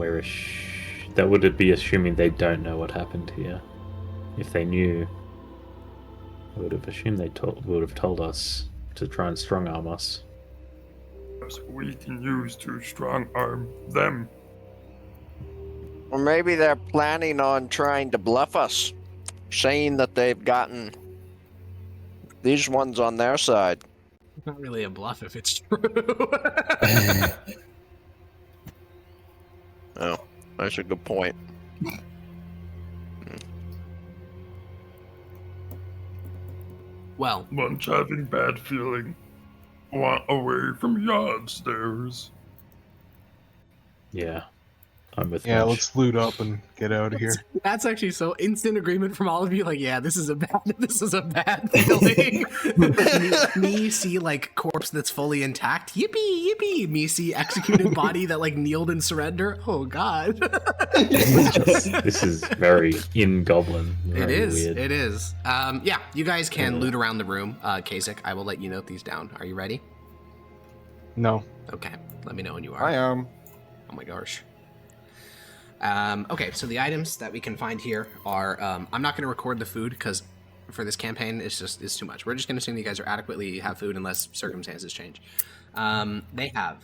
that would be assuming they don't know what happened here. If they knew, I would have assumed would have told us to try and strong arm us. Perhaps we can use to strong arm them. Or maybe they're planning on trying to bluff us, saying that they've gotten these ones on their side. It's not really a bluff if it's true. Oh, that's a good point. Well, Munch having bad feeling. Want away from yard stairs. Yeah, I'm with. Yeah, Munch. let's loot up and get out of here. That's actually so instant agreement from all of you. Like, yeah, this is a bad feeling. me see like corpse that's fully intact. Yippee, yippee. Me see executed body that like kneeled in surrender. Oh God. This is very in goblin. It is. Weird. It is. Yeah, you guys can loot around the room. Kasich, I will let you note these down. Are you ready? No. Okay. Let me know when you are. I am. Oh my gosh. Okay, so the items that we can find here are, I'm not going to record the food because for this campaign, it's too much. We're just going to assume you guys are adequately have food unless circumstances change. They have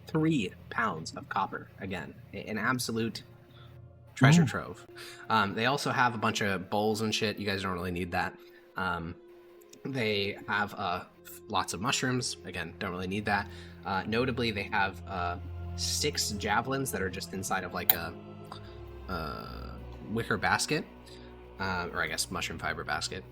3 pounds of copper, again, an absolute treasure trove. They also have a bunch of bowls and shit. You guys don't really need that. They have lots of mushrooms. Again, don't really need that. Notably, they have 6 javelins that are just inside of like a wicker basket, or I guess mushroom fiber basket.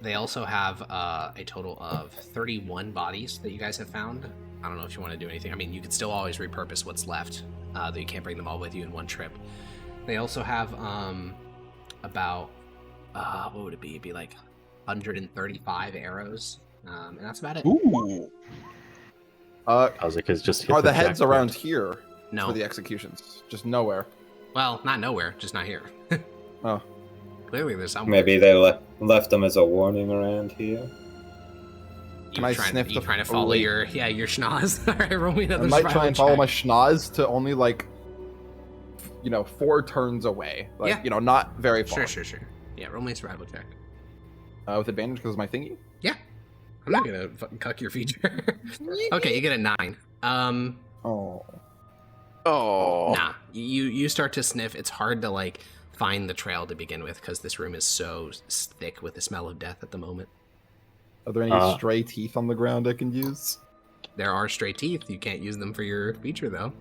They also have a total of 31 bodies that you guys have found. I don't know if you want to do anything. I mean, you could still always repurpose what's left, though you can't bring them all with you in one trip. They also have about, what would it be? It'd be like 135 arrows, and that's about it. Ooh. Isaac has just hit are the heads jackpot. around here No. for the executions? Just nowhere. Well, not nowhere, just not here. Oh. Clearly there's somewhere. Maybe they left them as a warning around here. Can I trying, sniff you the trying to follow your schnoz? Alright, roll me another I might try and follow check. my schnoz to only like 4 turns away. Like, Yeah. Not very far. Sure. Yeah, roll me a survival check. With advantage because of my thingy? Yeah. I'm not gonna fucking cuck your feature. Okay, you get a 9. Oh. Nah, you start to sniff. It's hard to like find the trail to begin with because this room is so thick with the smell of death at the moment. Are there any stray teeth on the ground I can use? There are stray teeth. You can't use them for your feature though.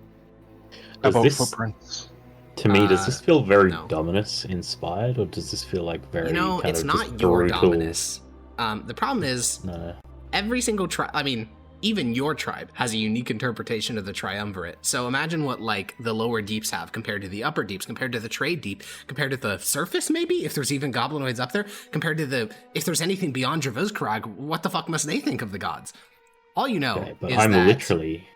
How Does about this- footprints? To me, does this feel very no. Dominus inspired, or does this feel like very? kind It's of not just your brutal? Dominus. The problem is No. every single tribe. I mean, even your tribe has a unique interpretation of the Triumvirate. So imagine what like the lower deeps have compared to the upper deeps, compared to the trade deep, compared to the surface maybe, if there's even goblinoids up there, compared to if there's anything beyond Dravuzkarag, what the fuck must they think of the gods? All you know Okay, but is I'm that... literally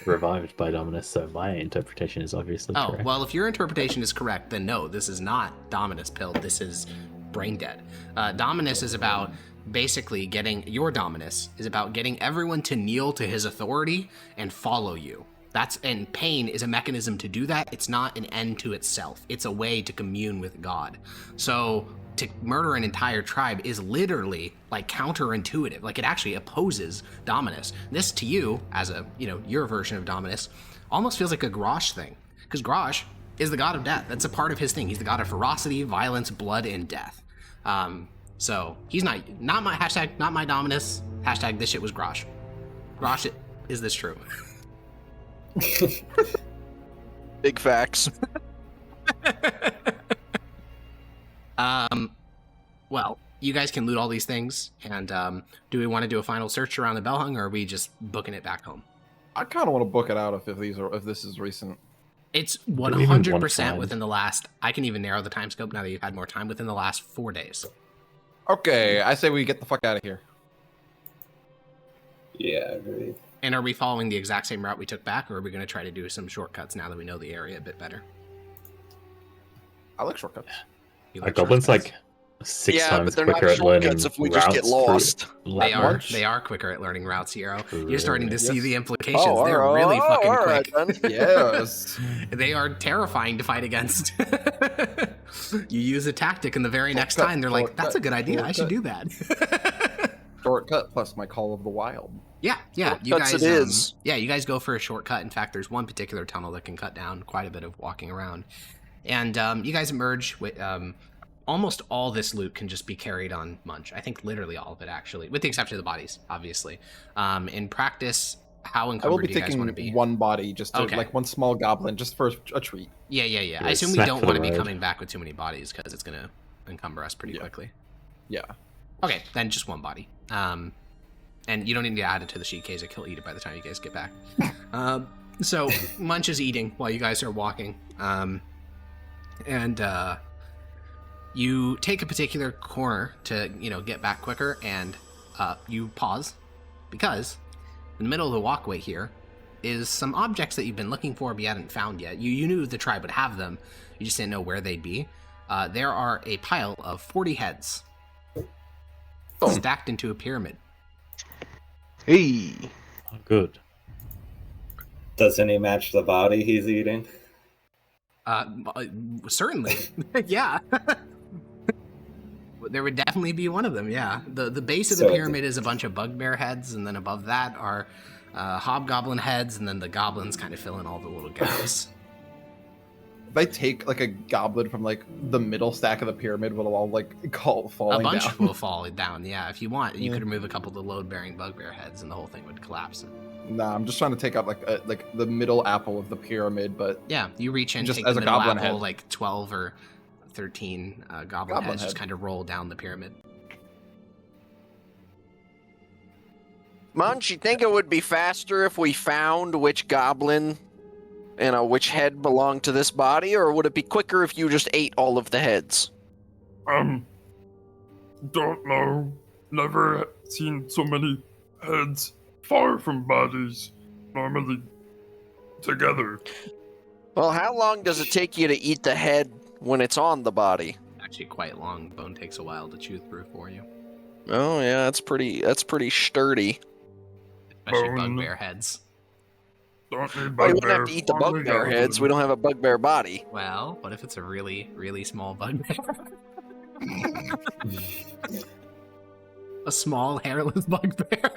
revived by Dominus, so my interpretation is obviously Oh, correct. well, if your interpretation is correct, then no, this is not Dominus pilled, this is brain dead. Dominus is about basically Dominus is about getting everyone to kneel to his authority and follow you. And pain is a mechanism to do that. It's not an end to itself. It's a way to commune with God. So to murder an entire tribe is literally like counterintuitive. Like it actually opposes Dominus. This to you, as your version of Dominus, almost feels like a Grosh thing. Because Grosh is the god of death. That's a part of his thing. He's the god of ferocity, violence, blood, and death. So he's not my hashtag, not my Dominus. Hashtag this shit was Grosh. Grosh, is this true? Big facts. Well, you guys can loot all these things, and do we want to do a final search around the Bellhung, or are we just booking it back home? I kind of want to book it out if this is recent. It's 100% within the last... I can even narrow the time scope now that you've had more time, within the last 4 days. Okay, I say we get the fuck out of here. Yeah, agreed. And are we following the exact same route we took back, or are we going to try to do some shortcuts now that we know the area a bit better? I like shortcuts. Like goblins like 6 times quicker at learning routes. If we just get lost. They are quicker at learning routes, Hero. You're starting to see the implications. They're really fucking quick. Right, yes. They are terrifying to fight against. You use a tactic, and the very next time they're like, "That's a good idea. I should do that." Shortcut plus my Call of the Wild. Yeah. You guys, you guys go for a shortcut. In fact, there's one particular tunnel that can cut down quite a bit of walking around, and you guys emerge with. Almost all this loot can just be carried on Munch. I think literally all of it, actually, with the exception of the bodies, obviously. In practice, how encumbered do you guys want to be? I will be taking one body, just to, like one small goblin, just for a treat. Yeah. I assume we don't want to be coming back with too many bodies because it's going to encumber us pretty quickly. Yeah. Okay, then just one body. And you don't need to add it to the sheet case. He'll eat it by the time you guys get back. So Munch is eating while you guys are walking. You take a particular corner to, get back quicker, and you pause because in the middle of the walkway here is some objects that you've been looking for but you hadn't found yet. You knew the tribe would have them. You just didn't know where they'd be. There are a pile of 40 heads stacked into a pyramid. Hey! Oh, good. Doesn't he match the body he's eating? Certainly. Yeah. There would definitely be one of them, yeah. The base of the pyramid is a bunch of bugbear heads, and then above that are hobgoblin heads, and then the goblins kind of fill in all the little gaps. If I take like a goblin from like the middle stack of the pyramid, will all like falling down? A bunch will fall down, yeah. If you want, you could remove a couple of the load-bearing bugbear heads, and the whole thing would collapse. Nah, I'm just trying to take out like the middle apple of the pyramid, but yeah, you reach in, just take as the a middle goblin apple, head. like 12 or 13 goblin heads just kind of roll down the pyramid. Munch, you think it would be faster if we found which goblin, which head belonged to this body, or would it be quicker if you just ate all of the heads? Don't know. Never seen so many heads far from bodies, normally together. Well, how long does it take you to eat the head when it's on the body? Actually quite long. Bone takes a while to chew through for you. Oh yeah, that's pretty sturdy. Especially bugbear heads. Don't need we wouldn't have to eat the bugbear heads. We don't have a bugbear body. Well, what if it's a really, really small bugbear? A small hairless bugbear.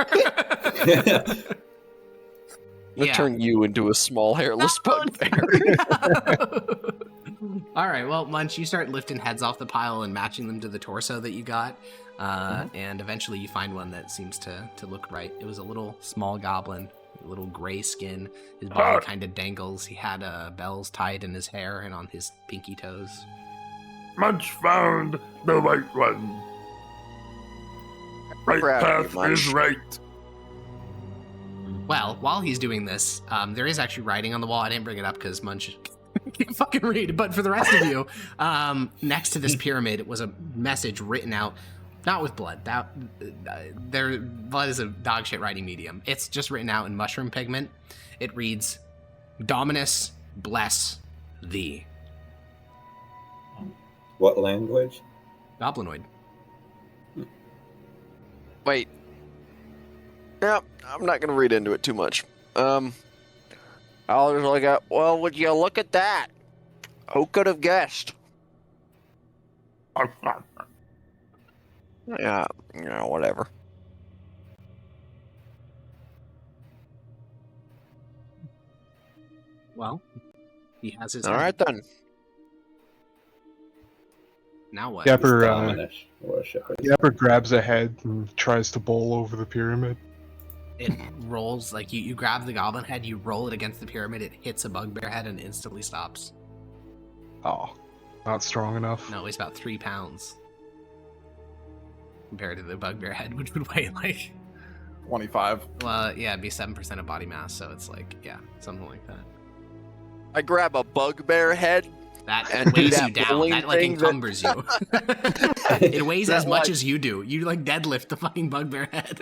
I'll turn you into a small hairless bugbear. All right, well, Munch, you start lifting heads off the pile and matching them to the torso that you got, and eventually you find one that seems to look right. It was a little small goblin, a little gray skin. His body kind of dangles. He had bells tied in his hair and on his pinky toes. Munch found the right one. Right path is right. Well, while he's doing this, there is actually writing on the wall. I didn't bring it up because Munch can't fucking read. But for the rest of you, next to this pyramid was a message written out, not with blood. Blood is a dog shit writing medium. It's just written out in mushroom pigment. It reads, "Dominus bless thee." What language? Goblinoid. Wait. No, I'm not gonna read into it too much. I'll just look at. Well, would you look at that? Who could have guessed? Yeah, whatever. Well, he has his. All right then. Now what? Yapper grabs a head and tries to bowl over the pyramid. It rolls, like you grab the goblin head, you roll it against the pyramid, it hits a bugbear head and instantly stops. Oh, not strong enough. No, it weighs about 3 pounds. Compared to the bugbear head, which would weigh like 25. Well, yeah, it'd be 7% of body mass, so it's like, yeah, something like that. I grab a bugbear head. That weighs you down. That like encumbers you. It weighs as much as you do. You like deadlift the fucking bugbear head.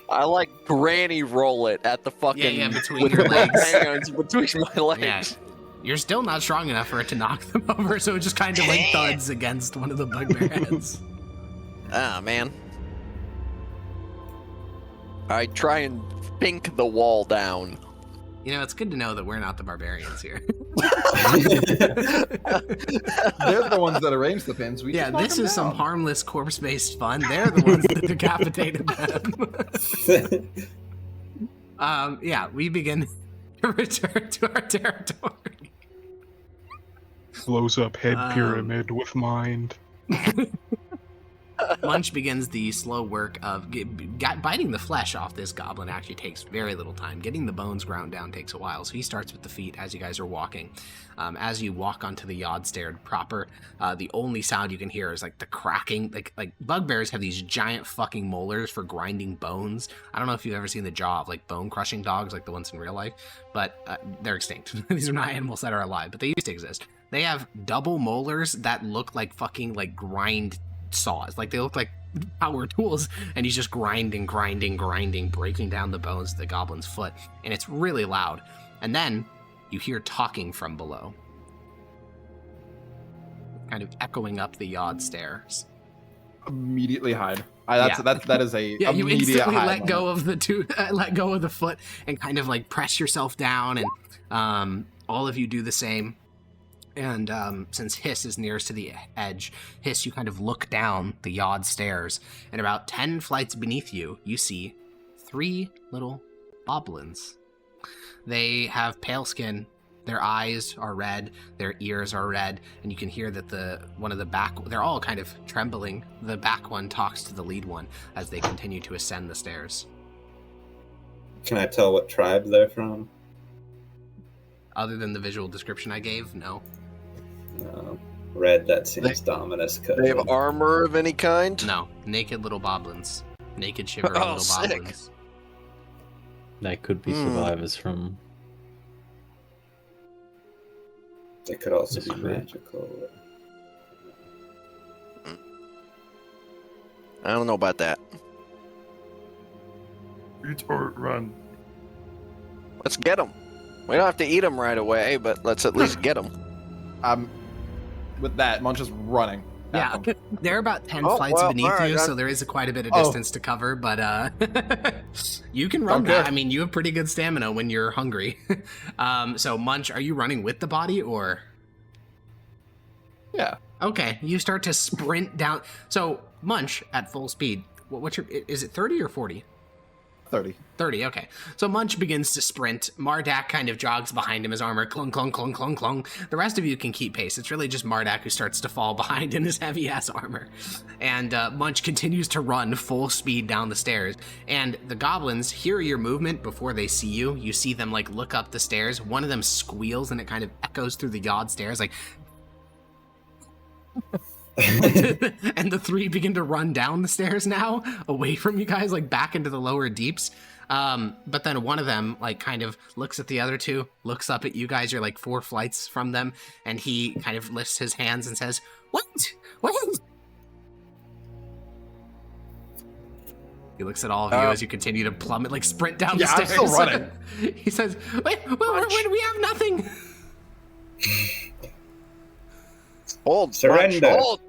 I like granny roll it at the fucking between your legs. Hands between my legs. Yeah. You're still not strong enough for it to knock them over, so it just kind of like thuds against one of the bugbear heads. Ah, man. I try and pink the wall down. You know, it's good to know that we're not the barbarians here. They're the ones that arrange the pins. This is some harmless corpse-based fun. They're the ones that decapitated them. We begin to return to our territory. Blows up head pyramid with mind. Munch begins the slow work of biting the flesh off this goblin. Actually takes very little time. Getting the bones ground down takes a while, so he starts with the feet as you guys are walking. As you walk onto the yod stair proper, the only sound you can hear is like the cracking. Like bugbears have these giant fucking molars for grinding bones. I don't know if you've ever seen the jaw of like bone crushing dogs, like the ones in real life, but they're extinct. These are not animals that are alive, but they used to exist. They have double molars that look like fucking like grind saws. Like they look like power tools, and he's just grinding, breaking down the bones of the goblin's foot, and it's really loud. And then you hear talking from below, kind of echoing up the yod stairs. Immediately hide. That is a you immediate instantly hide let go of let go of the foot and kind of like press yourself down, and all of you do the same. And since Hiss is nearest to the edge, Hiss, you kind of look down the yod stairs, and about 10 flights beneath you, you see 3 little goblins. They have pale skin, their eyes are red, their ears are red, and you can hear that one of the back, they're all kind of trembling. The back one talks to the lead one as they continue to ascend the stairs. Can I tell what tribe they're from? Other than the visual description I gave, no. No. Red, that seems ominous. They have armor of any kind? No. Naked little boblins. Naked shivering little boblins. They could be survivors from... They could also be magical. I don't know about that. Eat or run. Let's get them. We don't have to eat them right away, but let's at least get them. With that, Munch is running. Yeah, they're about 10 flights beneath you, so there is quite a bit of distance to cover, but you can run that. I mean, you have pretty good stamina when you're hungry. So, Munch, are you running with the body, or? Yeah. Okay, you start to sprint down. So, Munch, at full speed, is it 30 or 40? 30, okay. So Munch begins to sprint. Mardak kind of jogs behind him, his armor clunk, clunk, clunk, clunk, clunk. The rest of you can keep pace. It's really just Mardak who starts to fall behind in his heavy-ass armor. And Munch continues to run full speed down the stairs. And the goblins hear your movement before they see you. You see them, like, look up the stairs. One of them squeals, and it kind of echoes through the yod stairs, like... And the 3 begin to run down the stairs now, away from you guys, like back into the lower deeps. But then one of them, like, kind of looks at the other 2, looks up at you guys. You're like 4 flights from them, and he kind of lifts his hands and says, "Wait!" He looks at all of you as you continue to plummet, like sprint down the stairs. I'm still running. He says, "Wait, we have nothing." Hold, surrender. Hold.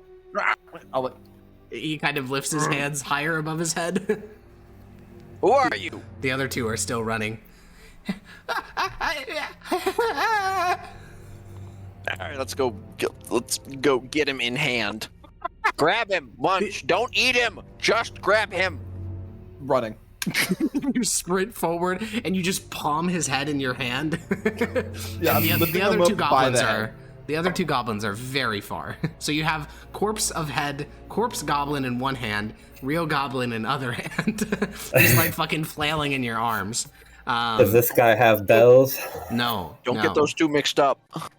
He kind of lifts his hands higher above his head. Who are you? The other 2 are still running. All right, let's go get him in hand. Grab him, Munch. Don't eat him. Just grab him. Running. You sprint forward and you just palm his head in your hand. Yeah, the other two goblins are. The other 2 goblins are very far. So you have corpse goblin in one hand, real goblin in other hand. He's like fucking flailing in your arms. Does this guy have bells? No. Don't get those 2 mixed up.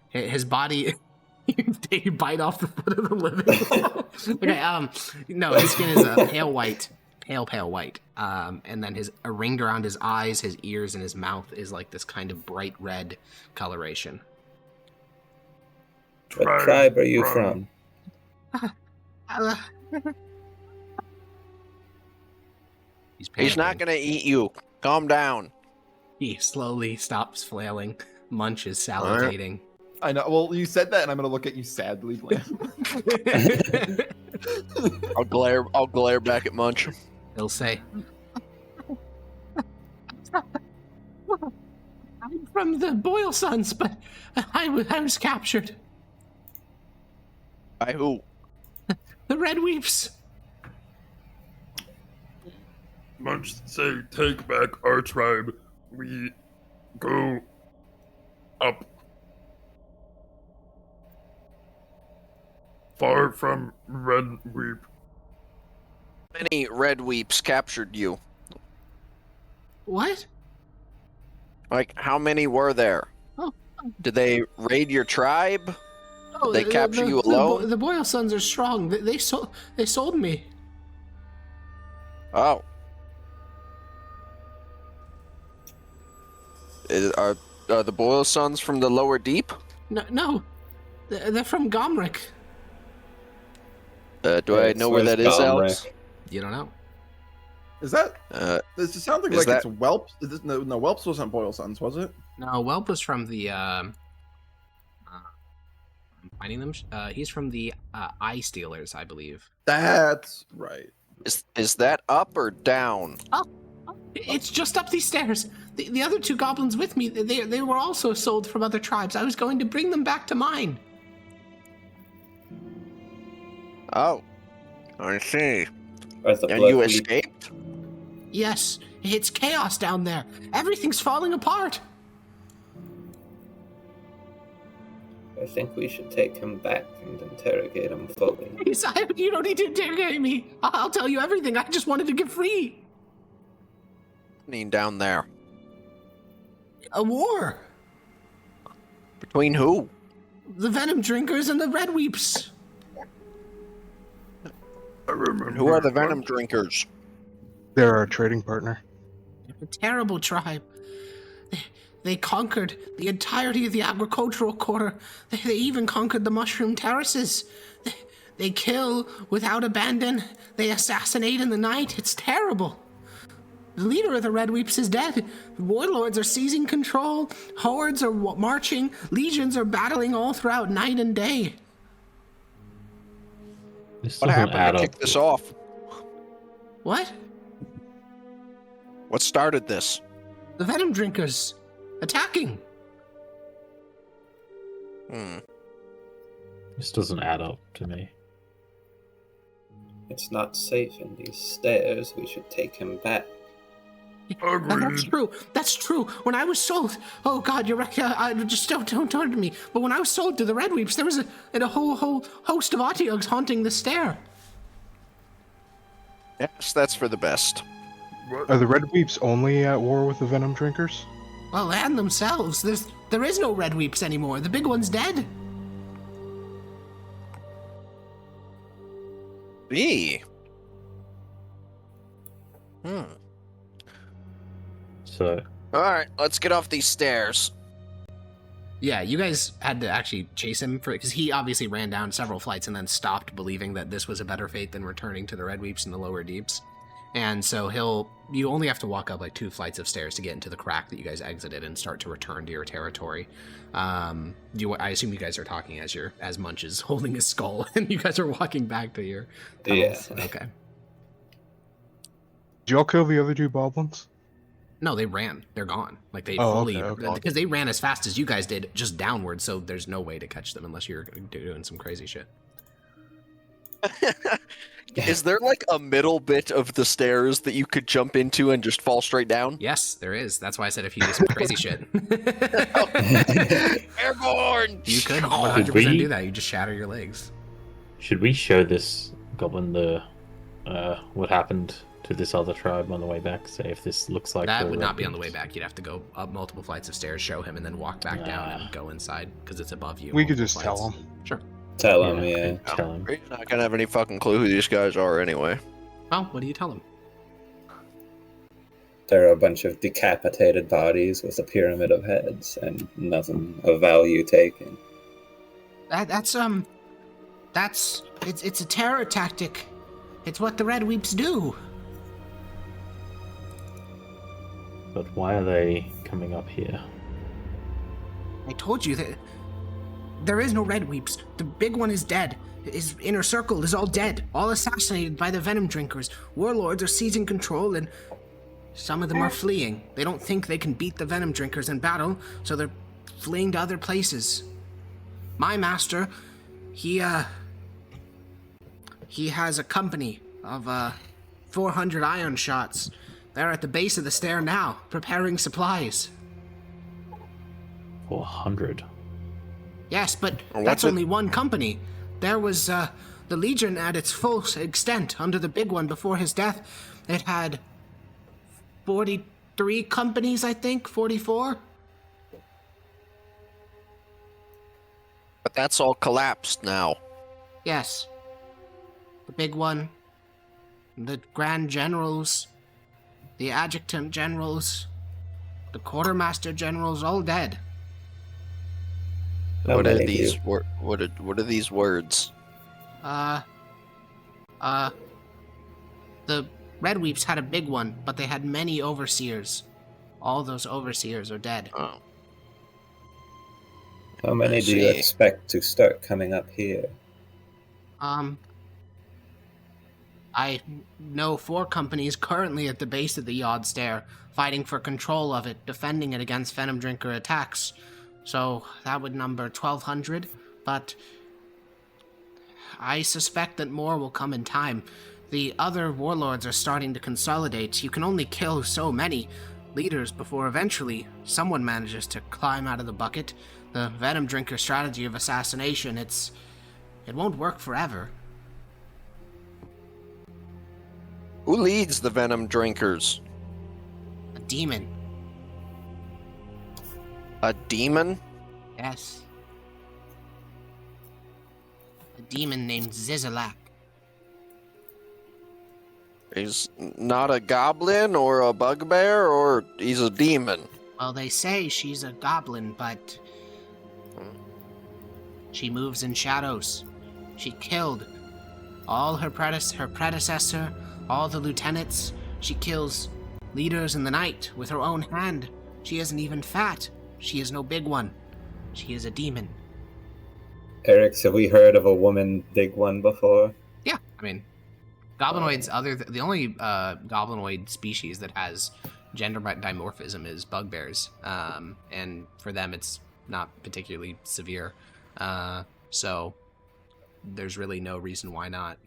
His body... You bite off the foot of the living. Okay, no, his skin is a pale white, pale white. And then a ring around his eyes, his ears, and his mouth is like this kind of bright red coloration. What tribe are you from? He's not gonna eat you. Calm down. He slowly stops flailing. Munch is salivating. I know. Well, you said that, and I'm gonna look at you sadly, Blam. I'll glare back at Munch. He'll say, "I'm from the Boyle Sons, but I was captured." By who? The Red Weeps. Munch say, take back our tribe. We go up. Far from Red Weep. Many Red Weeps captured you. What? Like, how many were there? Oh. Did they raid your tribe? Oh, Did they capture you alone? The Boyle Sons are strong. They sold me. Oh. Are the Boyle Sons from the Lower Deep? No. They're from Gomrick. Do I know where that is, Alex? You don't know. Is that? Does it sound like it's Whelps? No, Whelps wasn't Boyle Sons, was it? No, Whelp was from the. I'm finding them. He's from the Eye Stealers, I believe. That's right. Is that up or down? Oh, it's just up these stairs. The other two goblins with me, they were also sold from other tribes. I was going to bring them back to mine. Oh, I see. And you escaped? Yes, it's chaos down there. Everything's falling apart. I think we should take him back and interrogate him fully. You don't need to interrogate me. I'll tell you everything. I just wanted to get free. Down there. A war. Between who? The Venom Drinkers and the Red Weeps. Who are the Venom Drinkers? They're our trading partner. They're a terrible tribe. They conquered the entirety of the agricultural quarter. They even conquered the Mushroom Terraces. They kill without abandon. They assassinate in the night. It's terrible. The leader of the Red Weeps is dead. Warlords are seizing control. Hordes are marching. Legions are battling all throughout night and day. What happened to kick this off? What? What started this? The Venom Drinkers. Attacking. This doesn't add up to me. It's not safe in these stairs. We should take him back. That's true. When I was sold, oh God, you're right. Just don't turn to me. But when I was sold to the Red Weeps, there was a whole host of Otiogs haunting the stair. Yes, that's for the best. Are the Red Weeps only at war with the Venom Drinkers? Well, and themselves. There is no Red Weeps anymore. The big one's dead. So. All right, let's get off these stairs. Yeah, you guys had to actually chase him because he obviously ran down several flights and then stopped, believing that this was a better fate than returning to the Red Weeps in the lower deeps. And so you only have to walk up like 2 flights of stairs to get into the crack that you guys exited and start to return to your territory. I assume you guys are talking as Munch is holding his skull and you guys are walking back to your tunnels. Yeah. Okay. Did y'all kill the other 2 goblins? No, they ran. They're gone. Like they okay. Because they ran as fast as you guys did, just downward. So there's no way to catch them unless you're doing some crazy shit. Is there like a middle bit of the stairs that you could jump into and just fall straight down? Yes, there is. That's why I said if you do some crazy shit. Airborne! You could 100% do that. You just shatter your legs. Should we show this goblin what happened to this other tribe on the way back? Say if this looks like that would not be on the way back. You'd have to go up multiple flights of stairs, show him, and then walk back down and go inside because it's above you. We could just tell him. Sure. Tell him, yeah. Tell him. He's not gonna have any fucking clue who these guys are anyway. Well, what do you tell him? there are a bunch of decapitated bodies with a pyramid of heads and nothing of value taken. It's a terror tactic. It's what the Red Weeps do. But why are they coming up here? I told you that there is no Red Weeps. The big one is dead. His inner circle is all dead, all assassinated by the Venom Drinkers. Warlords are seizing control, and some of them are fleeing. They don't think they can beat the Venom Drinkers in battle, so they're fleeing to other places. My master, he has a company of 400 iron shots. They're at the base of the stair now, preparing supplies. 400? Yes, but that's only one company. There was the Legion at its full extent under the big one before his death. It had 43 companies, I think, 44? But that's all collapsed now. Yes. The big one, the Grand Generals, the Adjutant Generals, the Quartermaster Generals, all dead. What are these? What are these words? The Red Weeps had a big one, but they had many overseers. All those overseers are dead. Oh. How many do you expect to start coming up here? I know 4 companies currently at the base of the Yod Stair, fighting for control of it, defending it against Venom Drinker attacks. So that would number 1,200, but I suspect that more will come in time. The other warlords are starting to consolidate. You can only kill so many leaders before eventually someone manages to climb out of the bucket. The Venom Drinker strategy of assassination, it won't work forever. Who leads the Venom Drinkers? A demon. A demon? Yes. A demon named Zizalak. He's not a goblin or a bugbear, or he's a demon? Well, they say she's a goblin, but she moves in shadows. She killed all her predecessor, all the lieutenants. She kills leaders in the night with her own hand. She isn't even fat. She is no big one. She is a demon. Eric, have we heard of a woman big one before? Yeah, I mean, goblinoids. The only goblinoid species that has gender dimorphism is bugbears, and for them it's not particularly severe. So there's really no reason why not.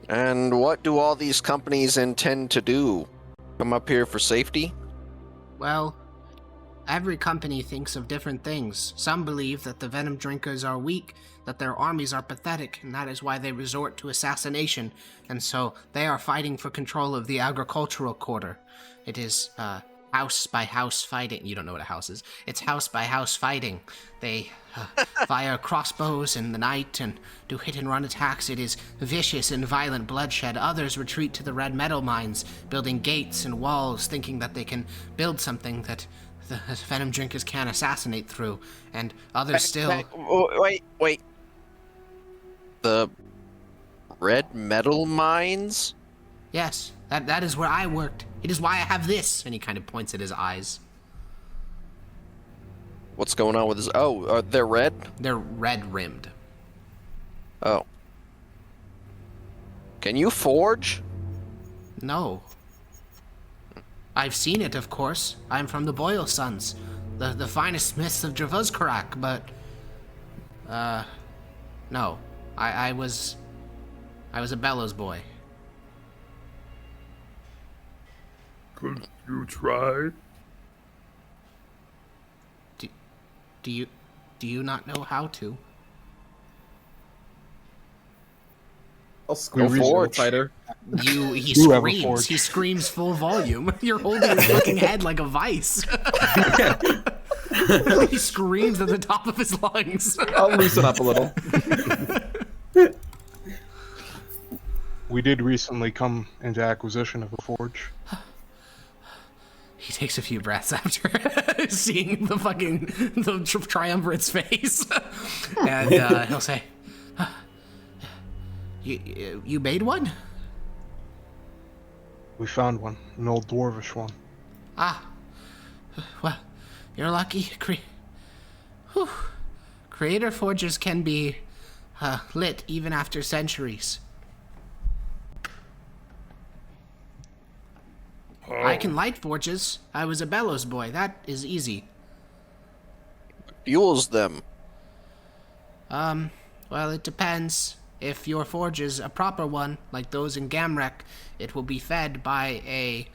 And what do all these companies intend to do? Come up here for safety? Well, every company thinks of different things. Some believe that the Venom Drinkers are weak, that their armies are pathetic, and that is why they resort to assassination. And so they are fighting for control of the agricultural quarter. It is house by house fighting. You don't know what a house is. It's house by house fighting. They fire crossbows in the night and do hit-and-run attacks. It is vicious and violent bloodshed. Others retreat to the red metal mines, building gates and walls, thinking that they can build something that the Venom Drinkers can't assassinate through. And others still... Wait. The red metal mines? Yes, that is where I worked. It is why I have this. And he kind of points at his eyes. What's going on with his... Oh, they're red? They're red-rimmed. Oh. Can you forge? No. I've seen it, of course. I'm from the Boyle Sons, the finest smiths of Javuzkarak, but... no. I was a bellows boy. Could you try? Do you not know how to? I'll squeeze a little tighter. He screams. He screams full volume. You're holding his fucking head like a vice. He screams at the top of his lungs. I'll loosen up a little. We did recently come into acquisition of a forge. He takes a few breaths after seeing the Triumvirate's face. And he'll say, you made one? We found one, an old dwarvish one. Ah, well, you're lucky. Creator forges can be lit even after centuries. I can light forges. I was a bellows boy. That is easy. Fuels them. Well, it depends. If your forge is a proper one, like those in Gamrek, it will be fed by a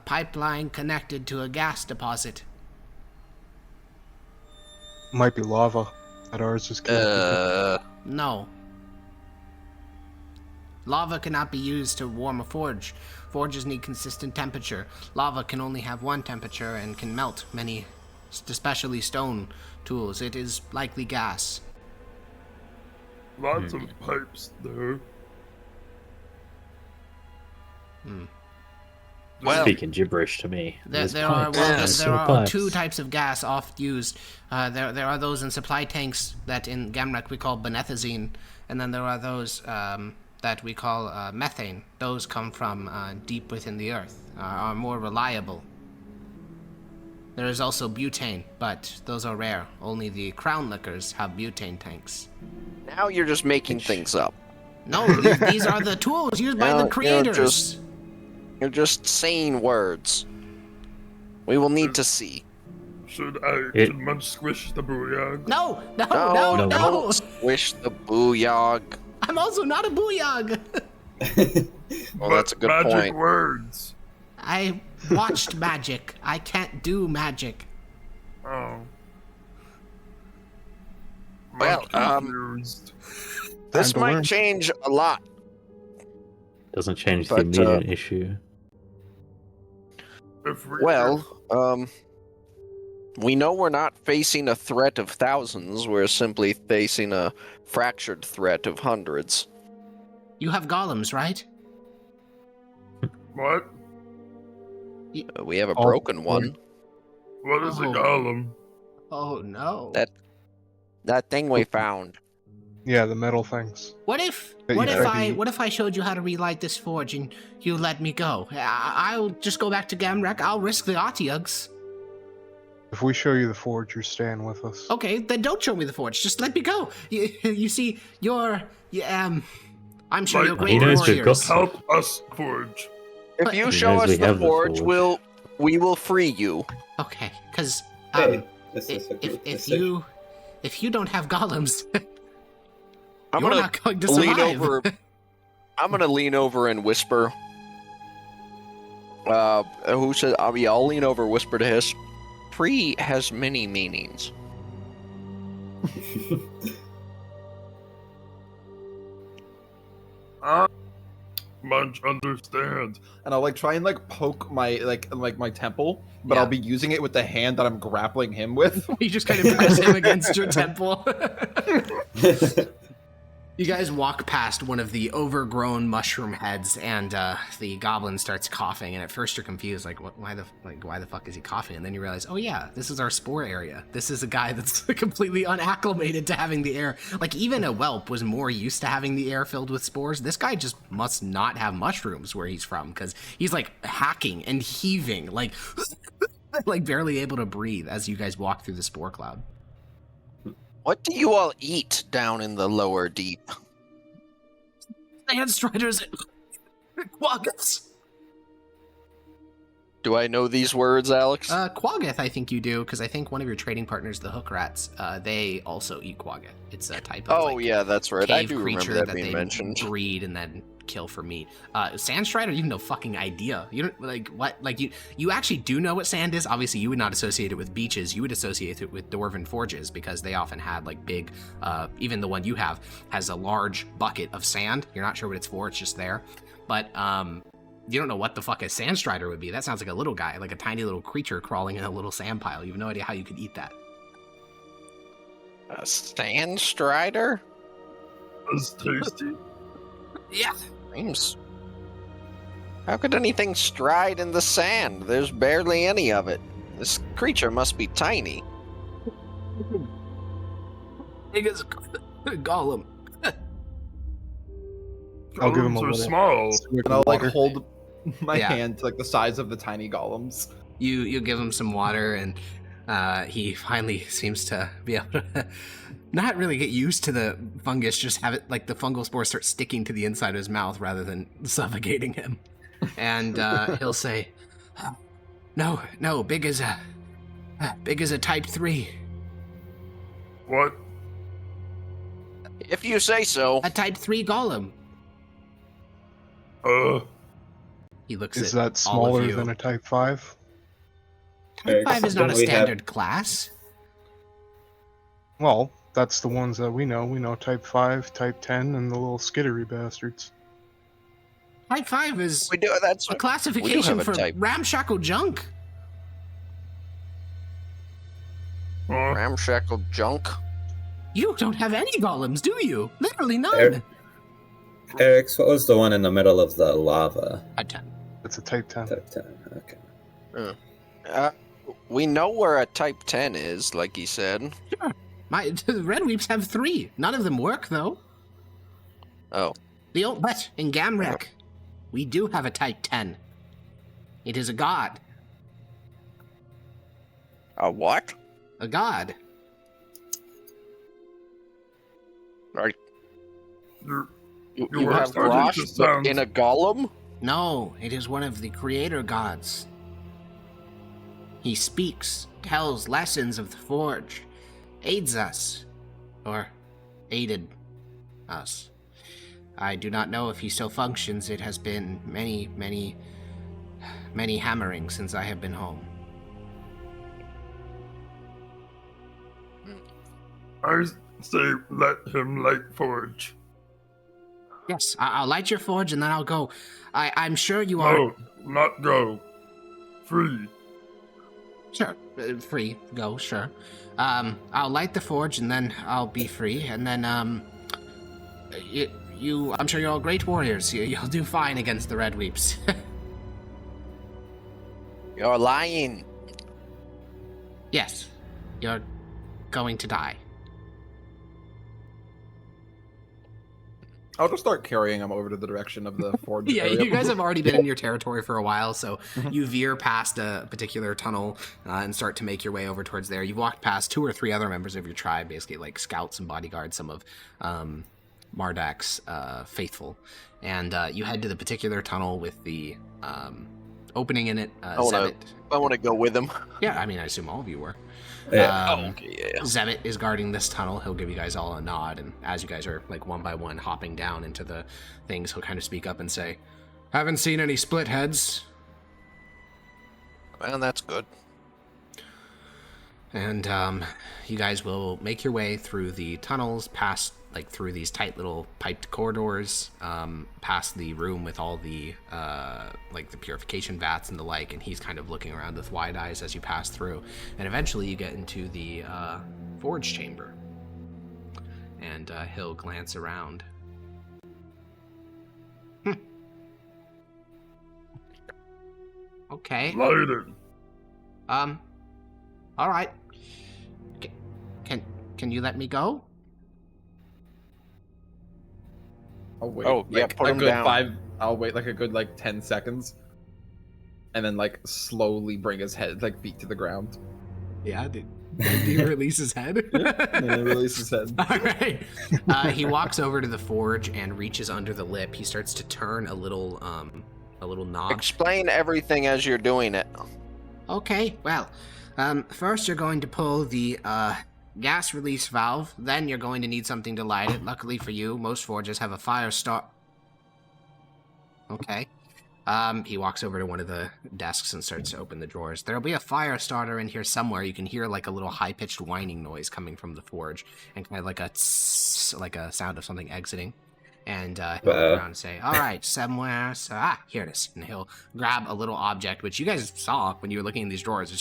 pipeline connected to a gas deposit. Might be lava. That ours is connected. No. Lava cannot be used to warm a forge. Forges need consistent temperature. Lava can only have one temperature and can melt many, especially stone tools. It is likely gas. Lots of pipes, though. Well, speaking gibberish to me. There are two types of gas oft used. There are those in supply tanks that in Gamrek we call benethazine, and then there are those that we call methane. Those come from deep within the earth, are more reliable. There is also butane, but those are rare. Only the crown liquors have butane tanks. Now you're just making things up. No, these are the tools used by the creators. You're just saying words. We will need to see. Should Munch squish the booyog? No! Don't squish the booyog. I'm also not a booyog. Well, that's a good magic point. Magic words. I watched magic. I can't do magic. Oh. Well, this might change a lot. Doesn't change the immediate issue. We know we're not facing a threat of thousands. We're simply facing a fractured threat of hundreds. You have golems, right? What? We have a broken one. What is a golem? Oh no. That thing we found. Yeah, the metal things. What if I showed you how to relight this forge and you let me go? I'll just go back to Gamrek. I'll risk the Otyugs. If we show you the forge, you're staying with us. Okay, then don't show me the forge. Just let me go. You see, I'm sure you're great warriors. Help us forge. If you show us the forge, we will free you. Okay, because if you don't have golems, you're not going to survive. I'm gonna lean over and whisper. Who said? I'll lean over, and whisper to Hiss. Free has many meanings. Munch understands. And I'll try and poke my my temple, but I'll be using it with the hand that I'm grappling him with. You just kind of press him against your temple. You guys walk past one of the overgrown mushroom heads, and the goblin starts coughing. And at first you're confused, why the fuck is he coughing? And then you realize, oh yeah, this is our spore area. This is a guy that's completely unacclimated to having the air. Even a whelp was more used to having the air filled with spores. This guy just must not have mushrooms where he's from, because he's hacking and heaving, barely able to breathe as you guys walk through the spore cloud. What do you all eat down in the lower deep? Sandstriders and quaggoths. Do I know these words, Alex? Quaggoth, I think you do, because I think one of your trading partners, the hook rats, they also eat quaggoth. It's a type of yeah, that's right. I do creature remember that being being mentioned. Breed and then kill for meat. Sandstrider, you have no fucking idea. You don't what? You actually do know what sand is. Obviously, you would not associate it with beaches. You would associate it with dwarven forges, because they often had big. Even the one you have has a large bucket of sand. You're not sure what it's for. It's just there. But you don't know what the fuck a sandstrider would be. That sounds like a little guy, like a tiny little creature crawling in a little sand pile. You have no idea how you could eat that. A sandstrider? That's tasty. Yeah. Seems. How could anything stride in the sand? There's barely any of it. This creature must be tiny. Big as a golem. I'll give him a Golems are little. small. And I'll like hold my hand to like the size of the tiny golems. You give him some water, and he finally seems to be able to not really get used to the fungus, just have it like the fungal spores start sticking to the inside of his mouth rather than suffocating him. And he'll say, "No, big as a type 3. What? If you say so. A type 3 golem." He looks Is at that all of smaller you. than a Type 5? Type 5 is not a Don't we have- standard class. Well, that's the ones that we know. We know Type 5, Type 10, and the little skittery bastards. Type 5 is We do. That's a classification a for type. ramshackle junk. Ramshackle junk. You don't have any golems, do you? Literally none. Eric, what was the one in the middle of the lava? Type 10. It's a Type 10. Type 10, okay. We know where a type 10 is, like he said. Sure. The red weeps have 3. None of them work, though. Oh. But in Gamrek, we do have a type 10. It is a god. A what? A god. Right. You You are have starting Rosh to sound- in a golem? No, it is one of the creator gods. He speaks, tells lessons of the Forge, aids us, or aided us. I do not know if he still functions. It has been many, many, many hammerings since I have been home. I say let him light forge. Yes, I'll light your forge and then I'll go. I'm sure you are... No, not go. Free. Sure, free, go, sure. I'll light the forge and then I'll be free, and then, I'm sure you're all great warriors. You'll do fine against the Red Weeps. You're lying. Yes, you're going to die. I'll just start carrying him over to the direction of the forge. Yeah, area. you guys have already been in your territory for a while, so you veer past a particular tunnel and start to make your way over towards there. You've walked past 2 or 3 other members of your tribe, basically like scouts and bodyguards, some of Mardak's faithful. And you head to the particular tunnel with the opening in it. I want to go with him. Yeah, I mean, I assume all of you were. Okay, yeah. Zebit is guarding this tunnel. He'll give you guys all a nod, and as you guys are like one by one hopping down into the things, he'll kind of speak up and say, "Haven't seen any Splitheads." Well, that's good. And you guys will make your way through the tunnels, past like through these tight little piped corridors, past the room with all the like the purification vats and the like, and he's kind of looking around with wide eyes as you pass through. And eventually you get into the forge chamber. And he'll glance around. Okay. Lighted. All right. Can you let me go? I'll wait. Oh, yeah, like, put a him good down. I'll wait like a good 10 seconds, and then like slowly bring his head feet to the ground. Yeah. Do you release his head? And then release his head. All right. He walks over to the forge and reaches under the lip. He starts to turn a little knob. Explain everything as you're doing it. Okay. Well, first you're going to pull the gas release valve. Then you're going to need something to light it. Luckily for you, most forges have a fire start. Okay. He walks over to one of the desks and starts to open the drawers. There'll be a fire starter in here somewhere. You can hear like a little high-pitched whining noise coming from the forge, and kind of like a tss, like a sound of something exiting. And he'll look around and say, "All right, somewhere. So, here it is." And he'll grab a little object, which you guys saw when you were looking in these drawers.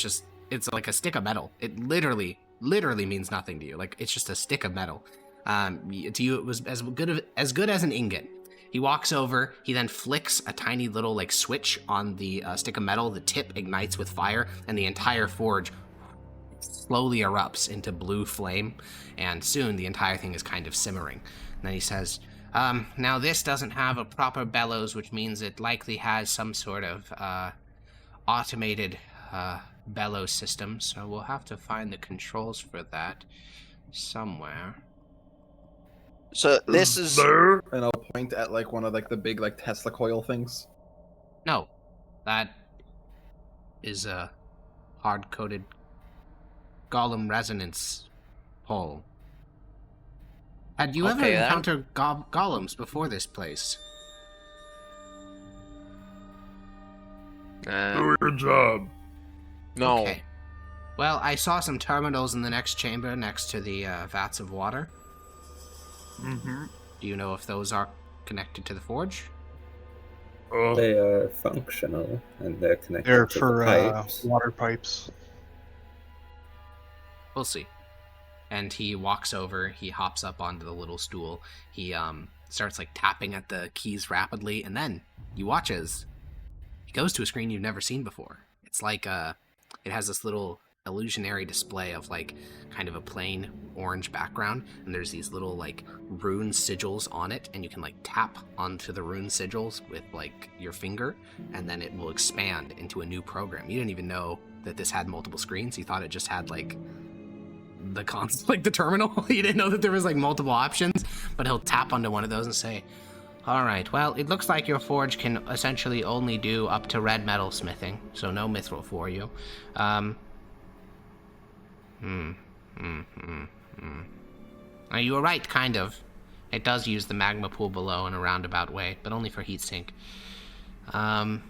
It's like a stick of metal. It literally means nothing to you. Like, it's just a stick of metal. To you, it was as good as an ingot. He walks over, he then flicks a tiny little like switch on the stick of metal, the tip ignites with fire, and the entire forge slowly erupts into blue flame, and soon the entire thing is kind of simmering. And then he says, now this doesn't have a proper bellows, which means it likely has some sort of automated bellows system, so we'll have to find the controls for that somewhere. So this is there, and I'll point at like one of like the big like Tesla coil things. No, that is a hard-coded golem resonance hole. Had you ever encountered golems before this place? Do your job. No. Okay. Well, I saw some terminals in the next chamber next to the vats of water. Mm-hmm. Do you know if those are connected to the forge? They are functional, and they're connected They're to for the pipes. water pipes. We'll see. And he walks over, he hops up onto the little stool, he starts like tapping at the keys rapidly, and then you watch as he goes to a screen you've never seen before. It's like it has this little illusionary display of like kind of a plain orange background, and there's these little like rune sigils on it, and you can like tap onto the rune sigils with like your finger, and then it will expand into a new program. You didn't even know that this had multiple screens. You thought it just had like the like the terminal. You didn't know that there was like multiple options, but he'll tap onto one of those and say, all right, well, it looks like your forge can essentially only do up to red metal smithing, so no mithril for you. Now, you were right, kind of. It does use the magma pool below in a roundabout way, but only for heatsink. Well,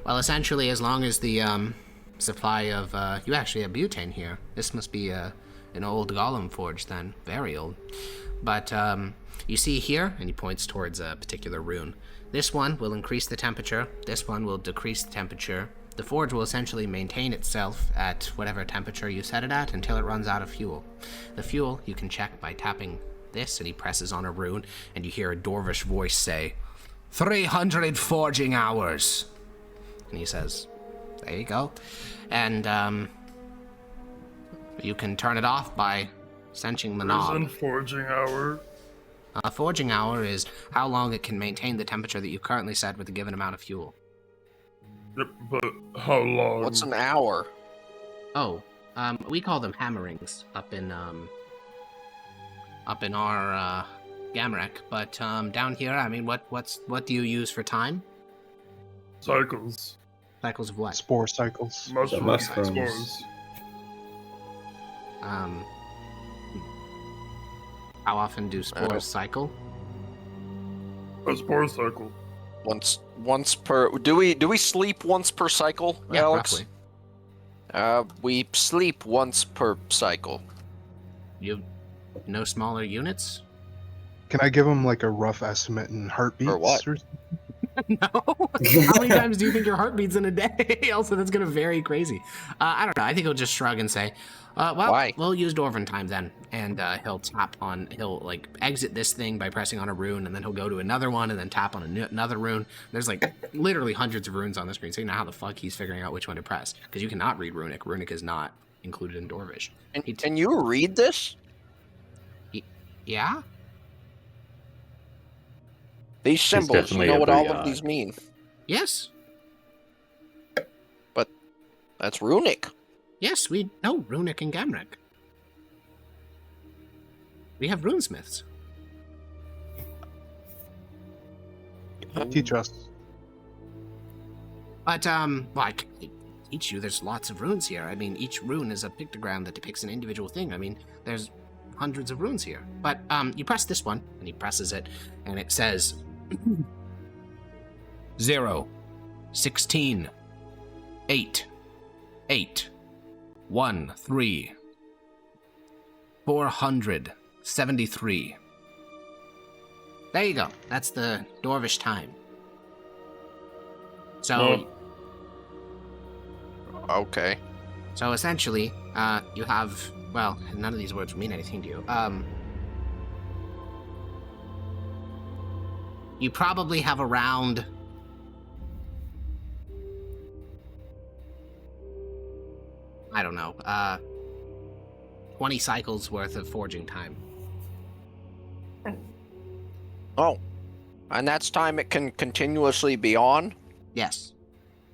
essentially, as long as the supply of you actually have butane here. This must be an old golem forge then, very old. But you see here, and he points towards a particular rune. This one will increase the temperature. This one will decrease the temperature. The forge will essentially maintain itself at whatever temperature you set it at until it runs out of fuel. The fuel you can check by tapping this, and he presses on a rune, and you hear a dwarvish voice say, 300 forging hours. And he says, there you go. And you can turn it off by cinching the knob. Isn't forging hour? Forging hour is how long it can maintain the temperature that you currently set with a given amount of fuel. Yep, but how long? What's an hour? Oh, we call them hammerings up in our Gamrek, but down here, I mean, what do you use for time? Cycles. Cycles of what? Spore cycles. Mushrooms. Mushrooms. How often do spores cycle? A spore cycle. Once per. Do we sleep once per cycle, Yeah, Alex? roughly. We sleep once per cycle. You have no smaller units? Can I give him like a rough estimate in heartbeats? For what? No. How many times do you think your heart beats in a day? Also, that's going to vary crazy. I don't know. I think he'll just shrug and say, well, Why? we'll use Dwarven time then. And he'll like exit this thing by pressing on a rune, and then he'll go to another one and then tap on another rune. There's like literally hundreds of runes on the screen, so you know how the fuck he's figuring out which one to press. Because you cannot read Runic. Runic is not included in Dwarvish. And can you read this? Yeah? These symbols, you know what all of these mean. Yes. But that's runic. Yes, we know Runic and Gamrek. We have runesmiths. Teach us. But, well, I can teach you. There's lots of runes here. I mean, each rune is a pictogram that depicts an individual thing. I mean, there's hundreds of runes here. But, you press this one, and he presses it, and it says 0, 16, 8, 8, 1, 3, 473. There you go. That's the Dwarvish time. So, okay. So essentially, you have, well, none of these words mean anything to you. You probably have around... I don't know, 20 cycles worth of forging time. Oh. And that's time it can continuously be on? Yes.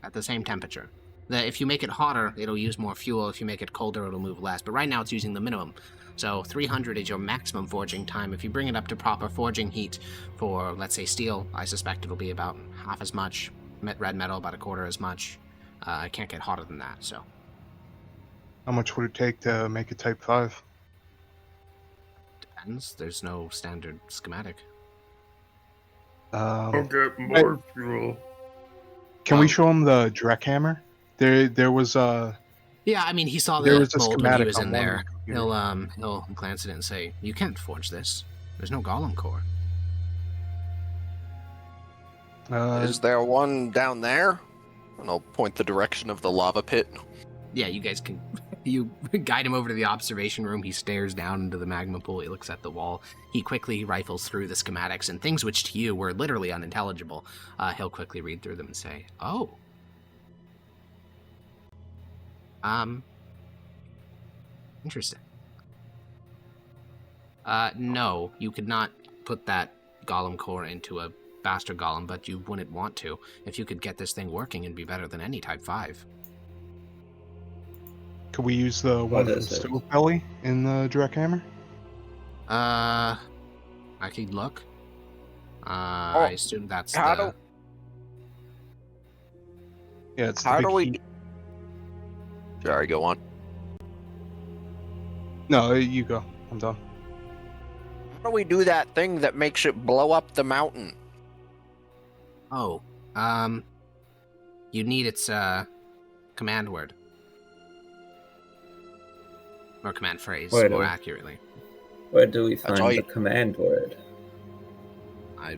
At the same temperature. If you make it hotter, it'll use more fuel. If you make it colder, it'll move less. But right now it's using the minimum. So 300 is your maximum forging time. If you bring it up to proper forging heat for, let's say, steel, I suspect it'll be about half as much. Red metal, about a quarter as much. I can't get hotter than that, so... How much would it take to make a Type 5? Depends. There's no standard schematic. I'll get more fuel. Can we show him the Drek hammer? There was a... Yeah, I mean, he saw the mold when he was in there. He'll glance at it and say, "You can't forge this. There's no golem core." Is there one down there? And I'll point the direction of the lava pit. Yeah, you guys can... You guide him over to the observation room. He stares down into the magma pool. He looks at the wall. He quickly rifles through the schematics, and things which to you were literally unintelligible, he'll quickly read through them and say, "Oh. Interesting. No, you could not put that golem core into a bastard golem, but you wouldn't want to. If you could get this thing working, it'd be better than any Type 5. Could we use the one from Stove Belly in the Drek hammer? I could look. I assume that's the... Yeah, it's How do we... Sorry, go on. No, you go. I'm done. How do we do that thing that makes it blow up the mountain? Oh, you need its, command word. Or command phrase, more accurately. Where do we find the command word?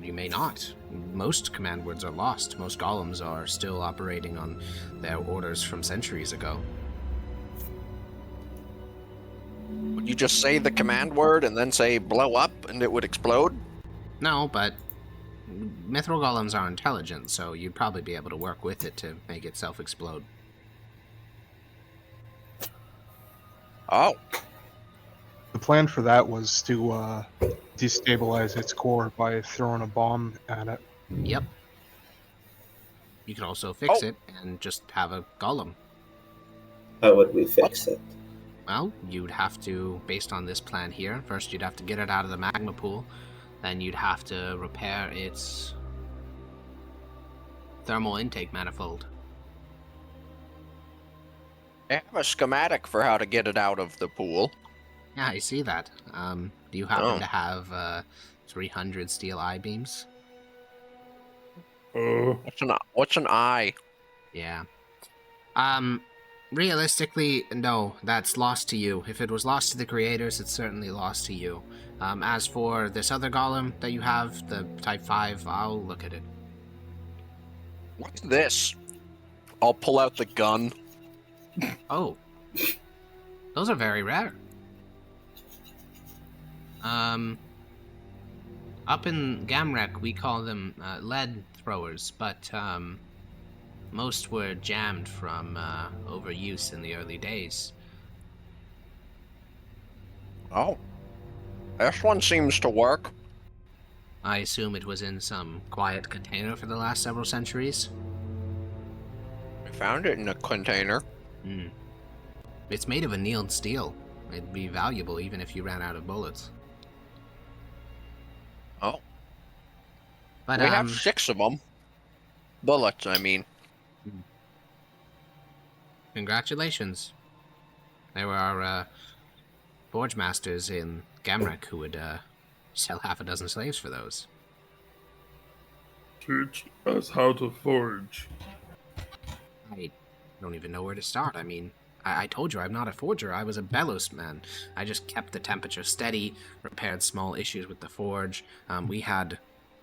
You may not. Most command words are lost. Most golems are still operating on their orders from centuries ago. Would you just say the command word and then say blow up and it would explode? No, but mithril golems are intelligent, so you'd probably be able to work with it to make itself explode. Oh. The plan for that was to destabilize its core by throwing a bomb at it. Yep. You could also fix it and just have a golem. How would we fix it? Well, you'd have to, based on this plan here, first you'd have to get it out of the magma pool, then you'd have to repair its thermal intake manifold. I have a schematic for how to get it out of the pool. Yeah, I see that. Do you happen to have 300 steel I-beams? What's an eye? Yeah. Realistically, no, that's lost to you. If it was lost to the creators, it's certainly lost to you. As for this other golem that you have, the Type 5, I'll look at it. What's this? I'll pull out the gun. Oh. Those are very rare. Up in Gamrek, we call them lead throwers, but most were jammed from overuse in the early days. Oh. This one seems to work. I assume it was in some quiet container for the last several centuries. I found it in a container. It's made of annealed steel. It'd be valuable even if you ran out of bullets. Oh. But we have 6 of them. Bullets, I mean. Congratulations. There were forge masters in Gamrek who would sell half a dozen slaves for those. Teach us how to forge. I don't even know where to start. I mean, I told you I'm not a forger. I was a bellows man. I just kept the temperature steady, repaired small issues with the forge. We had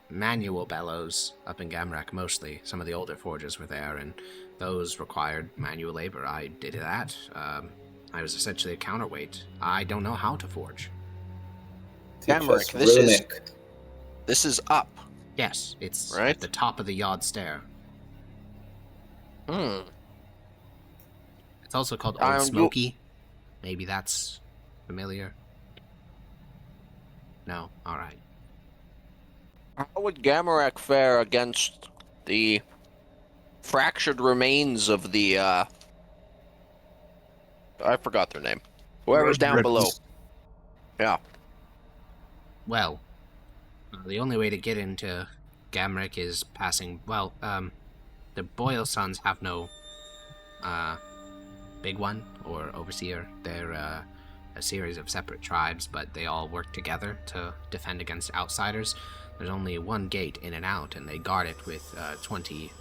manual bellows up in Gamrek mostly. Some of the older forges were there, and those required manual labor. I did that. I was essentially a counterweight. I don't know how to forge. Gamrek, this is up. Yes, it's right at the top of the yard stair. It's also called Old Smoky. Maybe that's familiar. No? Alright. How would Gamarek fare against the fractured remains of the, I forgot their name. Whoever's down below. Yeah. Well, the only way to get into Gamarek is passing... Well, the Boyle sons have no, big one or overseer. They're, a series of separate tribes, but they all work together to defend against outsiders. There's only one gate in and out, and they guard it with 20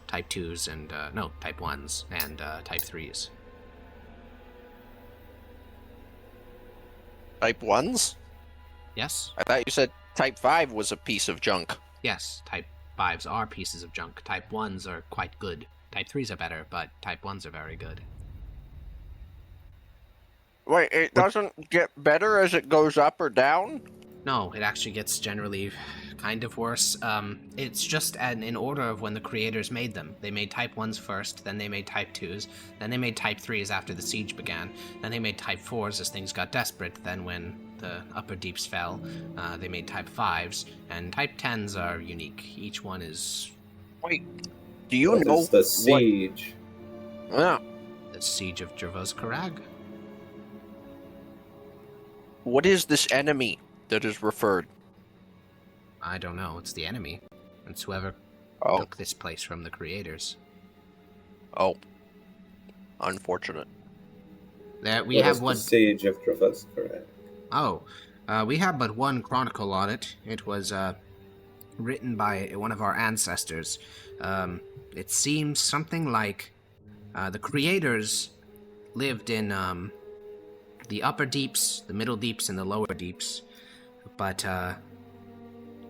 Type 2s and, Type 1s and Type 3s. Type 1s? Yes? I thought you said Type 5 was a piece of junk. Yes, Type 5s are pieces of junk. Type 1s are quite good. Type 3s are better, but Type 1s are very good. Wait, it doesn't get better as it goes up or down? No, it actually gets generally kind of worse. It's just in order of when the creators made them. They made Type 1s first, then they made Type 2s, then they made Type 3s after the siege began, then they made Type 4s as things got desperate, then when the upper deeps fell, they made Type 5s, and Type 10s are unique. Each one is... Wait, do you know the siege? Yeah. The Siege of Jervoz Karag. What is this enemy that is referred? I don't know. It's the enemy. It's whoever took this place from the creators. Oh. Unfortunate. We have one... the Siege of Jervoz Karag? Oh. We have but one chronicle on it. It was written by one of our ancestors. It seems something like the creators lived in the upper deeps, the middle deeps, and the lower deeps. But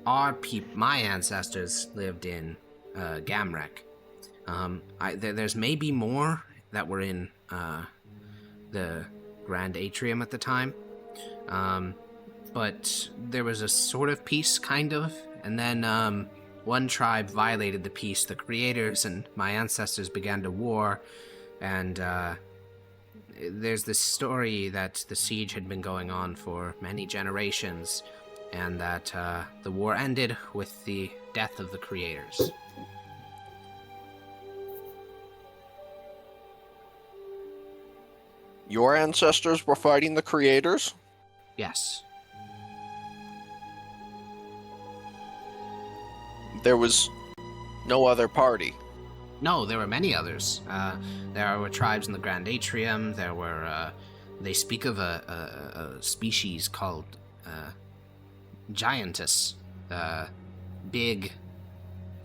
my ancestors lived in Gamarek. There's maybe more that were in the Grand Atrium at the time. But there was a sort of peace, kind of. And then one tribe violated the peace. The creators and my ancestors began to war. And there's this story that the siege had been going on for many generations, and that the war ended with the death of the creators. Your ancestors were fighting the creators? Yes. There was no other party? No, there were many others. There were tribes in the Grand Atrium. There were, they speak of a species called Giantess. Big,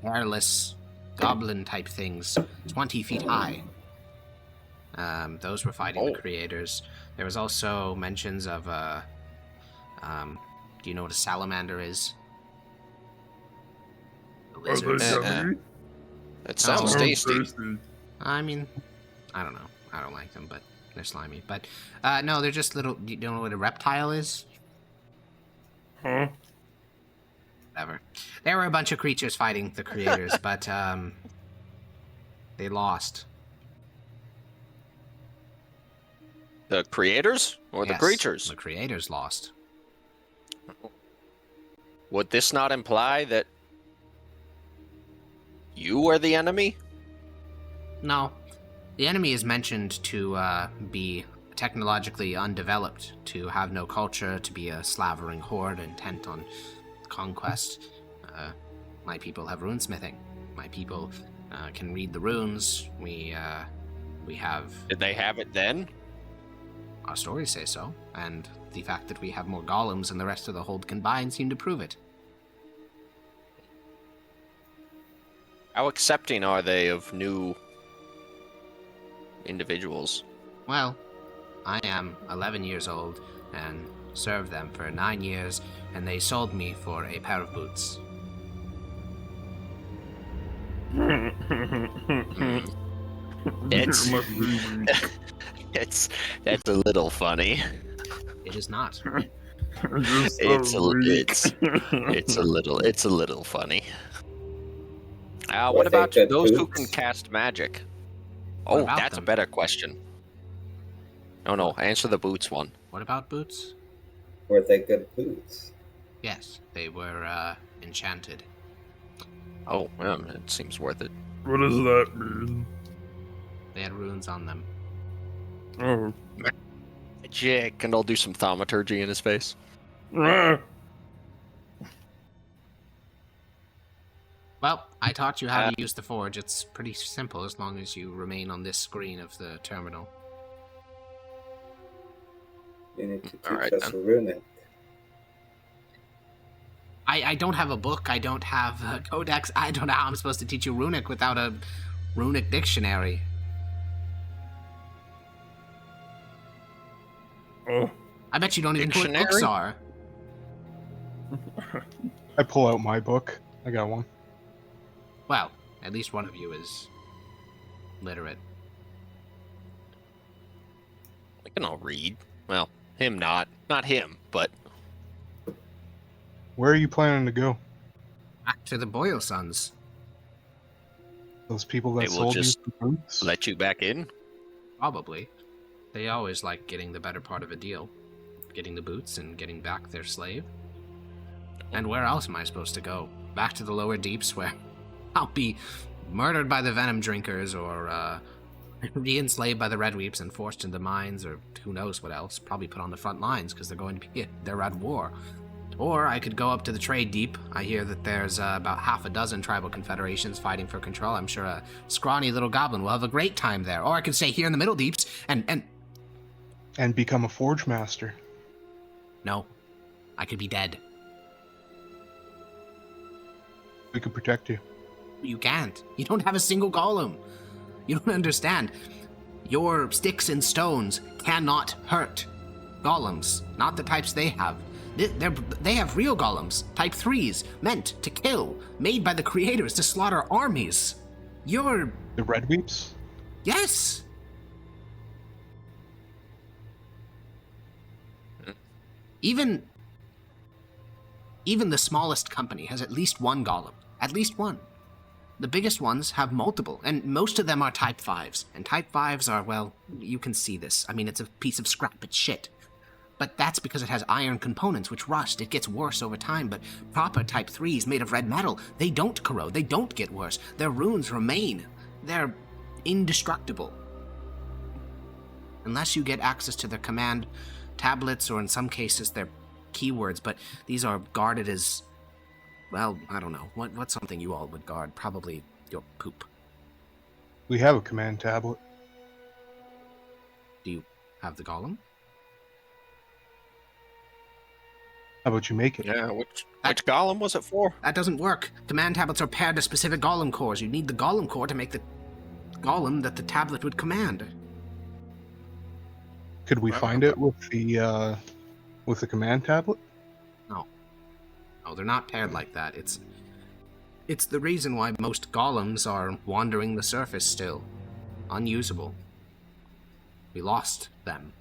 hairless, goblin-type things, 20 feet high. Those were fighting the creators. There was also mentions of, do you know what a salamander is? A lizard. It sounds tasty. I mean, I don't know. I don't like them, but they're slimy. But, no, they're just little... You don't know what a reptile is? Huh? Whatever. There were a bunch of creatures fighting the creators, but, they lost. The creators? Or the creatures? The creators lost. Would this not imply that you are the enemy? No. The enemy is mentioned to be technologically undeveloped, to have no culture, to be a slavering horde intent on conquest. My people have runesmithing. My people can read the runes. We have... Did they have it then? Our stories say so, and the fact that we have more golems than the rest of the hold combined seem to prove it. How accepting are they of new individuals? Well, I am 11 years old and served them for 9 years, and they sold me for a pair of boots. That's a little funny. It is not. It's a little funny. What about those who can cast magic? Oh, that's a better question. No, answer the boots one. What about boots? Were they good boots? Yes, they were enchanted. Oh, well, it seems worth it. What does that mean? They had runes on them. Oh. Magic, and I'll do some thaumaturgy in his face. Well, I taught you how to use the forge. It's pretty simple as long as you remain on this screen of the terminal. You need to teach us runic. I don't have a book. I don't have a codex. I don't know how I'm supposed to teach you runic without a runic dictionary. Oh. I bet you don't even know what books are. I pull out my book. I got one. Well, at least one of you is literate. We can all read. Well, him not. Not him, but... Where are you planning to go? Back to the Boyle Sons. Those people that they will sold just you the boots? let you back in? Probably. They always like getting the better part of a deal. Getting the boots and getting back their slave. And where else am I supposed to go? Back to the lower deeps where I'll be murdered by the venom drinkers or re-enslaved by the red weeps and forced into mines or who knows what else. Probably put on the front lines because they're at war. Or I could go up to the trade deep. I hear that there's about half a dozen tribal confederations fighting for control. I'm sure a scrawny little goblin will have a great time there. Or I could stay here in the middle deeps and become a forge master. No. I could be dead. We could protect you. You can't. You don't have a single golem. You don't understand. Your sticks and stones cannot hurt golems. Not the types they have. They have real golems, type 3s, meant to kill, made by the creators to slaughter armies. You're... The red weeps? Yes! Even the smallest company has at least one golem. At least one. The biggest ones have multiple, and most of them are type 5s. And type 5s are, well, you can see this. I mean, it's a piece of scrap, it's shit. But that's because it has iron components which rust. It gets worse over time, but proper type 3s made of red metal, they don't corrode, they don't get worse. Their runes remain. They're indestructible. Unless you get access to their command tablets, or in some cases their keywords, but these are guarded as, well, I don't know. What's something you all would guard? Probably your poop. We have a command tablet. Do you have the golem? How about you make it? Yeah, which golem was it for? That doesn't work. Command tablets are paired to specific golem cores. You need the golem core to make the golem that the tablet would command. Could we find it with the command tablet? No. No, they're not paired like that. It's the reason why most golems are wandering the surface still. Unusable. We lost them.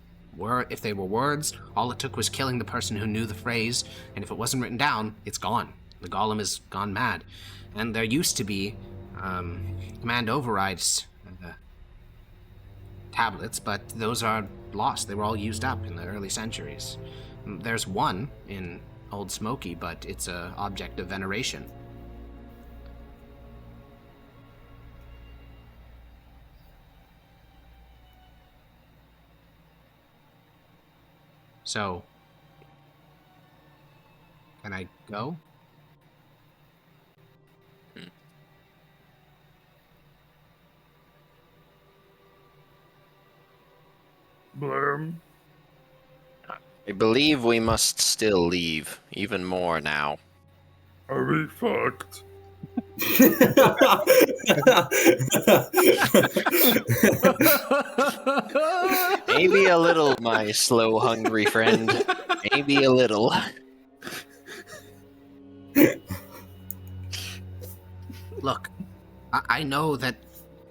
If they were words, all it took was killing the person who knew the phrase, and if it wasn't written down, it's gone. The golem is gone mad. And there used to be command overrides tablets, but those are lost. They were all used up in the early centuries. There's one in Old Smoky, but it's an object of veneration. So, can I go? Blam. I believe we must still leave, even more now. Are we fucked? Maybe a little, my slow, hungry friend. Maybe a little. Look, I know that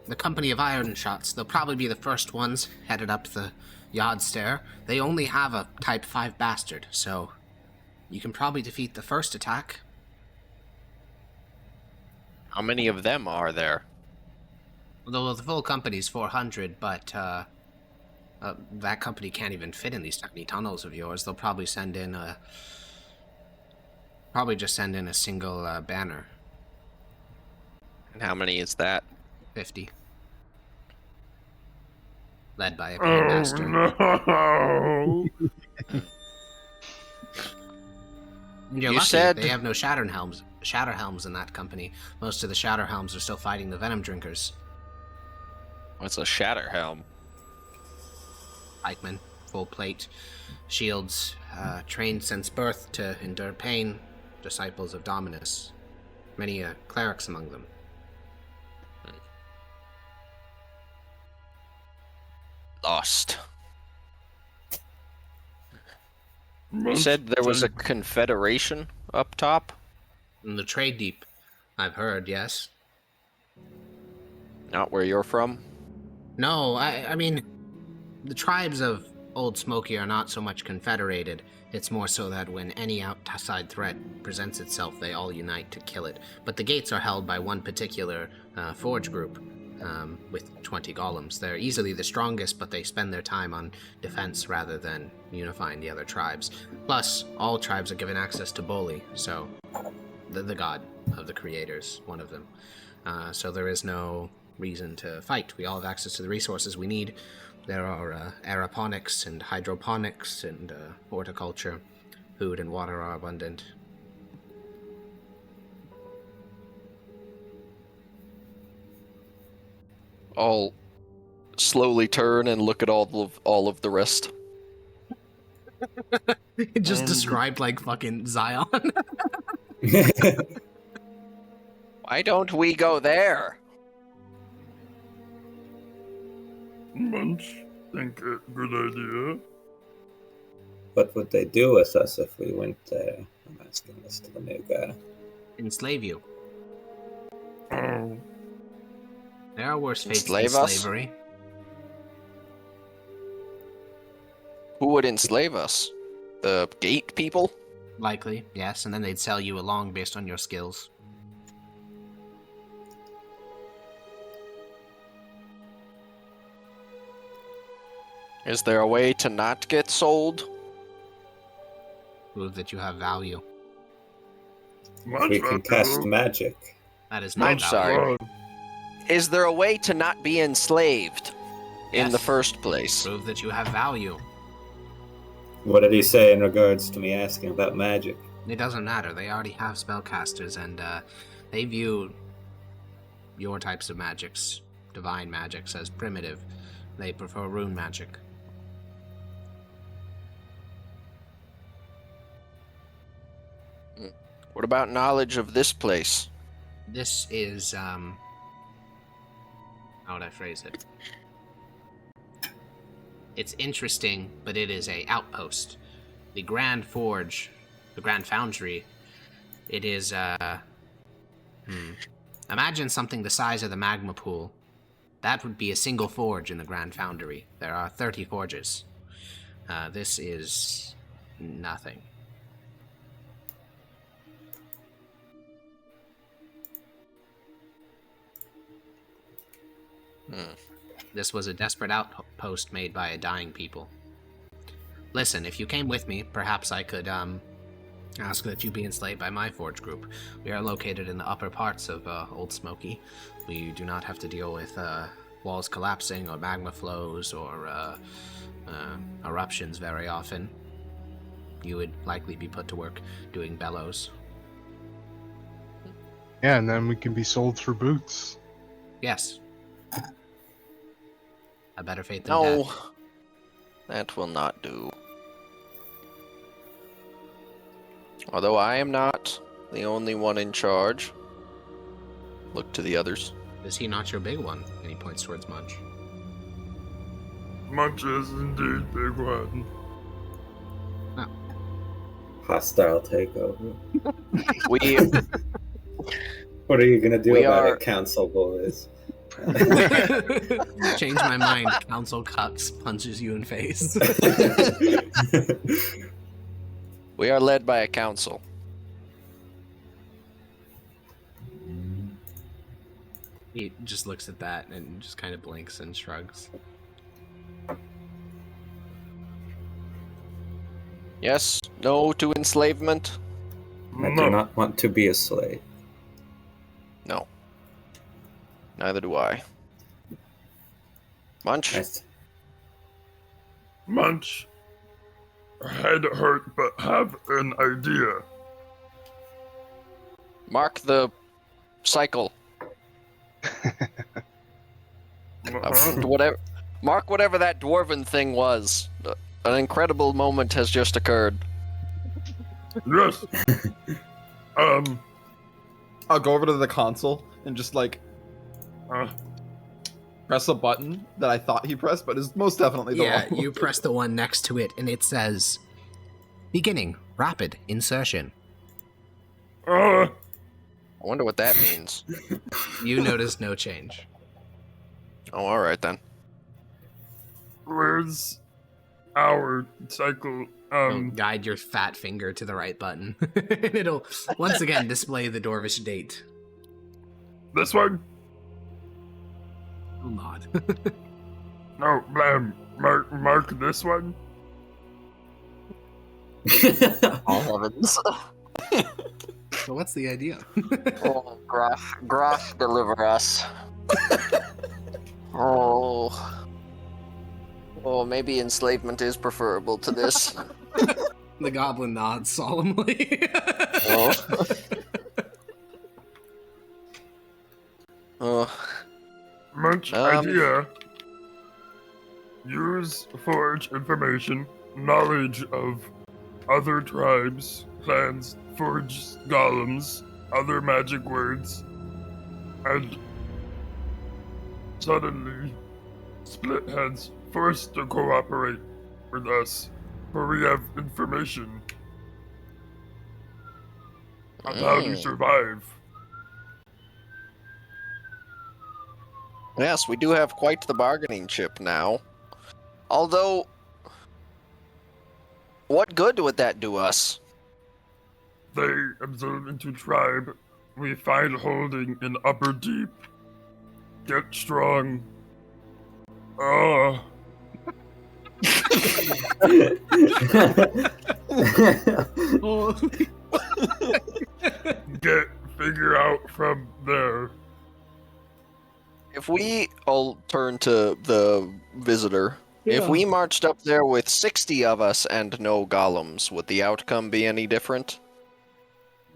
the company of Iron Shots, they'll probably be the first ones headed up the yard stair. They only have a type 5 bastard, so You can probably defeat the first attack. How many of them are there? Well, the full company's 400, but that company can't even fit in these tiny tunnels of yours. They'll probably send in a... just send in a single banner. And how many is that? 50. Led by a paymaster. No! You're You lucky said- they have no Shatterhelms in that company. Most of the Shatterhelms are still fighting the Venom Drinkers. What's a Shatterhelm? Pikemen, full plate, shields, trained since birth to endure pain, disciples of Dominus. Many clerics among them. Lost. You said there was a confederation up top? In the trade deep, I've heard, yes. Not where you're from? No, I mean, the tribes of Old Smoky are not so much confederated. It's more so that when any outside threat presents itself, they all unite to kill it. But the gates are held by one particular forge group with 20 golems. They're easily the strongest, but they spend their time on defense rather than unifying the other tribes. Plus, all tribes are given access to Boli, so the god of the creators, one of them. So there is no reason to fight. We all have access to the resources we need. There are aeroponics and hydroponics and horticulture. Food and water are abundant. I'll slowly turn and look at all of the rest. It just described like fucking Zion. Why don't we go there? Munch, think a good idea. What would they do with us if we went there? I'm asking this to the new guy. Enslave you. Oh. There are worse fates than Enslave us? slavery. Who would enslave us? The gate people? Likely, yes, and then they'd sell you along based on your skills. Is there a way to not get sold? Prove that you have value. We can cast magic. That is not I'm sorry. Is there a way to not be enslaved in the Yes. first place? Prove that you have value. What did he say in regards to me asking about magic? It doesn't matter. They already have spellcasters, and they view your types of magics, divine magics, as primitive. They prefer rune magic. What about knowledge of this place? This is, how would I phrase it? It's interesting, but it is a outpost. The Grand Forge, the Grand Foundry, it is, imagine something the size of the magma pool. That would be a single forge in the Grand Foundry. There are 30 forges. This is nothing. This was a desperate outpost made by a dying people. Listen, if you came with me, perhaps I could ask that you be enslaved by my forge group. We are located in the upper parts of Old Smoky. We do not have to deal with walls collapsing or magma flows or eruptions very often. You would likely be put to work doing bellows. Yeah, and then we can be sold for boots. Yes. A better fate than death. No, that will not do. Although I am not the only one in charge. Look to the others. Is he not your big one? And he points towards Munch. Munch is indeed big one. Hostile takeover. We What are you gonna do We about are- it, council boys? Change my mind. Council cucks, punches you in face. We are led by a council. He just looks at that and just kind of blinks and shrugs. Yes? No to enslavement? I do not want to be a slave. No. Neither do I. Munch? Munch. Head hurt, but have an idea. Mark the cycle. Mark whatever that dwarven thing was. An incredible moment has just occurred. Yes. I'll go over to the console and just like press a button that I thought he pressed, but is most definitely the wrong one. You press the one next to it, and it says, "Beginning rapid insertion." I wonder what that means. You notice no change. Oh, all right then. Where's our cycle? Guide your fat finger to the right button, and it'll once again display the Dwarvish date. This one? Oh, nod. No, mark this one. Oh heavens! So what's the idea? Oh, Grosh, deliver us. Oh, maybe enslavement is preferable to this. The goblin nods solemnly. Much idea. Use forge information, knowledge of other tribes, clans, forge golems, other magic words, and suddenly Splitheads forced to cooperate with us, for we have information on how to survive. Yes, we do have quite the bargaining chip now. Although, what good would that do us? They absorb into tribe. We find holding in upper deep. Get strong. Figure out from there. If I'll turn to the visitor. Yeah. If we marched up there with 60 of us and no golems, would the outcome be any different?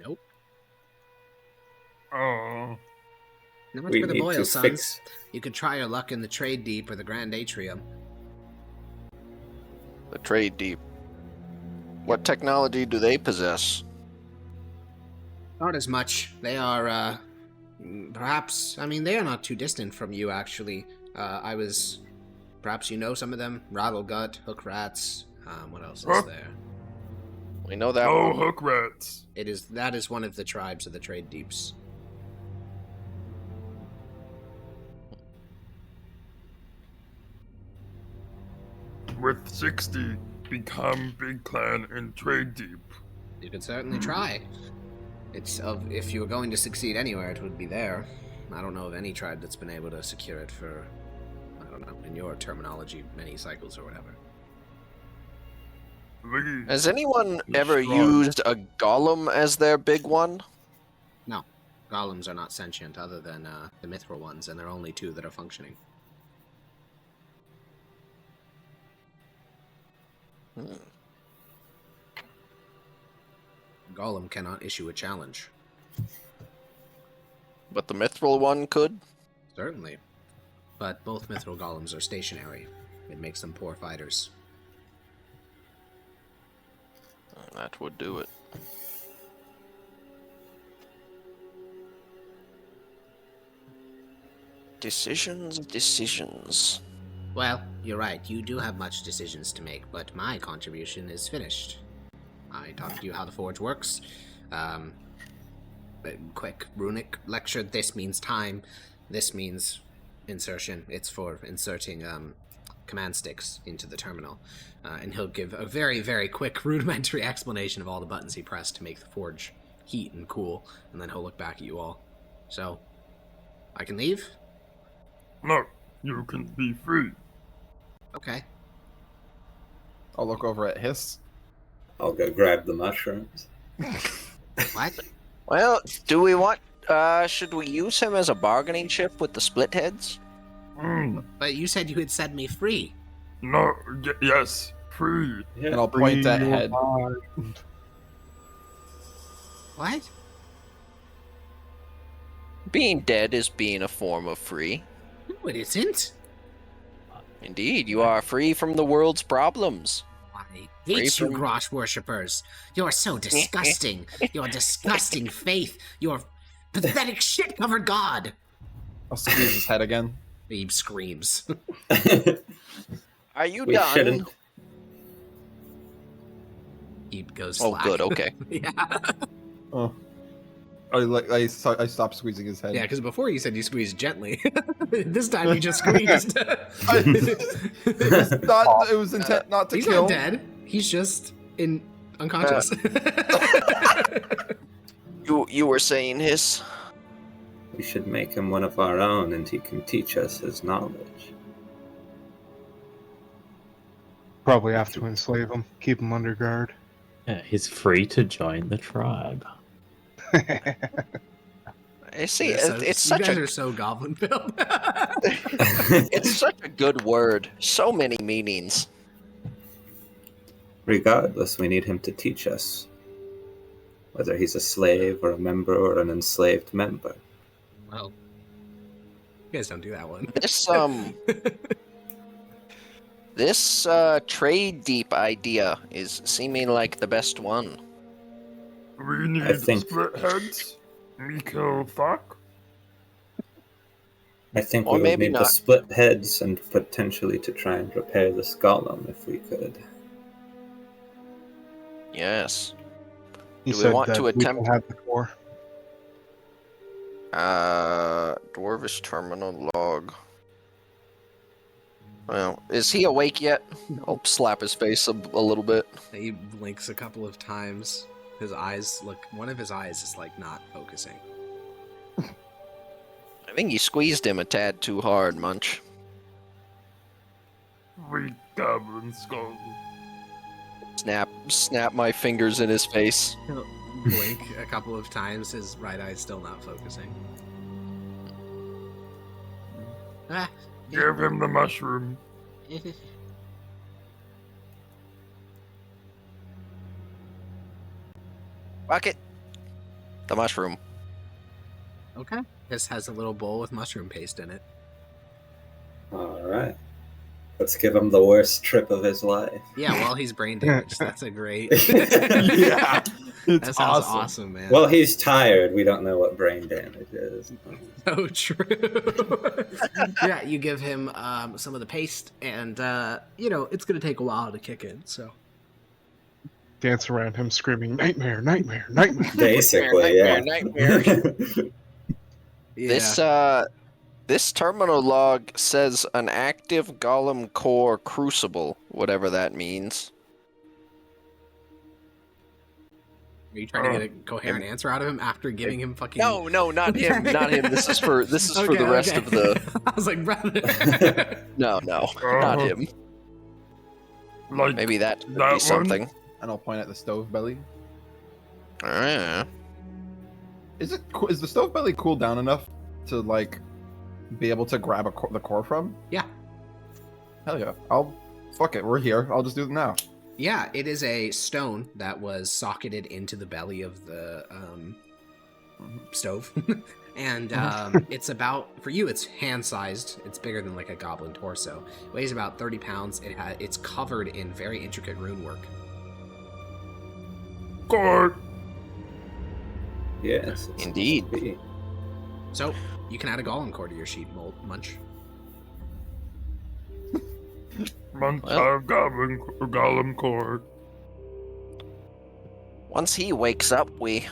Nope. Oh. Not much for the boil, sons. You could try your luck in the Trade Deep or the Grand Atrium. The Trade Deep. What technology do they possess? Not as much. They are, perhaps, they are not too distant from you, actually. Perhaps you know some of them. Rattlegut, Hook Rats, what else is there? We know that one. one. Hook Rats. That is one of the tribes of the Trade Deeps. With 60, become Big Clan in Trade Deep. You could certainly try. If you were going to succeed anywhere, it would be there. I don't know of any tribe that's been able to secure it for, I don't know, in your terminology, many cycles or whatever. Has anyone ever used a golem as their big one? No. Golems are not sentient other than the mithril ones, and there are only two that are functioning. Golem cannot issue a challenge. But the mithril one could? Certainly. But both mithril golems are stationary. It makes them poor fighters. That would do it. Decisions. Well, you're right. You do have much decisions to make, but my contribution is finished. I talked to you how the forge works. Quick runic lecture. This means time. This means insertion. It's for inserting command sticks into the terminal, and he'll give a very, very quick rudimentary explanation of all the buttons he pressed to make the forge heat and cool, and then he'll look back at you all. So, I can leave? No, you can be free. Okay. I'll look over at Hiss. I'll go grab the mushrooms. What? Well, do we want... should we use him as a bargaining chip with the Splitheads? But you said you had set me free. No, yes, free. Yeah, and I'll point at Head. What? Being dead is being a form of free. No, it isn't. Indeed, you are free from the world's problems. I hate you, Grosh worshippers. You're so disgusting. Your disgusting faith. Your pathetic shit-covered god. I'll squeeze his head again. He screams. Are you done? He goes Oh, slack. good, okay. Yeah. Oh. I stopped squeezing his head. Yeah, because before you said you squeezed gently. This time you just squeezed. It was intent not to He's kill. not dead. He's just unconscious. You were saying his? We should make him one of our own, and he can teach us his knowledge. Probably have to enslave him, keep him under guard. Yeah, he's free to join the tribe. I see. It's Such you guys a. are so goblin filled. It's such a good word. So many meanings. Regardless, we need him to teach us. Whether he's a slave or a member or an enslaved member. Well, you guys don't do that one. This trade deep idea is seeming like the best one. We need split heads. We kill fuck. I think Or we would maybe need not. to split heads and potentially to try and repair this golem if we could. Yes. He Do we said want that to we attempt- can have the core. Dwarvish terminal log. Well, is he awake yet? I'll slap his face a little bit. He blinks a couple of times. His eyes one of his eyes is like not focusing. I think you squeezed him a tad too hard, Munch. We goblin skull. Snap my fingers in his face. He'll blink a couple of times, his right eye's still not focusing. Give him the mushroom. Bucket. The mushroom. Okay. This has a little bowl with mushroom paste in it. Alright. Let's give him the worst trip of his life. Yeah, while he's brain damaged. That's a great... Yeah. That sounds awesome, man. Well, he's tired. We don't know what brain damage is. So true. Yeah, you give him some of the paste, and, it's going to take a while to kick in, so... Dance around him screaming, nightmare, nightmare, nightmare. Basically, nightmare. Yeah. This terminal log says an active golem core crucible, whatever that means. Are you trying to get a coherent answer out of him after giving him fucking... No, not him, not him. This is for the rest of the... I was like, brother. No, not him. Like Maybe that would that be one? something. And I'll point at the stove belly. Is the stove belly cooled down enough to be able to grab the core from? Yeah. Hell yeah. Fuck it, we're here. I'll just do it now. Yeah, it is a stone that was socketed into the belly of the stove. And it's about, for you, it's hand-sized. It's bigger than like a goblin torso. It weighs about 30 pounds. It's covered in very intricate rune work. God. Yes. Indeed. So, you can add a golem core to your sheet, Munch. Munch our golem core. Once he wakes up, we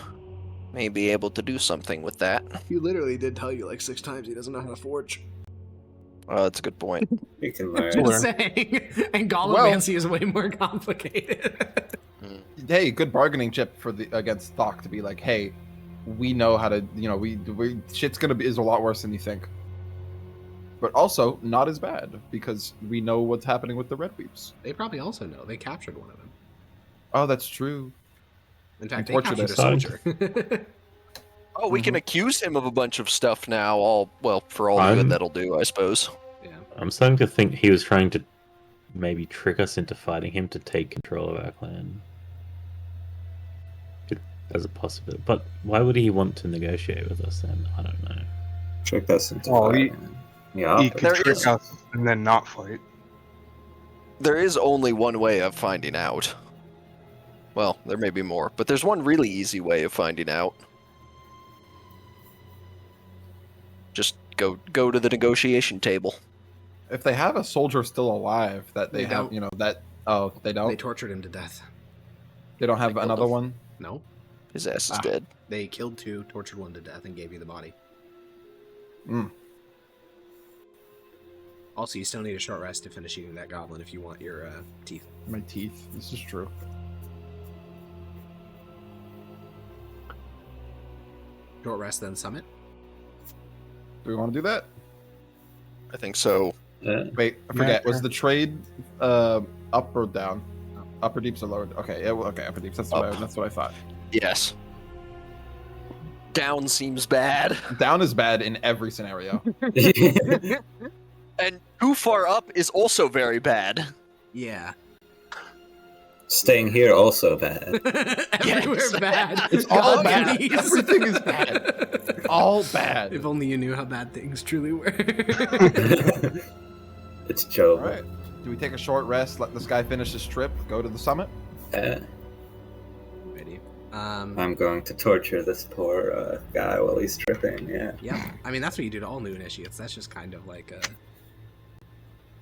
may be able to do something with that. He literally did tell you like 6 times he doesn't know how to forge. That's a good point. You can learn. Just saying. And Goblinomancy is way more complicated. Hey, good bargaining chip for against Thok to be like, hey, we know how to, you know, we shit's is a lot worse than you think. But also not as bad because we know what's happening with the Red Weeps. They probably also know. They captured one of them. Oh, that's true. In fact, they captured a soldier. Oh, we can accuse him of a bunch of stuff now. For all the good that'll do, I suppose. Yeah. I'm starting to think he was trying to maybe trick us into fighting him to take control of our clan. As a possibility. But why would he want to negotiate with us then? I don't know. Trick us into fighting. He could trick us and then not fight. There is only one way of finding out. Well, there may be more, but there's one really easy way of finding out. Just go to the negotiation table. If they have a soldier still alive that they have, don't. you know, that they don't. They tortured him to death. They don't have another one? No. His ass is dead. They killed 2, tortured 1 to death, and gave you the body. Also, you still need a short rest to finish eating that goblin if you want your teeth. My teeth. This is true. Short rest, then summit. Do we want to do that? I think so. Wait, I forget. Was the trade up or down? Upper deeps or lower? Okay, okay, upper deeps. That's what I thought. Yes. Down seems bad. Down is bad in every scenario. And too far up is also very bad. Yeah. Staying here also bad. Everywhere bad. It's all bad. Everything is bad. All bad. If only you knew how bad things truly were. It's Joe. All right. Do we take a short rest, let this guy finish his trip, go to the summit? Ready. I'm going to torture this poor guy while he's tripping, yeah. Yeah, I mean, that's what you do to all new initiates. That's just kind of like a...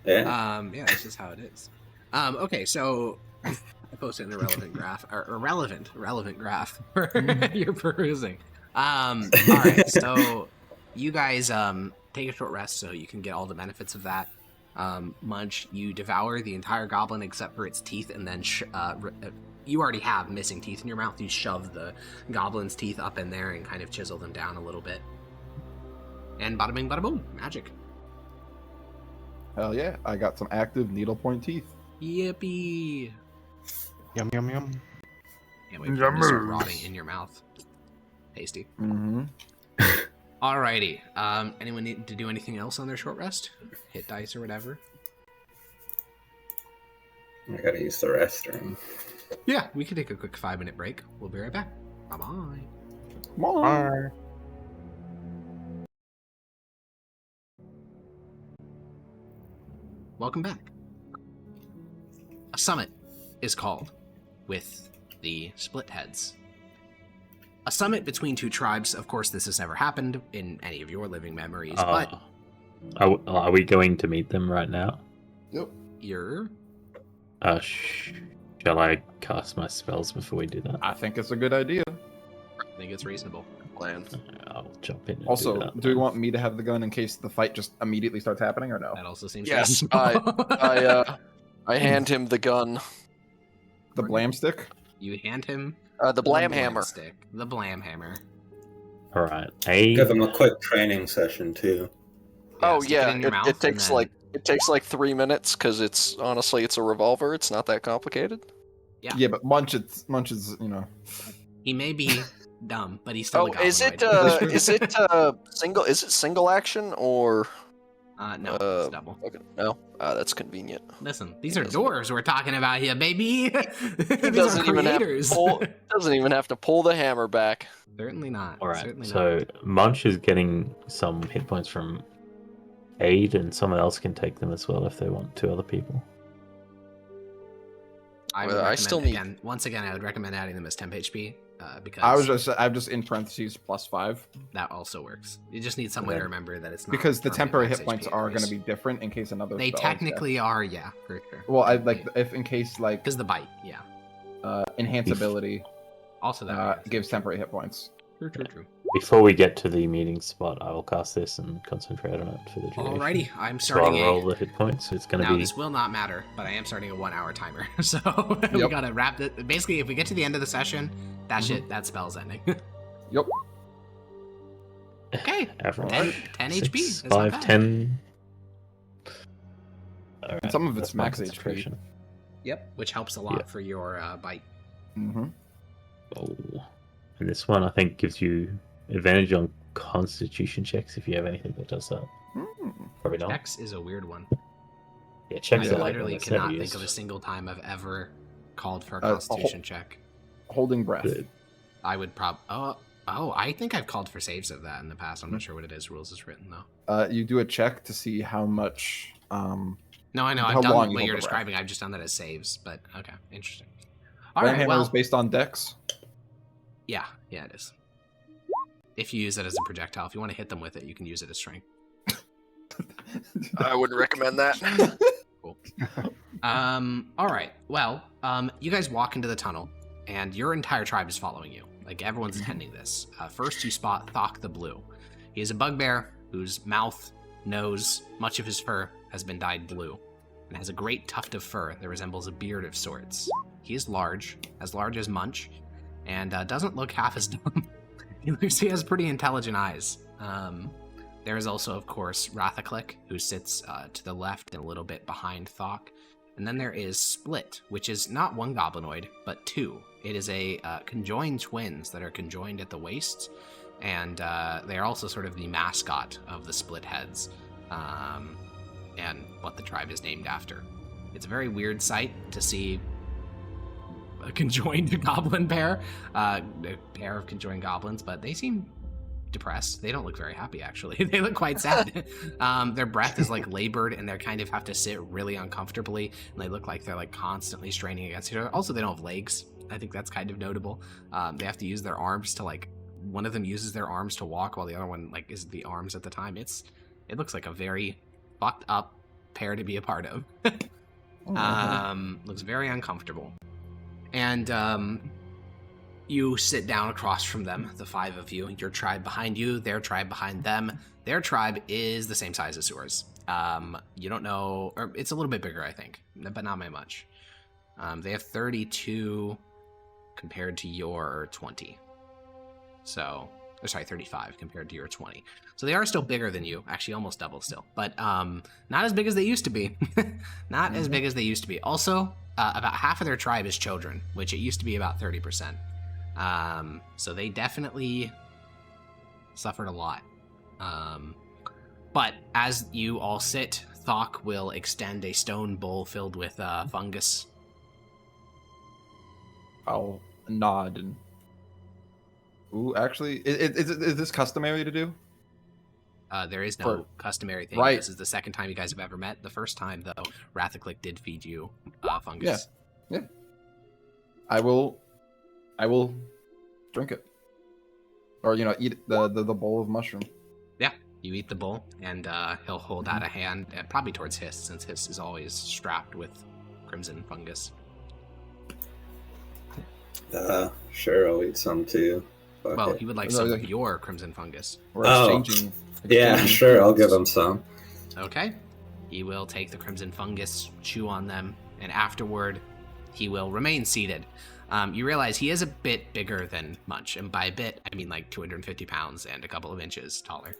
Yeah. Yeah, that's just how it is. Okay, so I posted an irrelevant graph, or relevant graph for your perusing. Alright, so you guys take a short rest so you can get all the benefits of that. Munch, you devour the entire goblin except for its teeth, and then you already have missing teeth in your mouth. You shove the goblin's teeth up in there and kind of chisel them down a little bit. And bada bing, bada boom, magic. Hell yeah, I got some active needlepoint teeth. Yippee! Yum yum yum. Can't wait for them to start rotting in your mouth. Tasty. Mm-hmm. Alrighty. Anyone need to do anything else on their short rest? Hit dice or whatever? I gotta use the restroom. Yeah, we can take a quick 5-minute break. We'll be right back. Bye-bye. Bye. Welcome back. A summit is called with the Splitheads. A summit between 2 tribes. Of course, this has never happened in any of your living memories, but... Are we going to meet them right now? Yep. You're... Shall I cast my spells before we do that? I think it's a good idea. I think it's reasonable. Plan. I'll jump in and Also, do that. Do we want me to have the gun in case the fight just immediately starts happening, or no? That also seems Yes, reasonable. I hand him the gun. The blam stick? You hand him... The blam hammer. Stick. The blam hammer. Alright. Give him a quick training session, too. Oh, stick yeah, it in your mouth it takes and then- it takes like 3 minutes, because it's a revolver. It's not that complicated. Yeah. Yeah, but Munch is, you know... He may be dumb, but he's still a is it goblinoid. is it single action or no, it's double. Okay, no, that's convenient. Listen, these are dwarves we're talking about here, baby. He doesn't even have to pull the hammer back. Certainly not. Alright, Certainly so not. Munch is getting some hit points from Aid, and someone else can take them as well if they want, 2 other people. I still need... Once again, I would recommend adding them as temp HP, because... I'm just in parentheses +5. That also works. You just need some way to remember that it's not... Because the temporary hit max points HP are anyways. going to be different in case another They spell technically are, yeah, for sure. Well, if in case, like... Because the bite, yeah. Enhance ability Also that gives temporary hit points. True. Before we get to the meeting spot, I will cast this and concentrate on it for the duration. Alrighty, I'm So starting I'll roll the hit points. It's going to Now, be... this will not matter, but I am starting a 1 hour timer. So we Yep. gotta wrap it. Basically, if we get to the end of the session, that spell's ending. Yep. Okay. Average. 10 6, HP. That's 5, not bad. 10. All right, Some of it's that's my max HP. concentration. Yep, which helps a lot Yeah. for your bite. Mm-hmm. Oh. And this one, I think, gives you advantage on constitution checks if you have anything that does that. Probably not. Dex is a weird one. Yeah, checks I are like literally one that's never cannot think used. of a single time I've ever called for a a constitution check. Holding breath. Good. I would I think I've called for saves of that in the past. I'm not sure what it is. Rules is written though. You do a check to see how much. No, I know. How I've done long what you you're hold the breath. describing. I've just done that as saves, but okay, interesting. All Right right, hammer well, is based on Dex. yeah, it is. If you use it as a projectile, if you want to hit them with it, you can use it as strength. I wouldn't recommend that. Cool. All right. Well, you guys walk into the tunnel, and your entire tribe is following you. Like, everyone's attending this. First, you spot Thok the Blue. He is a bugbear whose mouth, nose, much of his fur has been dyed blue, and has a great tuft of fur that resembles a beard of sorts. He is large as Munch, and doesn't look half as dumb. He has pretty intelligent eyes. There is also, of course, Rathaclick, who sits to the left and a little bit behind Thok. And then there is Split, which is not one goblinoid, but two. It is a conjoined twins that are conjoined at the waists, and they are also sort of the mascot of the Splitheads, and what the tribe is named after. It's a very weird sight to see a conjoined goblin pair, a pair of conjoined goblins, but they seem depressed. They don't look very happy, actually. They look quite sad. Their breath is like labored, and they kind of have to sit really uncomfortably, and they look like they're like constantly straining against each other. Also, they don't have legs. I think that's kind of notable. They have to use their arms to like, one of them uses their arms to walk while the other one like is the arms at the time. It looks like a very fucked up pair to be a part of. Looks very uncomfortable. And you sit down across from them, the five of you, your tribe behind you, their tribe behind them. Their tribe is the same size as yours. You don't know, or it's a little bit bigger, I think, but not by much. They have 32 compared to your 20. So, 35 compared to your 20. So they are still bigger than you, actually almost double still, but not as big as they used to be. Not as big as they used to be. Also, about half of their tribe is children, which it used to be about 30%. So they definitely suffered a lot. But as you all sit, Thok will extend a stone bowl filled with fungus. I'll nod and... Ooh, actually, is this customary to do? There is no customary thing. Right. This is the second time you guys have ever met. The first time, though, Rathaclick did feed you fungus. Yeah. I will drink it. Or, eat the bowl of mushroom. Yeah, you eat the bowl, and he'll hold out a hand, probably towards Hiss, since Hiss is always strapped with crimson fungus. Sure, I'll eat some too. Fuck Well, it. he would like some of your crimson fungus. We're exchanging. Yeah, sure, I'll give him some. Okay. He will take the crimson fungus, chew on them, and afterward, he will remain seated. You realize he is a bit bigger than Munch, and by a bit, I mean like 250 pounds and a couple of inches taller.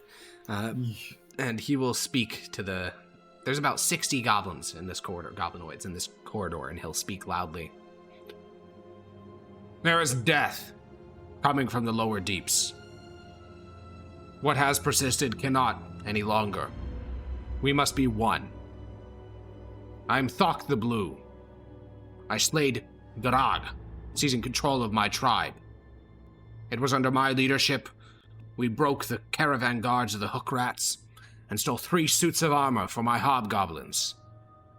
And he will speak to the... There's about 60 goblins in this corridor, goblinoids in this corridor, and he'll speak loudly. There is death coming from the lower deeps. What has persisted cannot any longer. We must be one. I am Thok the Blue. I slayed Garag, seizing control of my tribe. It was under my leadership we broke the caravan guards of the Hook Rats and stole 3 suits of armor for my hobgoblins.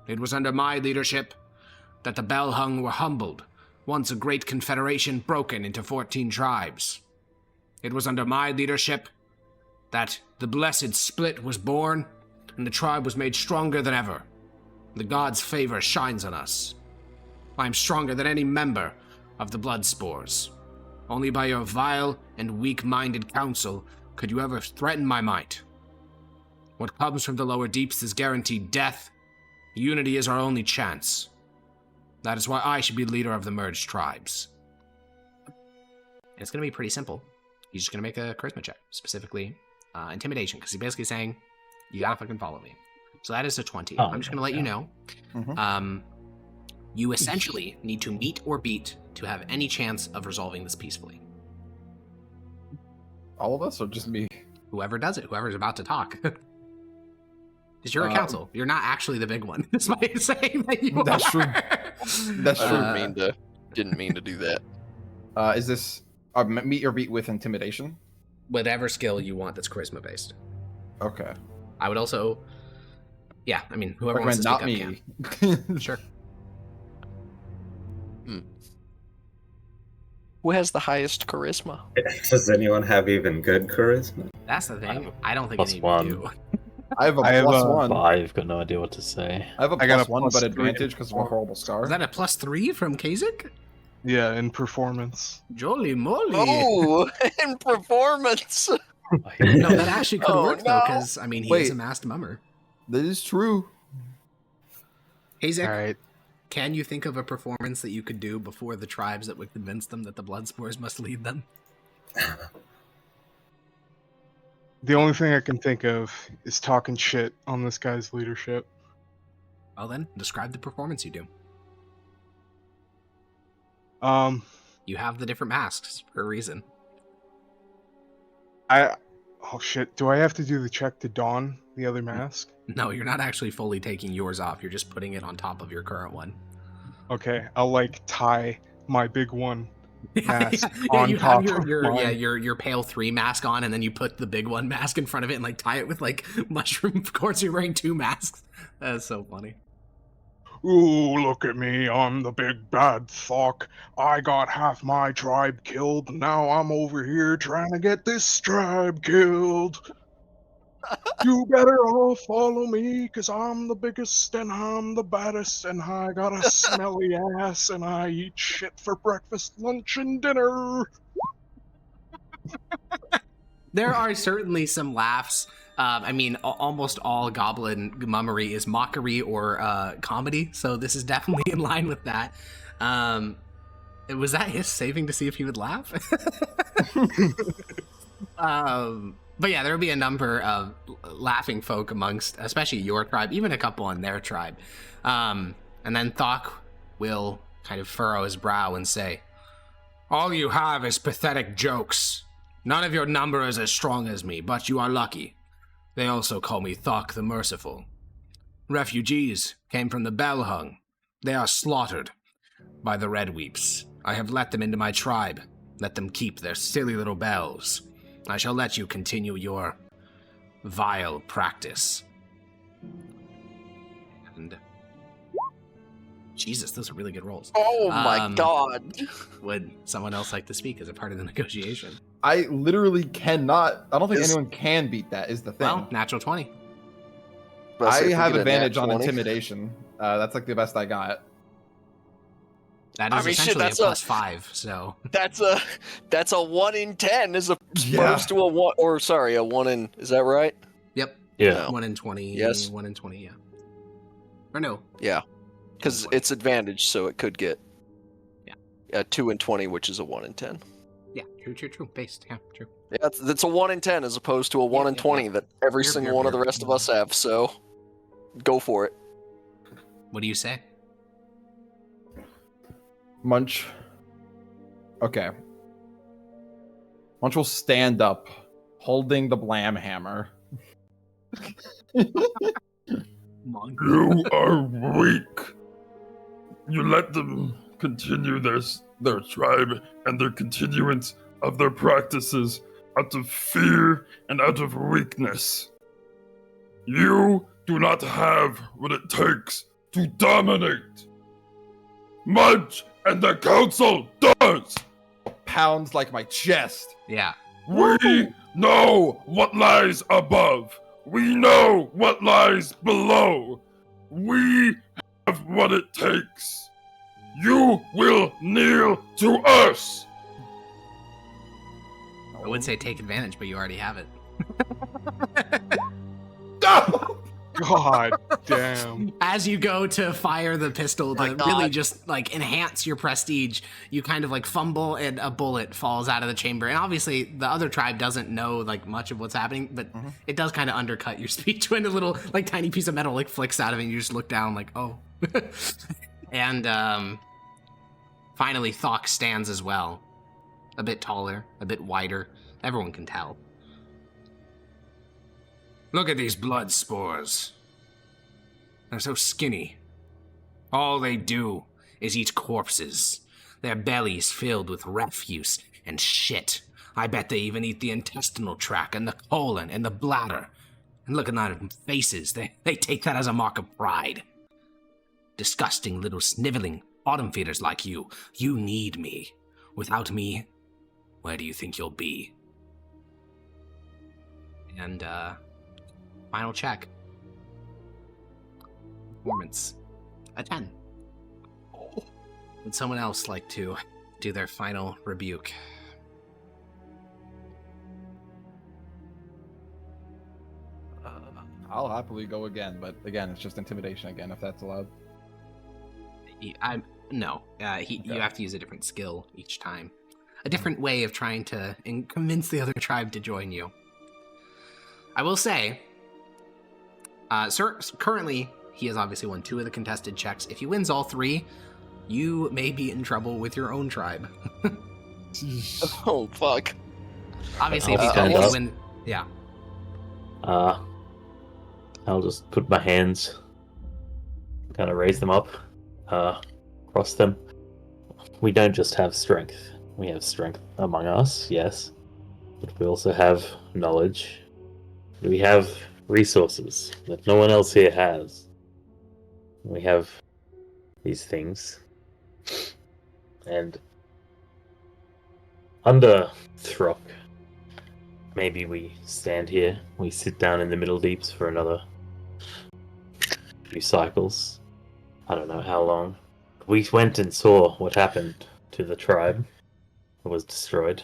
It was under my leadership that the Bellhung were humbled, once a great confederation broken into 14 tribes. It was under my leadership that the blessed Split was born, and the tribe was made stronger than ever. The gods' favor shines on us. I am stronger than any member of the Blood Spores. Only by your vile and weak-minded counsel could you ever threaten my might. What comes from the lower deeps is guaranteed death. Unity is our only chance. That is why I should be leader of the merged tribes. It's going to be pretty simple. He's just going to make a charisma check, specifically intimidation, because he's basically saying, you gotta fucking follow me. So that is a 20. I'm just going to let you know. You essentially need to meet or beat to have any chance of resolving this peacefully. All of us, or just me? Whoever does it, whoever's about to talk. Because you're a council. You're not actually the big one, despite saying that you That's are. True. That's true. Didn't mean to do that. Is this meet or beat with intimidation? Whatever skill you want that's charisma based. Okay. I would also, yeah, I mean, whoever wants to speak not up me. can. Sure. Who has the highest charisma? Does anyone have even good charisma? That's the thing. I don't think Plus any of one. you do. I have a plus one. I've got no idea what to say. I have a I got plus a one, plus but three. advantage because of a horrible scar. Is that a +3 from Kasich? Yeah, in performance. Jolly moly. Oh, in performance. No, that actually could Oh, work, though, no. because, I mean, he Wait. is a masked mummer. That is true. Kasich, All right. can you think of a performance that you could do before the tribes that would convince them that the blood spores must lead them? The only thing I can think of is talking shit on this guy's leadership. Well then, describe the performance you do. You have the different masks for a reason. Oh shit, do I have to do the check to don the other mask? No, you're not actually fully taking yours off. You're just putting it on top of your current one. Okay, I'll like tie my big one mask Yeah, on you top have of your mine. your pale 3 mask on, and then you put the big one mask in front of it and like tie it with like mushroom cords. You're wearing 2 masks. That's so funny. Ooh, look at me, I'm the big bad fuck. I got half my tribe killed, and now I'm over here trying to get this tribe killed. You better all follow me, cause I'm the biggest and I'm the baddest, and I got a smelly ass, and I eat shit for breakfast, lunch, and dinner. There are certainly some laughs. I mean, almost all goblin mummery is mockery or comedy, so this is definitely in line with that. Was that his saving to see if he would laugh? But yeah, there will be a number of laughing folk amongst, especially your tribe, even a couple on their tribe. And then Thok will kind of furrow his brow and say, "All you have is pathetic jokes. None of your number is as strong as me, but you are lucky. They also call me Thok the Merciful. Refugees came from the Bellhung. They are slaughtered by the Red Weeps. I have let them into my tribe. Let them keep their silly little bells. I shall let you continue your vile practice." And Jesus, those are really good rolls. Oh my god. Would someone else like to speak as a part of the negotiation? I literally cannot. I don't think anyone can beat that, is the thing. Well, natural 20. I have advantage on intimidation. That's like the best I got. That is essentially a +5, so. That's a 1 in 10 as opposed to a 1, or sorry, a 1 in, is that right? Yep. Yeah. 1 in 20. Yes. 1 in 20, yeah. Or no. Yeah. Because it's advantage, so it could get 2 in 20, which is a 1 in 10. Yeah, true. Based, yeah, true. Yeah, that's a 1 in 10 as opposed to a 1 in 20 that every single one of the rest of us have, so go for it. What do you say? Munch. Okay. Munch will stand up, holding the blam hammer. You are weak. You let them continue their tribe and their continuance of their practices out of fear and out of weakness. You do not have what it takes to dominate. Mudge and the council does. Pounds like my chest. Yeah. We know what lies above. We know what lies below. We have what it takes. You will kneel to us. I would say take advantage, but you already have it. God damn. As you go to fire the pistol to really just like enhance your prestige, you kind of like fumble and a bullet falls out of the chamber. And obviously the other tribe doesn't know like much of what's happening, but it does kind of undercut your speech when a little like tiny piece of metal like flicks out of it and you just look down like, oh. And finally Thok stands as well. A bit taller, a bit wider. Everyone can tell. Look at these blood spores. They're so skinny. All they do is eat corpses. Their bellies filled with refuse and shit. I bet they even eat the intestinal tract and the colon and the bladder. And look at their faces. They take that as a mark of pride. Disgusting little sniveling bottom feeders like you. You need me. Without me, where do you think you'll be? And, final check. Performance. A 10. Would someone else like to do their final rebuke? I'll happily go again, but again, it's just intimidation again, if that's allowed. No. You have to use a different skill each time. A different way of trying to convince the other tribe to join you. I will say, currently, he has obviously won 2 of the contested checks. If he wins all 3, you may be in trouble with your own tribe. Oh, fuck. Obviously, if he wins... Yeah. I'll just put my hands, kind of raise them up, cross them. We don't just have strength. We have strength among us, yes, but we also have knowledge. We have resources that no one else here has. We have these things. And under Throk, maybe we stand here, we sit down in the Middle Deeps for another few cycles. I don't know how long. We went and saw what happened to the tribe that was destroyed.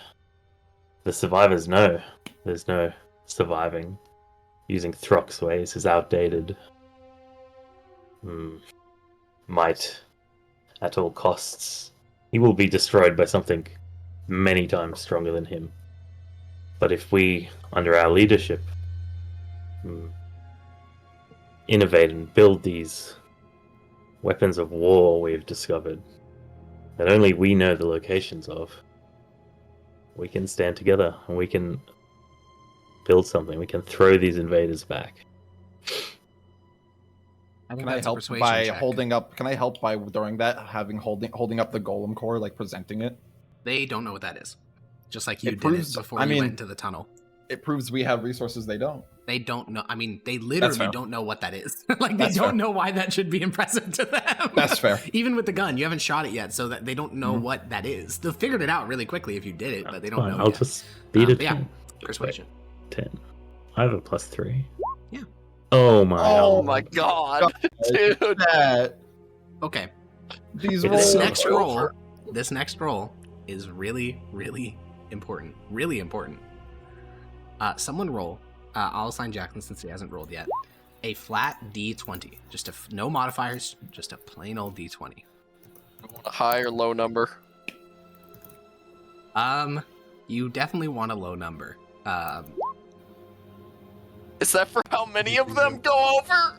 The survivors know there's no surviving. Using Throk's ways is outdated. Might at all costs. He will be destroyed by something many times stronger than him. But if we, under our leadership, innovate and build these weapons of war we've discovered, that only we know the locations of, we can stand together and we can build something. We can throw these invaders back. Can I help by holding up? Can I help by during that holding up the golem core, like presenting it? They don't know what that is. Just like you did it before you went into the tunnel. It proves we have resources they don't. They don't know. I mean, they literally don't know what that is. Like, they don't know why that should be impressive to them. That's fair. Even with the gun, you haven't shot it yet, so that they don't know what that is. They figured it out really quickly if you did it, but they don't know I'll yet. just beat it. Yeah, persuasion. 10. I have a +3. Yeah. Oh my. Oh my god, dude. Okay. These this next roll is really, really important. Really important. Someone roll. I'll assign Jacqueline since he hasn't rolled yet. A flat D20. Just no modifiers. Just a plain old D20. A high or low number? You definitely want a low number. Is that for how many of them go over?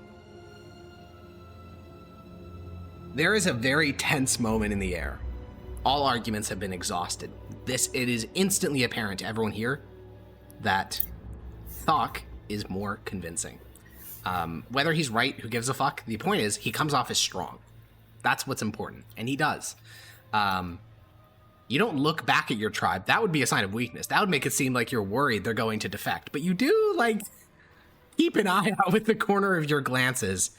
There is a very tense moment in the air. All arguments have been exhausted. It is instantly apparent to everyone here that Thok is more convincing. Whether he's right, who gives a fuck? The point is, he comes off as strong. That's what's important, and he does. You don't look back at your tribe. That would be a sign of weakness. That would make it seem like you're worried they're going to defect. But you do, like, keep an eye out with the corner of your glances.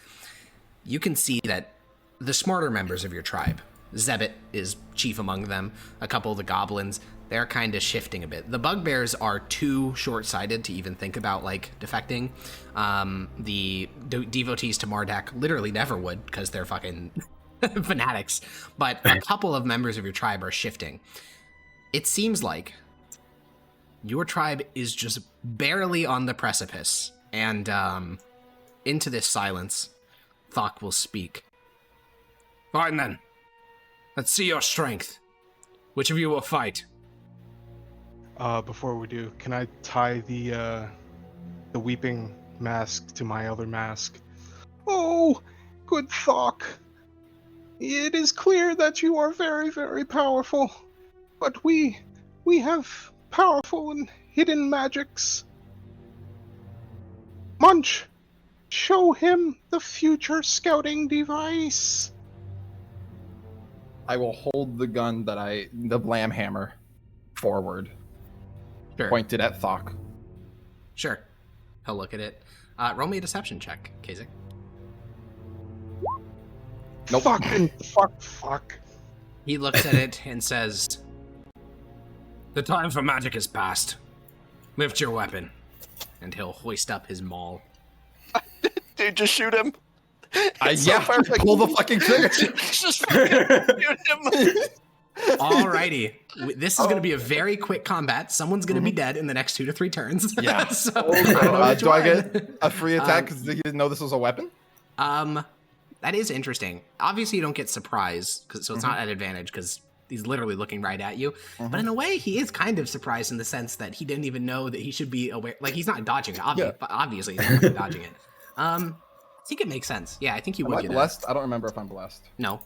You can see that the smarter members of your tribe, Zebit is chief among them, a couple of the goblins, they're kind of shifting a bit. The bugbears are too short-sighted to even think about, like, defecting. The devotees to Mardak literally never would, because they're fucking fanatics. But a couple of members of your tribe are shifting. It seems like your tribe is just barely on the precipice, and into this silence, Thok will speak. Fine then. Let's see your strength. Which of you will fight? Before we do, can I tie the weeping mask to my other mask? Oh, good Thok. It is clear that you are very, very powerful, but we have powerful and hidden magics. Munch, show him the future scouting device. I will hold the gun the blam hammer, forward, pointed at Thok. Sure. He'll look at it. Roll me a deception check, Kasich. Nope. Fuck. He looks at it and says, "The time for magic is past. Lift your weapon." And he'll hoist up his maul. Dude, just shoot him. Pull the fucking trigger. Just shoot him. Alrighty. This is going to be a very quick combat. Someone's going to be dead in the next 2 to 3 turns. Yeah. So, do I get a free attack because he didn't know this was a weapon? That is interesting. Obviously, you don't get surprise, so it's not at advantage because he's literally looking right at you. But in a way, he is kind of surprised in the sense that he didn't even know that he should be aware. Like, he's not dodging it. Obviously, he's not dodging it. I think it makes sense. Yeah, I think you would. Am I blessed? I don't remember if I'm blessed. No.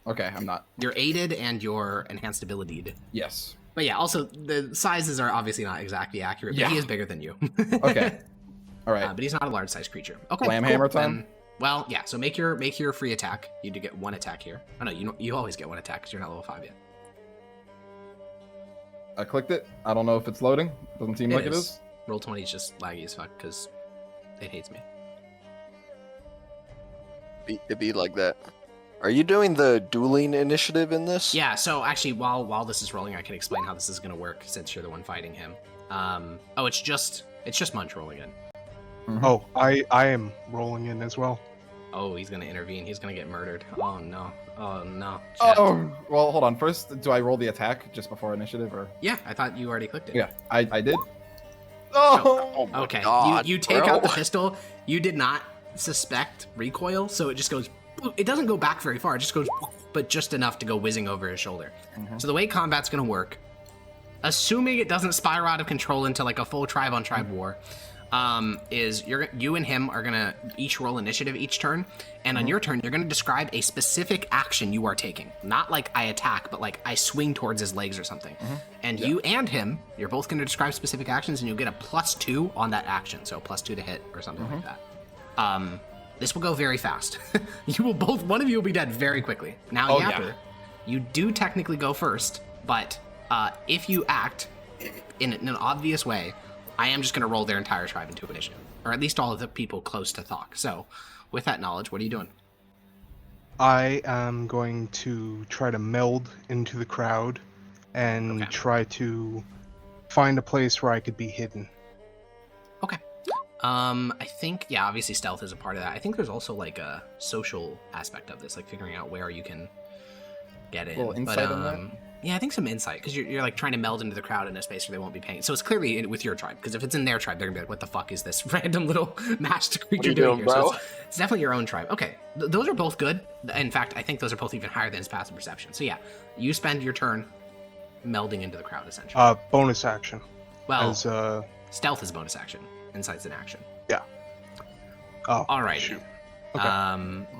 Okay, I'm not. You're aided and you're enhanced ability. Yes. But yeah, also the sizes are obviously not exactly accurate. But he is bigger than you. Okay. All right. But he's not a large-sized creature. Okay. Blam hammer time. Then, well, yeah. So make your free attack. You do get 1 attack here. Oh no, you always get 1 attack because you're not level 5 yet. I clicked it. I don't know if it's loading. Doesn't seem like it is. Roll20 is just laggy as fuck because it hates me. It be like that. Are you doing the dueling initiative in this? Yeah, so actually, while this is rolling, I can explain how this is going to work since you're the one fighting him. It's just Munch rolling in. Oh, I am rolling in as well. Oh, he's going to intervene. He's going to get murdered. Oh, no. Oh, no. Oh, well, hold on. First, do I roll the attack just before initiative? Or? Yeah, I thought you already clicked it. Yeah, I did. Oh my okay. God, you take out the pistol. You did not suspect recoil, so it just goes... It doesn't go back very far. It just goes... But just enough to go whizzing over his shoulder. So the way combat's going to work, assuming it doesn't spiral out of control into like a full tribe-on-tribe war, is you and him are gonna each roll initiative each turn, and on your turn you're gonna describe a specific action you are taking. Not like I attack, but like I swing towards his legs or something. And you and him, you're both gonna describe specific actions, and you'll get a +2 on that action, so +2 to hit or something like that. This will go very fast. One of you will be dead very quickly. Now, Yapper, you do technically go first, but if you act in an obvious way, I am just going to roll their entire tribe into initiative, or at least all of the people close to Thok. So, with that knowledge, what are you doing? I am going to try to meld into the crowd and try to find a place where I could be hidden. Okay. I think, obviously stealth is a part of that. I think there's also like a social aspect of this, like figuring out where you can get in. A little insight on that? Yeah, I think some insight, because you're like trying to meld into the crowd in a space where they won't be paying. So it's clearly with your tribe, because if it's in their tribe, they're gonna be like, "What the fuck is this random little masked creature doing here?" Bro? So it's definitely your own tribe. Okay, those are both good. In fact, I think those are both even higher than his passive perception. So yeah, you spend your turn melding into the crowd essentially. Bonus action. Well, as, stealth is bonus action. Insight's an action. Yeah. Oh. All right. Shoot. Okay.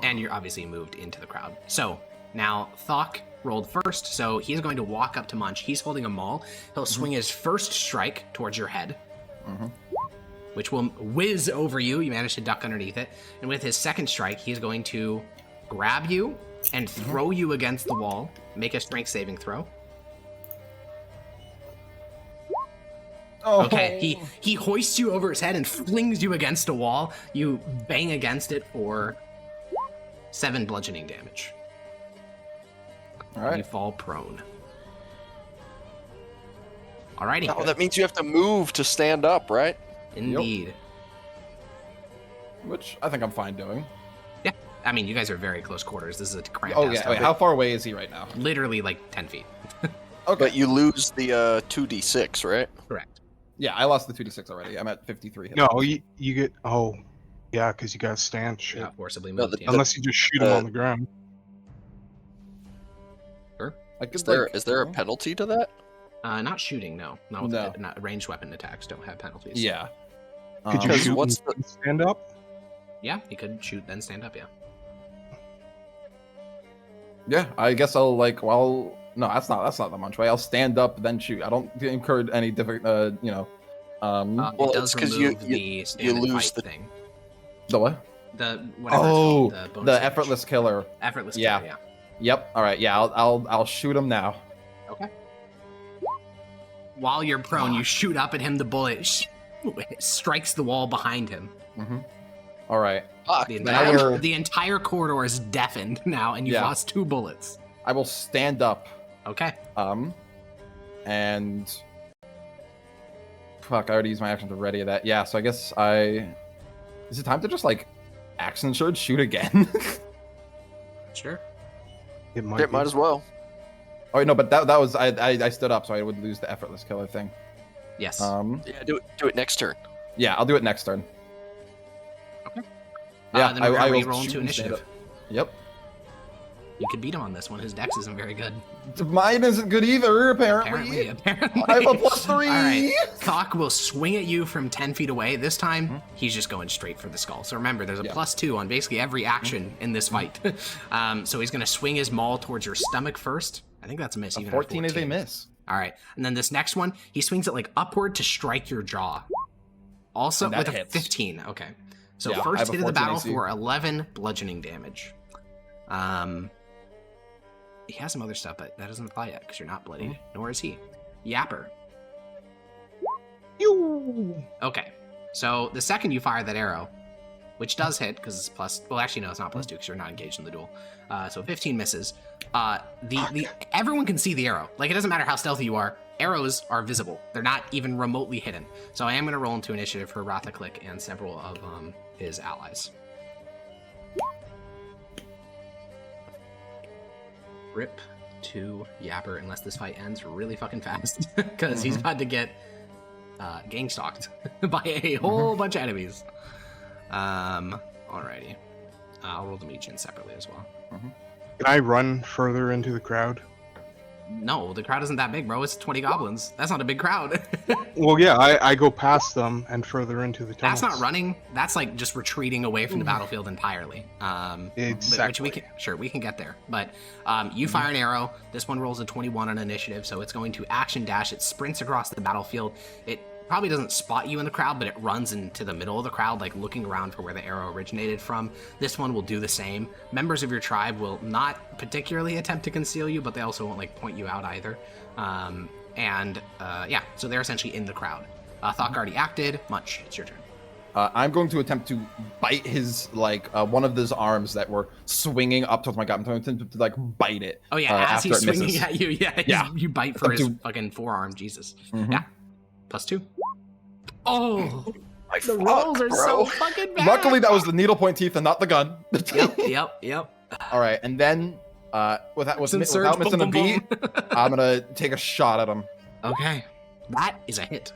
And you're obviously moved into the crowd. So now Thok rolled first, so he's going to walk up to Munch. He's holding a maul. He'll swing his first strike towards your head, which will whiz over you. You manage to duck underneath it. And with his second strike, he's going to grab you and throw you against the wall. Make a strength saving throw. Okay, he hoists you over his head and flings you against a wall. You bang against it for 7 bludgeoning damage. All right. You fall prone. Alrighty. Oh, that means you have to move to stand up, right? Indeed. Yep. Which I think I'm fine doing. Yeah. I mean, you guys are very close quarters. This is a cramped yeah. Wait, how far away is he right now? Literally like 10 feet. Okay. But you lose the 2d6, right? Correct. Yeah, I lost the 2d6 already. I'm at 53. No, you get. Oh, yeah, because you got to stand shit. Yeah, forcibly No, moved. Unless you just shoot him on the ground. Sure. Is there a penalty to that? Not shooting, no. Not ranged weapon attacks don't have penalties. Yeah. Could you shoot and stand up? Yeah, you could shoot then stand up. Yeah. Yeah, I guess I'll like. Well, no, that's not the munch way. I'll stand up then shoot. I don't incur any different. Well, it does because remove you stand and lose fight the thing. The what? The whatever. It's called, the bonus damage. effortless killer. Effortless Yeah. killer. Yeah. Yep. All right. Yeah. I'll shoot him now. Okay. While you're prone, you shoot up at him. The bullet strikes the wall behind him. Mm-hmm. All right. The entire corridor is deafened now, and you've lost 2 bullets. I will stand up. Okay. And fuck, I already used my action to ready that. Yeah. So I guess is it time to just like action surge shoot again? Sure. It might as well. Oh wait, no, but that was I stood up, so I would lose the effortless killer thing. Yes. Yeah, do it next turn. Yeah, I'll do it next turn. Okay. Yeah, then I will roll into initiative. Yep. You could beat him on this one. His dex isn't very good. Mine isn't good either, apparently. I have a +3. All right. Thok will swing at you from 10 feet away. This time, he's just going straight for the skull. So remember, there's a +2 on basically every action in this fight. So he's going to swing his maul towards your stomach first. I think that's a miss. A even 14 is a miss. All right. And then this next one, he swings it like upward to strike your jaw. Also with a 15. Okay. So first hit of the battle for 11 bludgeoning damage. He has some other stuff, but that doesn't apply yet because you're not bloodied, nor is he. Yapper. Okay, so the second you fire that arrow, which does hit because it's plus. Well, actually, no, it's not +2 because you're not engaged in the duel. So 15 misses. Everyone can see the arrow. Like it doesn't matter how stealthy you are. Arrows are visible. They're not even remotely hidden. So I am going to roll into initiative for Rathaclick and several of his allies. Rip to Yapper unless this fight ends really fucking fast because he's about to get gang stalked by a whole bunch of enemies. Alrighty. I'll roll them each in separately as well. Can I run further into the crowd? No, the crowd isn't that big, bro. It's 20 goblins. That's not a big crowd. Well, yeah, I go past them and further into the tunnels. That's not running. That's like just retreating away from the battlefield entirely. Exactly. Which we can get there. But you fire an arrow. This one rolls a 21 on initiative, so it's going to action dash. It sprints across the battlefield. It probably doesn't spot you in the crowd, but it runs into the middle of the crowd, like looking around for where the arrow originated from. This one will do the same. Members of your tribe will not particularly attempt to conceal you, but they also won't like point you out either. So they're essentially in the crowd. Thok already acted. Munch, it's your turn. I'm going to attempt to bite his one of those arms that were swinging up towards my god. I'm going to attempt to like bite it. Oh yeah, as he's swinging at you, you bite for his fucking forearm. Jesus. Yeah. +2. Oh, the rolls are so fucking bad. Luckily, that was the needlepoint teeth and not the gun. Yep. All right, and then without missing a beat, I'm gonna take a shot at him. Okay, that is a hit.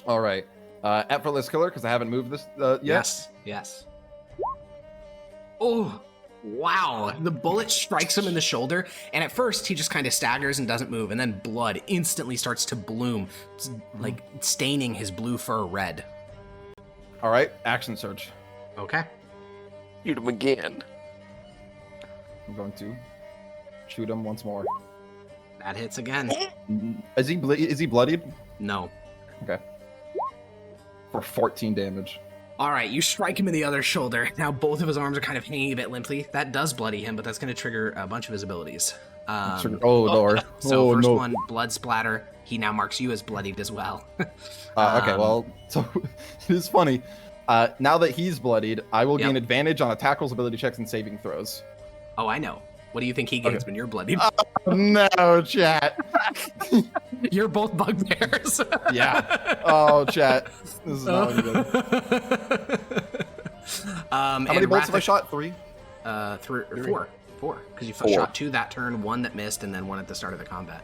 All right, effortless killer because I haven't moved this yet. Yes. Oh. Wow, the bullet strikes him in the shoulder, and at first he just kind of staggers and doesn't move, and then blood instantly starts to bloom, like staining his blue fur red. All right, action surge. Okay. Shoot him again. I'm going to shoot him once more. That hits again. Is he bloodied? No. Okay. For 14 damage. All right, you strike him in the other shoulder. Now both of his arms are kind of hanging a bit limply. That does bloody him, but that's going to trigger a bunch of his abilities. Lord. So first one, blood splatter. He now marks you as bloodied as well. Okay, well, so it is funny. Now that he's bloodied, I will gain advantage on attackers, ability checks, and saving throws. Oh, I know. What do you think he gains when you're bloodied? No, chat. You're both bugbears. Yeah. Oh, chat. This is not good. How many bolts have I shot? 3? 4. Because you shot 2 that turn, 1 that missed, and then 1 at the start of the combat.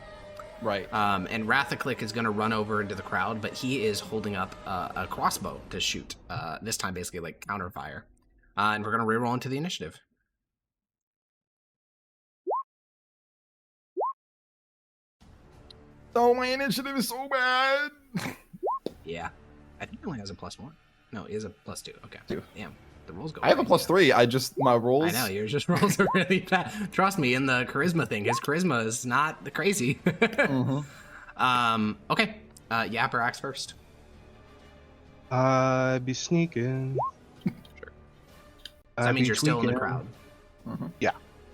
Right. And Rathaclick is going to run over into the crowd, but he is holding up a crossbow to shoot. This time, basically, like counterfire. And we're going to reroll into the initiative. Oh, my initiative is so bad. Yeah. I think he only has a +1. No, he has a +2. Okay. 2. Damn. The rolls go I have a +3. My rolls. I know, yours just rolls are really bad. Trust me, in the charisma thing, his charisma is not crazy. Okay. Yapper acts first. I'd be sneaking. Sure. So that means you're still in the crowd. Yeah.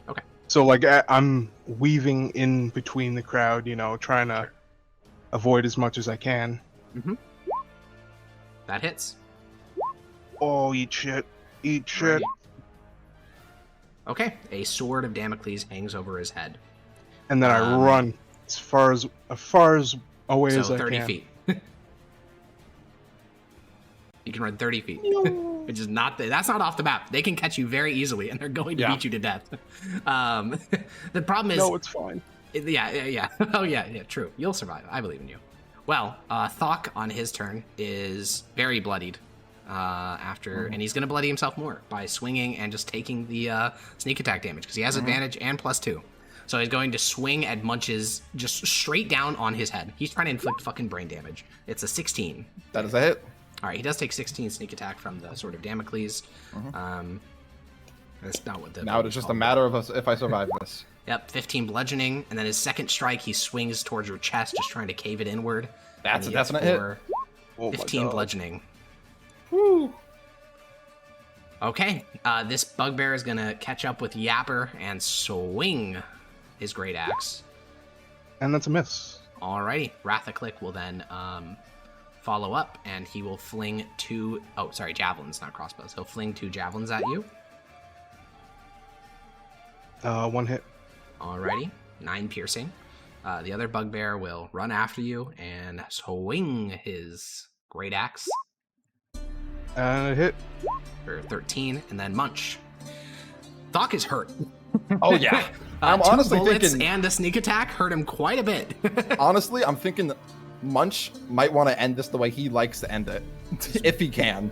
Okay. So, like, I'm weaving in between the crowd, you know, trying to avoid as much as I can. That hits. Oh, eat shit. Eat shit. Okay. A sword of Damocles hangs over his head. And then I run as far as away as I can. 30 feet. You can run 30 feet. Which is that's not off the map. They can catch you very easily, and they're going to beat you to death. The problem is... No, it's fine. Yeah. Oh, yeah, true. You'll survive. I believe in you. Well, Thok on his turn is very bloodied and he's going to bloody himself more by swinging and just taking the sneak attack damage, because he has advantage and +2. So he's going to swing at Munch's just straight down on his head. He's trying to inflict fucking brain damage. It's a 16. That is a hit. All right, he does take 16 sneak attack from the Sword of Damocles. That's not what the... Now it's just a matter of if I survive this. Yep, 15 bludgeoning, and then his second strike, he swings towards your chest, just trying to cave it inward. That's a definite hit. 15 bludgeoning. Woo! Okay, this bugbear is going to catch up with Yapper and swing his great axe. And that's a miss. Alrighty, Rathaclick will then follow up, and he will fling 2... Oh, sorry, javelins, not crossbows. He'll fling 2 javelins at you. 1 hit. Alrighty, 9 piercing. The other bugbear will run after you and swing his great axe. And a hit. For 13, and then Munch. Thok is hurt. Oh, yeah. I'm honestly thinking... and a sneak attack hurt him quite a bit. Honestly, I'm thinking Munch might want to end this the way he likes to end it. If he can.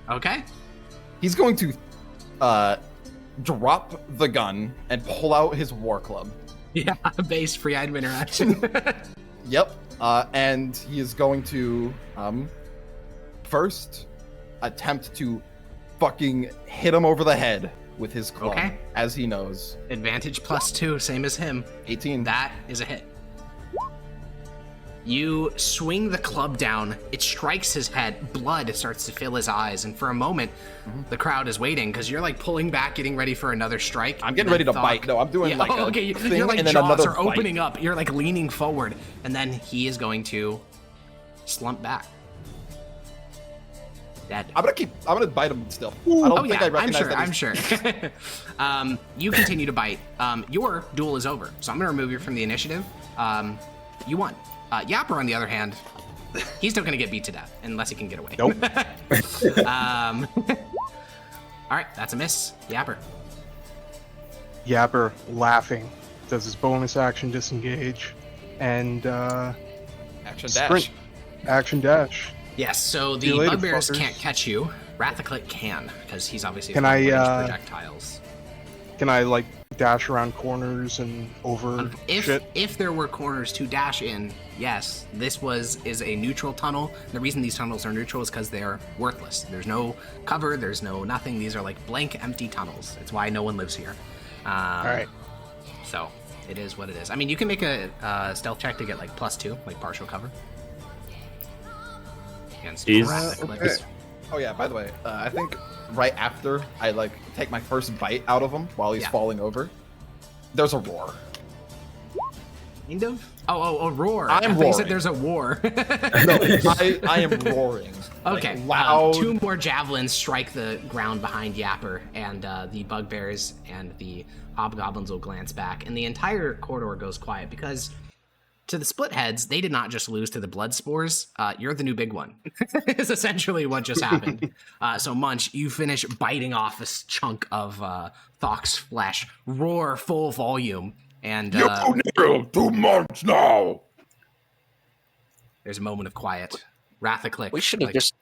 Okay. He's going to drop the gun and pull out his war club. Yeah, base free item interaction. Yep. And he is going to first attempt to fucking hit him over the head with his club, as he knows. Advantage +2, same as him. 18. That is a hit. You swing the club down, it strikes his head, blood starts to fill his eyes, and for a moment, the crowd is waiting, because you're like pulling back, getting ready for another strike. I'm getting ready to bite. No, I'm doing like a thing, you're like and then jaws another are opening up, you're like leaning forward, and then he is going to slump back. Dead. I'm gonna bite him still. I don't think I recognize that. I'm sure. You continue to bite. Your duel is over, so I'm gonna remove you from the initiative. You won. Yapper, on the other hand, he's still gonna get beat to death unless he can get away. Nope. All right, that's a miss. Yapper. Yapper, laughing, does his bonus action disengage, and action sprint. Dash. Action dash. Yes, so the bugbears can't catch you. Rathaclick can, because he's obviously projectiles. Can I, like, dash around corners and over shit? If there were corners to dash in, yes. This is a neutral tunnel. The reason these tunnels are neutral is because they're worthless. There's no cover, there's no nothing. These are like blank, empty tunnels. It's why no one lives here. Alright. So, it is what it is. I mean, you can make a stealth check to get, like, +2, like partial cover. Okay. Oh yeah, by the way, I think right after I like take my first bite out of him while he's falling over, there's a roar. Kind of? Oh, roar. I'm roaring. You said there's a war. No, I am roaring. Okay, like, loud. 2 more javelins strike the ground behind Yapper, and the bugbears and the hobgoblins will glance back, and the entire corridor goes quiet because to the Splitheads, they did not just lose to the blood spores. You're the new big one. Is essentially what just happened. So Munch, you finish biting off this chunk of Thok's flesh, roar full volume, and you kneel to Munch now. There's a moment of quiet. Rathaclick. We should have just.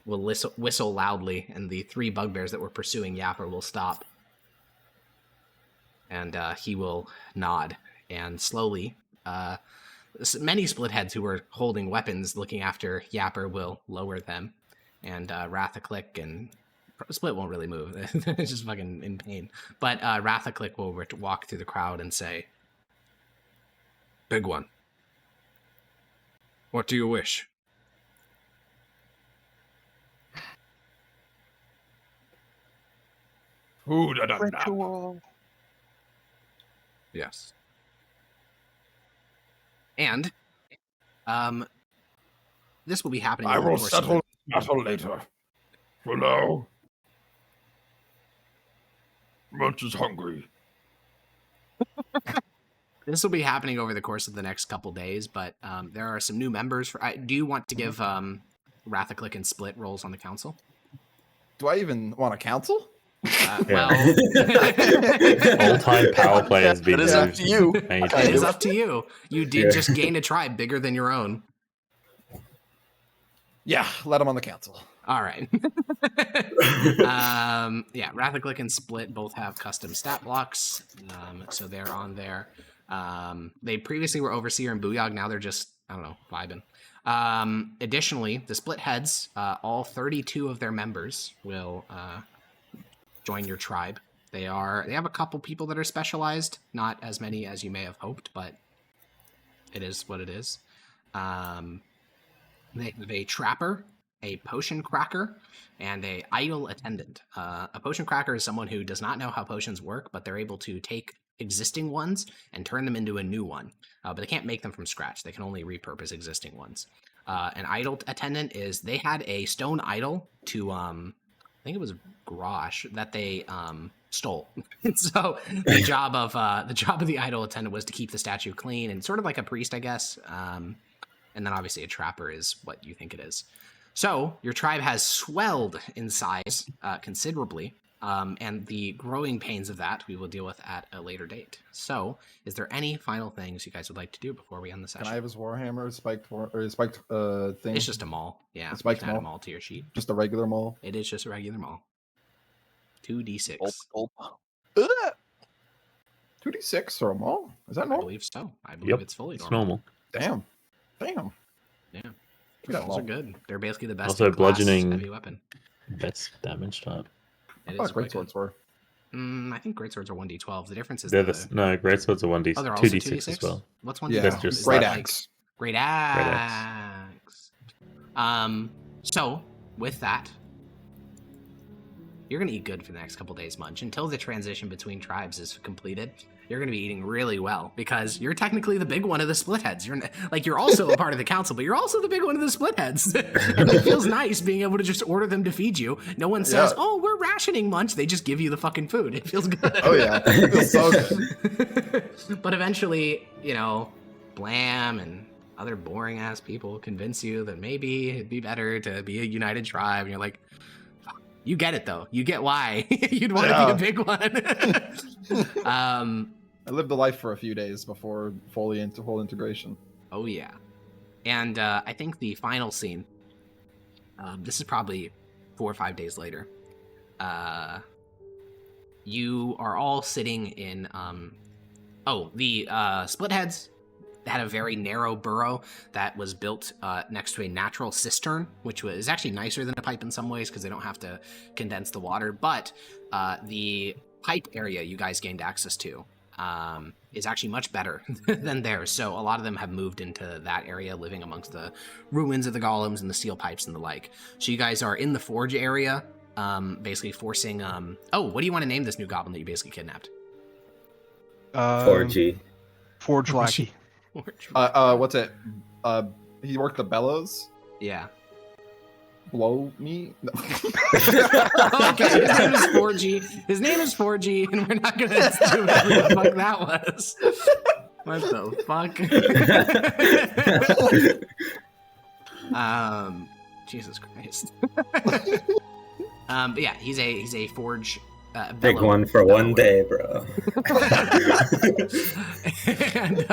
Will whistle loudly, and the 3 bugbears that were pursuing Yapper will stop. And he will nod, and slowly, many Splitheads who were holding weapons looking after Yapper will lower them, and Rathaclick and Split won't really move. They're just fucking in pain. But Rathaclick will walk through the crowd and say, "Big one, what do you wish?" Food and a nap. Ritual. Yes. And this will be happening. I over the will course settle the matter later. For now, Munch is hungry. This will be happening over the course of the next couple days, but there are some new members. Do you want to give Rathaclick and Split roles on the council? Do I even want a council? Well, all-time power play has been. It is up to you. It is up to you. You did just gain a tribe bigger than your own. Yeah, let him on the council. All right. Yeah, Rathaclick and Split both have custom stat blocks, so they're on there. They previously were Overseer and Booyog. Now they're just, I don't know, vibing. Additionally, the Splitheads, all 32 of their members will join your tribe. They have a couple people that are specialized, not as many as you may have hoped, but it is what it is. They have a trapper, a potion cracker, and a idle attendant. A potion cracker is someone who does not know how potions work, but they're able to take existing ones and turn them into a new one. But they can't make them from scratch. They can only repurpose existing ones. An idle attendant is, they had a stone idol to I think it was Grosh that they stole. So the job of the idol attendant was to keep the statue clean, and sort of like a priest, I guess. And then obviously a trapper is what you think it is. So your tribe has swelled in size considerably, and the growing pains of that we will deal with at a later date. So, is there any final things you guys would like to do before we end the session? Can I have his Warhammer spiked thing? It's just a maul. Yeah, a spiked add maul? a maul to your sheet. Just a regular maul? It is just a regular maul. 2d6. 2d6 for a maul? Is that normal? I believe so. I believe it's fully normal. Damn. Yeah. Those are good. They're basically the best Also, bludgeoning heavy weapon. That's damage type. I thought greatswords were. I think greatswords are 1d12. The difference is no, greatswords are 1d6. Oh, they're also 2d6 as well. What's 1d12? Yeah, that's just great axe. Great axe. So with that, you're gonna eat good for the next couple days, Munch, until the transition between tribes is completed. You're going to be eating really well because you're technically the big one of the Splitheads. You're also a part of the council, but you're also the big one of the Splitheads. And it feels nice being able to just order them to feed you. No one says, "Oh, we're rationing, Munch." They just give you the fucking food. It feels good. Oh yeah, it feels so good. But eventually, Blam and other boring ass people convince you that maybe it'd be better to be a united tribe. And you're like, you get it though. You get why you'd want to be the big one. I lived the life for a few days before full integration. Oh yeah, and I think the final scene. This is probably 4 or 5 days later. You are all sitting in. The Splitheads had a very narrow burrow that was built next to a natural cistern, which is actually nicer than a pipe in some ways because they don't have to condense the water. But the pipe area you guys gained access to is actually much better than theirs. So a lot of them have moved into that area, living amongst the ruins of the golems and the steel pipes and the like. So you guys are in the forge area, basically forcing... what do you want to name this new goblin that you basically kidnapped? Forgy. Forge Lackey. What's it? He worked the bellows? Yeah. Blow me? No. Okay, his name is 4G, and we're not gonna do whatever the fuck that was. What the fuck? Jesus Christ. But yeah, he's a forge. Big one for one day, bro. And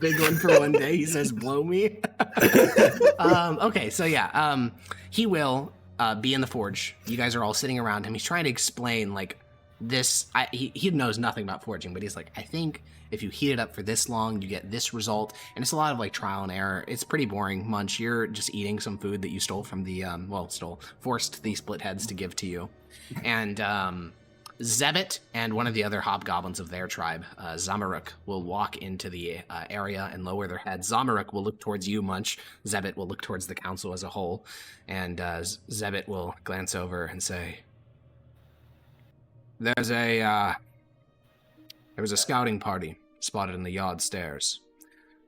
big one for one day. He says, blow me. Okay, so yeah, he will be in the forge. You guys are all sitting around him. He's trying to explain, like, this. He knows nothing about forging, but he's like, I think if you heat it up for this long, you get this result. And it's a lot of, like, trial and error. It's pretty boring. Munch, you're just eating some food that you stole from the, forced the Splitheads to give to you. And, Zebit and one of the other hobgoblins of their tribe, Zamaruk, will walk into the area and lower their heads. Zamaruk will look towards you, Munch. Zebit will look towards the council as a whole. And Zebit will glance over and say, there was a scouting party spotted in the yard stairs.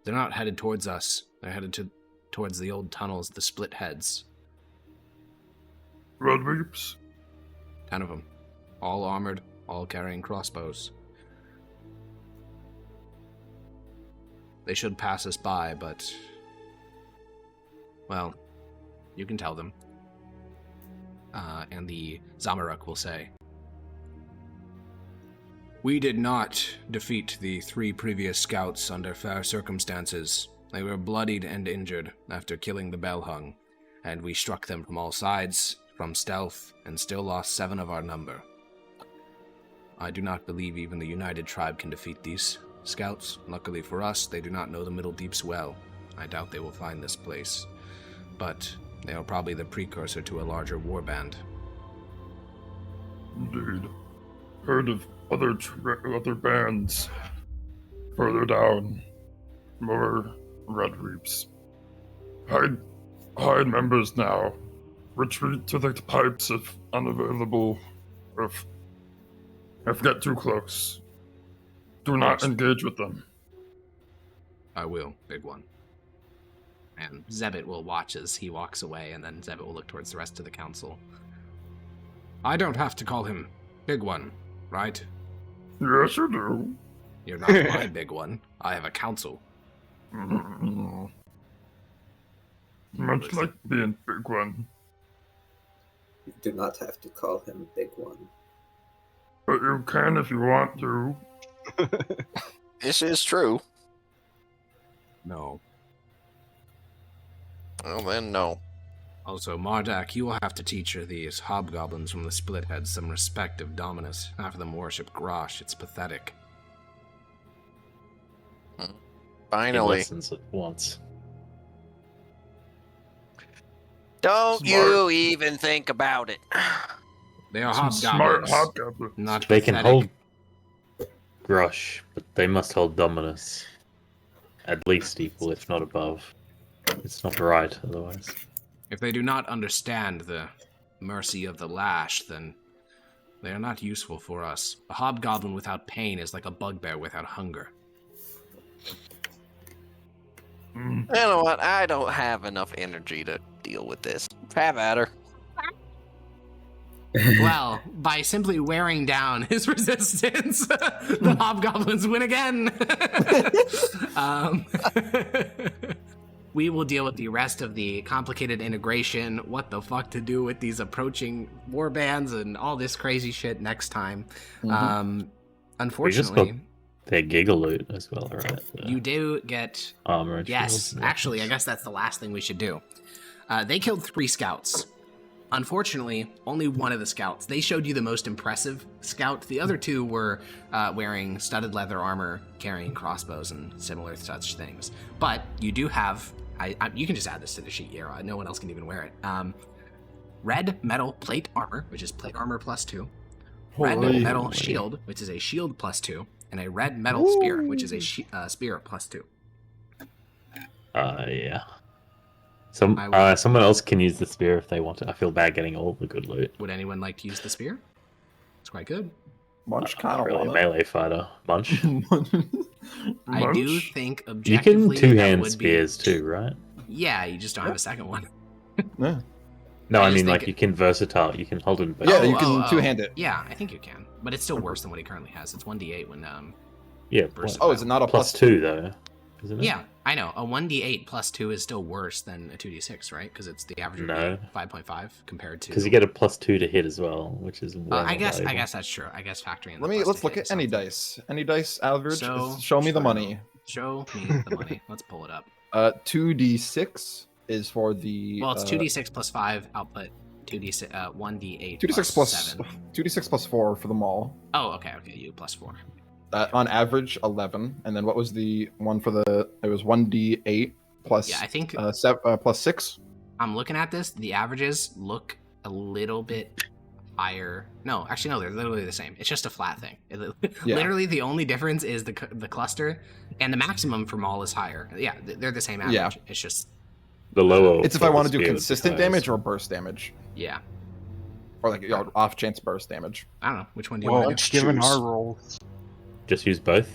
They're not headed towards us. They're headed towards the old tunnels, the Splitheads. Red Reaps? 10 of them. All armored, all carrying crossbows. They should pass us by, but... well, you can tell them. And the Zamaruk will say, we did not defeat the 3 previous scouts under fair circumstances. They were bloodied and injured after killing the Bellhung, and we struck them from all sides, from stealth, and still lost 7 of our number. I do not believe even the United Tribe can defeat these scouts. Luckily for us, they do not know the Middle Deeps well. I doubt they will find this place. But they are probably the precursor to a larger warband. Indeed. Heard of other bands further down. More Red Reaps. Hide members now. Retreat to the pipes if unavailable. If get too close, do not engage with them. I will, big one. And Zebit will watch as he walks away, and then Zebit will look towards the rest of the council. I don't have to call him big one, right? Yes, you do. You're not my big one. I have a council. Much like being big one. You do not have to call him big one. But you can if you want to. This is true. No. Well, then, no. Also, Mardak, you will have to teach her these hobgoblins from the Splitheads some respect of Dominus. Half of them worship Grosh. It's pathetic. Finally. He listens at once. Don't you even think about it. They are Some smart hobgoblins. Not They pathetic. can hold Grush, but they must hold Dominus. At least equal, if not above. It's not right, otherwise. If they do not understand the mercy of the lash, then they are not useful for us. A hobgoblin without pain is like a bugbear without hunger. You know what? I don't have enough energy to deal with this. Have at her. Well, by simply wearing down his resistance, the hobgoblins win again. We will deal with the rest of the complicated integration, what the fuck to do with these approaching warbands and all this crazy shit next time. Unfortunately, they giggle loot as well, right? You do get armor and yes, shields. actually, I guess that's the last thing we should do. They killed 3 scouts. Unfortunately, only one of the scouts. They showed you the most impressive scout. The other 2 were wearing studded leather armor, carrying crossbows, and similar such things. But you do have... you can just add this to the sheet here. No one else can even wear it. Red metal plate armor, which is plate armor +2. Red metal shield, which is a shield +2. And a red metal spear, which is a spear +2. Yeah. Someone else can use the spear if they want it. I feel bad getting all the good loot. Would anyone like to use the spear? It's quite good. Munch kind of really a melee fighter. Munch. I do think You objectively can 2-hand would spears be... too, right? Yeah, you just don't have a second one. Yeah. No, I mean think like you can versatile. You can hold them both. Yeah, you can 2-hand it. Yeah, I think you can, but it's still worse than what he currently has. It's 1d8 when Yeah. Oh, is it not a +2 though? Isn't it? Yeah, I know. A 1d8 +2 is still worse than a 2d6, right? Because it's the average No. 5.5 compared to. Because you get a +2 to hit as well, which is. I guess that's true. I guess factoring in. Let's look at any dice. Any dice, Alvin. Show me the money. Show me the money. Let's pull it up. 2d6 is for the. Well, it's 2d6 plus 5 output. 2d6, 1d8. 2d6 plus 7. 2d6 plus 4 for them all. Oh, okay. You plus 4. On average, 11. And then what was the one for the? It was 1d8 plus. Yeah, I think. Plus 6. I'm looking at this. The averages look a little bit higher. No, actually, no. They're literally the same. It's just a flat thing. Literally, the only difference is the cluster, and the maximum from all is higher. Yeah, they're the same average. Yeah. It's just the lower. It's if I want to do consistent damage or burst damage. Yeah. Or like off chance burst damage. I don't know which one do you want to given our rolls, just use both.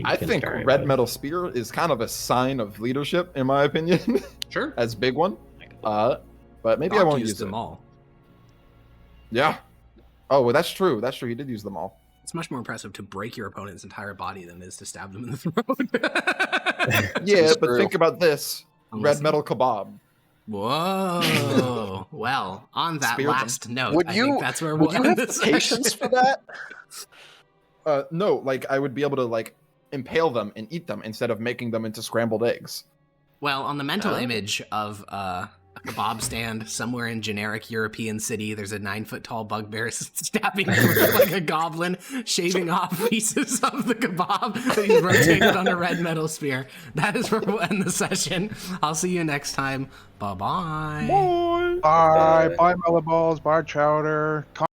I think red metal spear is kind of a sign of leadership, in my opinion. Sure. As big one. But maybe I won't use them all. Yeah. Oh, well, that's true. That's true. He did use them all. It's much more impressive to break your opponent's entire body than it is to stab them in the throat. Yeah, but think about this. Red metal kebab. Whoa. Well, on that last note, I think that's where we'll end this patience for that? No, like I would be able to like impale them and eat them instead of making them into scrambled eggs. Well, on the mental image of a kebab stand somewhere in generic European city, there's a 9-foot-tall bugbear stabbing through like a goblin, shaving off pieces of the kebab that he's rotated on a red metal spear. That is where we'll end the session. I'll see you next time. Bye-bye. Bye. Bye, mellow balls. Bye, chowder.